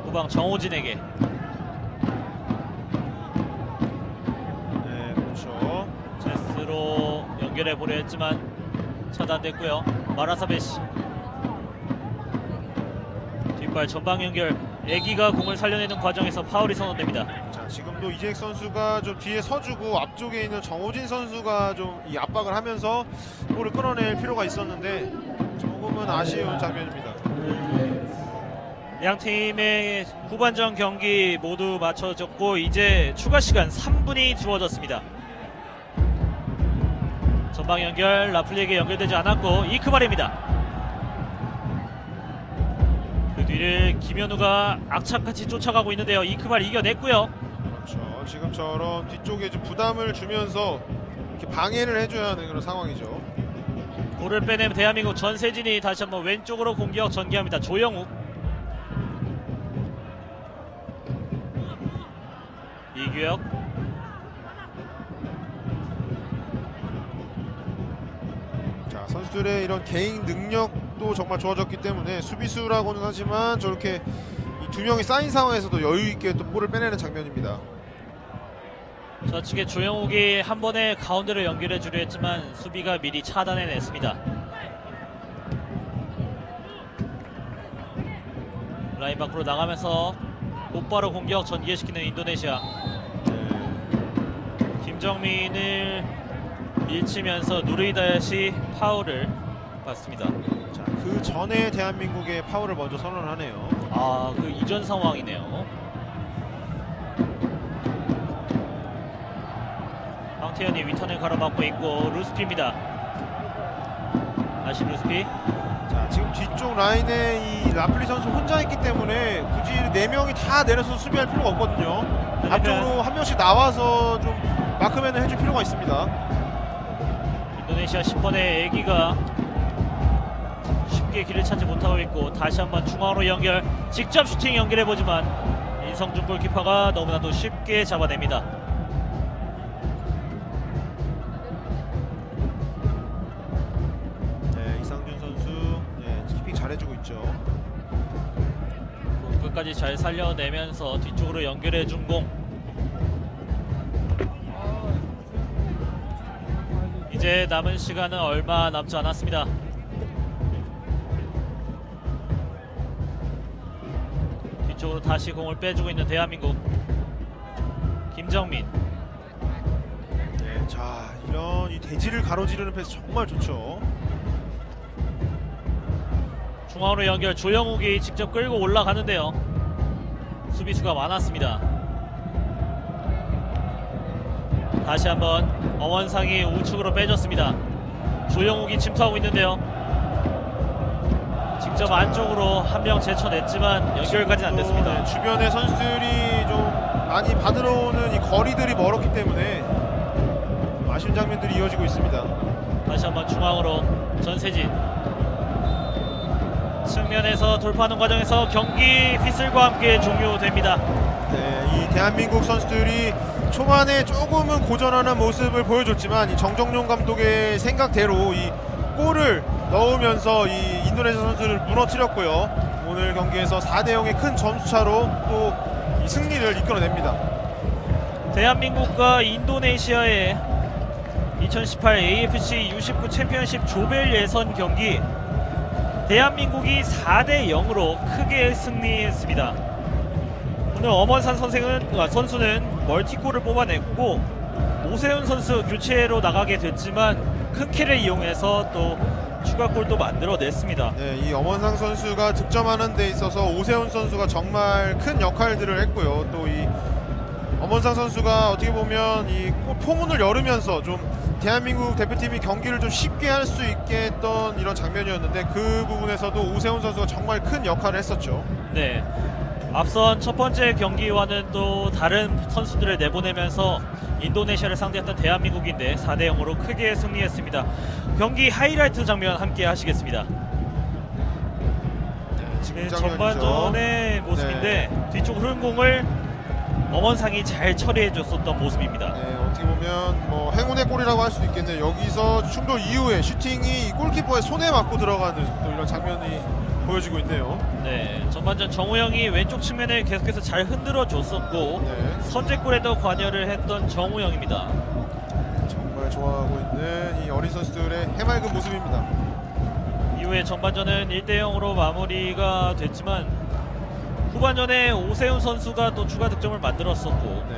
후방 정호진에게. 네, 그렇죠. 제스로 연결해 보려 했지만 차단됐고요. 마라사베시 뒷발 전방 연결. 애기가 공을 살려내는 과정에서 파울이 선언됩니다. 자, 지금도 이재익 선수가 좀 뒤에 서주고 앞쪽에 있는 정호진 선수가 좀 이 압박을 하면서 볼을 끌어낼 필요가 있었는데 조금은 아쉬운 장면입니다. 양 팀의 후반전 경기 모두 마쳐졌고 이제 추가 시간 3분이 주어졌습니다. 전방 연결 라플리에게 연결되지 않았고 이크발입니다. 그 뒤를 김현우가 악착같이 쫓아가고 있는데요. 이크발 이겨냈고요. 그렇죠. 지금처럼 뒤쪽에 좀 부담을 주면서 이렇게 방해를 해줘야 하는 그런 상황이죠. 볼을 빼내면 대한민국 전세진이 다시 한번 왼쪽으로 공격 전개합니다. 조영욱. 이규혁. 자, 선수들의 이런 개인 능력도 정말 좋아졌기 때문에 수비수라고는 하지만 저렇게 이 두 명이 쌓인 상황에서도 여유 있게 또 볼을 빼내는 장면입니다. 좌측에 조영욱이 한 번에 가운데로 연결해 주려 했지만 수비가 미리 차단해냈습니다. 라인 밖으로 나가면서 곧바로 공격 전개시키는 인도네시아. 김정민을 밀치면서 누르이다시 파울을 받습니다. 자, 그 전에 대한민국의 파울을 먼저 선언하네요. 아, 그 이전 상황이네요. 황태현이 위턴을 가로막고 있고 루스피입니다. 다시 루스피. 자, 지금 뒤쪽 라인에 이 라플리 선수 혼자 있기 때문에 굳이 4명이 다 내려서 수비할 필요가 없거든요. 앞쪽으로 한 명씩 나와서 좀 마크맨을 해줄 필요가 있습니다. 인도네시아 10번의 애기가 쉽게 길을 찾지 못하고 있고 다시 한번 중앙으로 연결, 직접 슈팅 연결해보지만 인성준 골키퍼가 너무나도 쉽게 잡아냅니다. 네, 이상준 선수 키핑 잘해주고 있죠. 공 끝까지 잘 살려내면서 뒤쪽으로 연결해준 공. 이제 남은 시간은 얼마 남지 않았습니다. 뒤쪽으로 다시 공을 빼주고 있는 대한민국. 김정민. 네, 자, 이런 이 대지를 가로지르는 패스 정말 좋죠. 중앙으로 연결, 조영욱이 직접 끌고 올라가는데요. 수비수가 많았습니다. 다시 한번 엄원상이 우측으로 빼줬습니다. 조영욱이 침투하고 있는데요. 직접 안쪽으로 한 명 제쳐냈지만 연결까지는 안 됐습니다. 네, 주변의 선수들이 좀 많이 받으러 오는 이 거리들이 멀었기 때문에 아쉬운 장면들이 이어지고 있습니다. 다시 한번 중앙으로 전세진. 측면에서 돌파하는 과정에서 경기 휘슬과 함께 종료됩니다. 네, 이 대한민국 선수들이 초반에 조금은 고전하는 모습을 보여줬지만 이 정정용 감독의 생각대로 이 골을 넣으면서 이 인도네시아 선수를 무너뜨렸고요. 오늘 경기에서 4대0의 큰 점수차로 또 이 승리를 이끌어냅니다. 대한민국과 인도네시아의 2018 AFC U19 챔피언십 조별 예선 경기, 대한민국이 4대0으로 크게 승리했습니다. 오늘 엄원산 선수는 멀티골을 뽑아냈고 오세훈 선수 교체로 나가게 됐지만 큰 키를 이용해서 또 추가골도 만들어냈습니다. 네, 이 엄원상 선수가 득점하는 데 있어서 오세훈 선수가 정말 큰 역할들을 했고요. 또 이 엄원상 선수가 어떻게 보면 이 포문을 열으면서 좀 대한민국 대표팀이 경기를 좀 쉽게 할 수 있게 했던 이런 장면이었는데 그 부분에서도 오세훈 선수가 정말 큰 역할을 했었죠. 네, 앞선 첫 번째 경기와는 또 다른 선수들을 내보내면서 인도네시아를 상대했던 대한민국인데 4대0으로 크게 승리했습니다. 경기 하이라이트 장면 함께 하시겠습니다. 지금 네, 장면이죠. 전반전의 모습인데 뒤쪽 흐른 공을 엄원상이 잘 처리해줬었던 모습입니다. 네, 어떻게 보면 뭐 행운의 골이라고 할 수도 있겠네요. 여기서 충돌 이후에 슈팅이 골키퍼의 손에 맞고 들어가는 또 이런 장면이 보여지고 있네요. 네, 전반전 정우영이 왼쪽 측면을 계속해서 잘 흔들어 줬었고 네, 선제골에도 관여를 했던 정우영입니다. 정말 좋아하고 있는 이 어린 선수들의 해맑은 모습입니다. 이후에 전반전은 1대0으로 마무리가 됐지만 후반전에 오세훈 선수가 또 추가 득점을 만들었었고 네,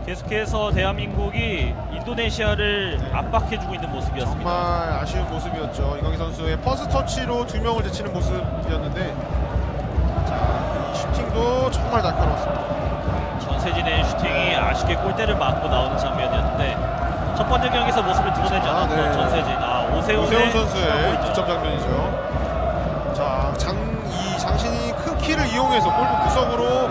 계속해서 대한민국이 인도네시아를 압박해주고 있는 모습이었습니다. 정말 아쉬운 모습이었죠. 이광희 선수의 퍼스트 터치로 2명을 제치는 모습이었는데 자, 이 슈팅도 정말 날카로웠습니다. 전세진의 슈팅이 아쉽게 골대를 맞고 나오는 장면이었는데 첫 번째 경기에서 모습을 드러내지 않았던 네. 전세진, 오세훈 선수의 득점골이죠. 득점 장면이죠. 자, 이 장신이 큰 키를 이용해서 골프 구석으로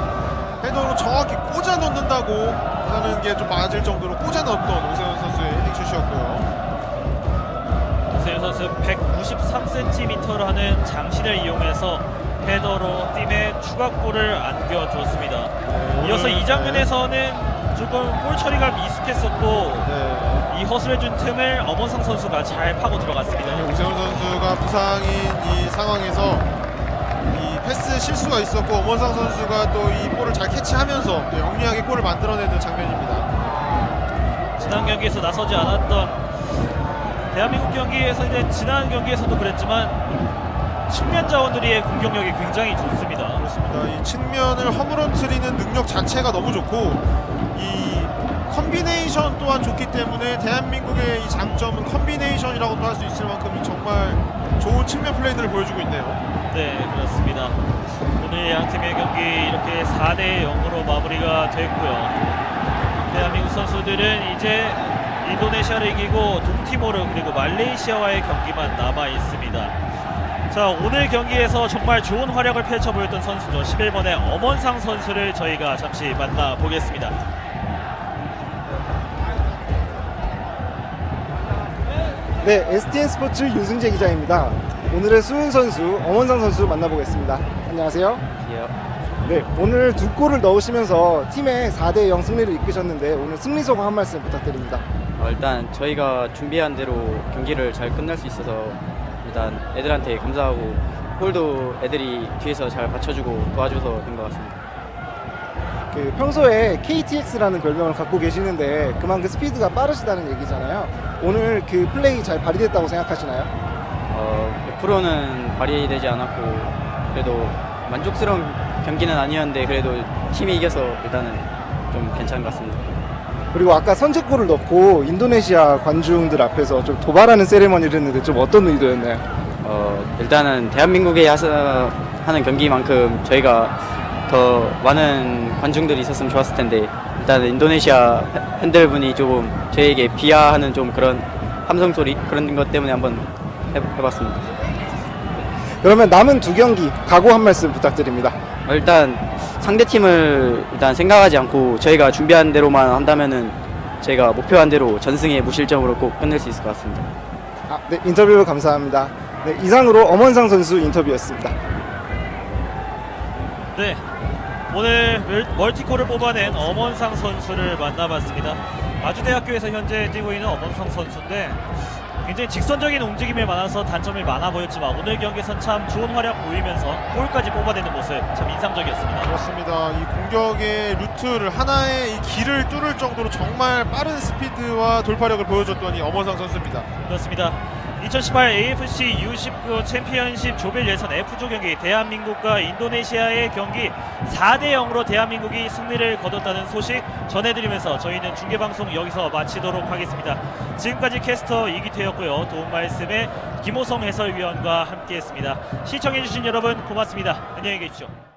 헤더로 정확히 꽂아 넣는다고 하는 게 좀 맞을 정도로 꽂아 넣었던 오세훈 선수의 헤딩 슛이었고요. 오세훈 선수 193cm라는 장신을 이용해서 헤더로 팀에 추가골을 안겨줬습니다. 네, 이어서 오늘, 이 장면에서는 조금 골 처리가 미숙했었고 네, 이 허술해준 틈을 엄원상 선수가 잘 파고 들어갔습니다. 오세훈 선수가 부상인 이 상황에서 이 패스 실수가 있었고 엄원상 선수가 또 이 볼을 잘 캐치하면서 또 영리하게 골을 만들어내는 장면입니다. 지난 경기에서 나서지 않았던 대한민국 경기에서 이제 지난 경기에서도 그랬지만 측면 자원들의 공격력이 굉장히 좋습니다. 그렇습니다. 이 측면을 허물어뜨리는 능력 자체가 너무 좋고 이 컨비네이션 또한 좋기 때문에 대한민국의 이 장점은 컨비네이션이라고도 할 수 있을 만큼 정말 좋은 측면 플레이들을 보여주고 있네요. 네, 그렇습니다. 오늘 양 팀의 경기 이렇게 4대 0으로 마무리가 됐고요. 대한민국 선수들은 이제 인도네시아를 이기고 동티모르 그리고 말레이시아와의 경기만 남아 있습니다. 자, 오늘 경기에서 정말 좋은 활약을 펼쳐 보였던 선수죠. 11번의 엄원상 선수를 저희가 잠시 만나보겠습니다. 네, STN 스포츠 윤승재 기자입니다. 오늘의 수훈 선수, 엄원상 선수 만나보겠습니다. 안녕하세요. 네, 오늘 2골을 넣으시면서 팀의 4대0 승리를 이끄셨는데 오늘 승리 소감 한 말씀 부탁드립니다. 일단 저희가 준비한 대로 경기를 잘 끝날 수 있어서 일단 애들한테 감사하고 골도 애들이 뒤에서 잘 받쳐주고 도와줘서 된 것 같습니다. 그 평소에 KTX라는 별명을 갖고 계시는데 그만큼 스피드가 빠르시다는 얘기잖아요. 오늘 그 플레이 잘 발휘됐다고 생각하시나요? 100%는 발휘되지 않았고 그래도 만족스러운 경기는 아니었는데 그래도 팀이 이겨서 일단은 좀 괜찮은 것 같습니다. 그리고 아까 선제골을 넣고 인도네시아 관중들 앞에서 좀 도발하는 세레머니를 했는데 좀 어떤 의도였나요? 일단은 대한민국에 하는 경기만큼 저희가 더 많은 관중들이 있었으면 좋았을 텐데 일단 인도네시아 팬들분이 조금 저희에게 비하하는 좀 그런 함성 소리 그런 것 때문에 한번 해봤습니다. 그러면 남은 2경기 각오 한 말씀 부탁드립니다. 일단 상대 팀을 일단 생각하지 않고 저희가 준비한 대로만 한다면은 저희가 목표한 대로 전승에 무실점으로 꼭 끝낼 수 있을 것 같습니다. 네, 인터뷰 감사합니다. 네, 이상으로 엄원상 선수 인터뷰였습니다. 네, 오늘 멀티골을 뽑아낸 엄원상 선수를 만나봤습니다. 아주대학교에서 현재 뛰고 있는 엄원상 선수인데 굉장히 직선적인 움직임이 많아서 단점이 많아 보였지만 오늘 경기에선 참 좋은 활약 보이면서 골까지 뽑아내는 모습 참 인상적이었습니다. 그렇습니다. 이 공격의 루트를 하나의 이 길을 뚫을 정도로 정말 빠른 스피드와 돌파력을 보여줬던 이 엄원상 선수입니다. 그렇습니다. 2018 AFC U19 챔피언십 조별 예선 F조 경기 대한민국과 인도네시아의 경기 4대 0으로 대한민국이 승리를 거뒀다는 소식 전해드리면서 저희는 중계방송 여기서 마치도록 하겠습니다. 지금까지 캐스터 이기태였고요. 도움 말씀에 김호성 해설위원과 함께했습니다. 시청해주신 여러분 고맙습니다. 안녕히 계십시오.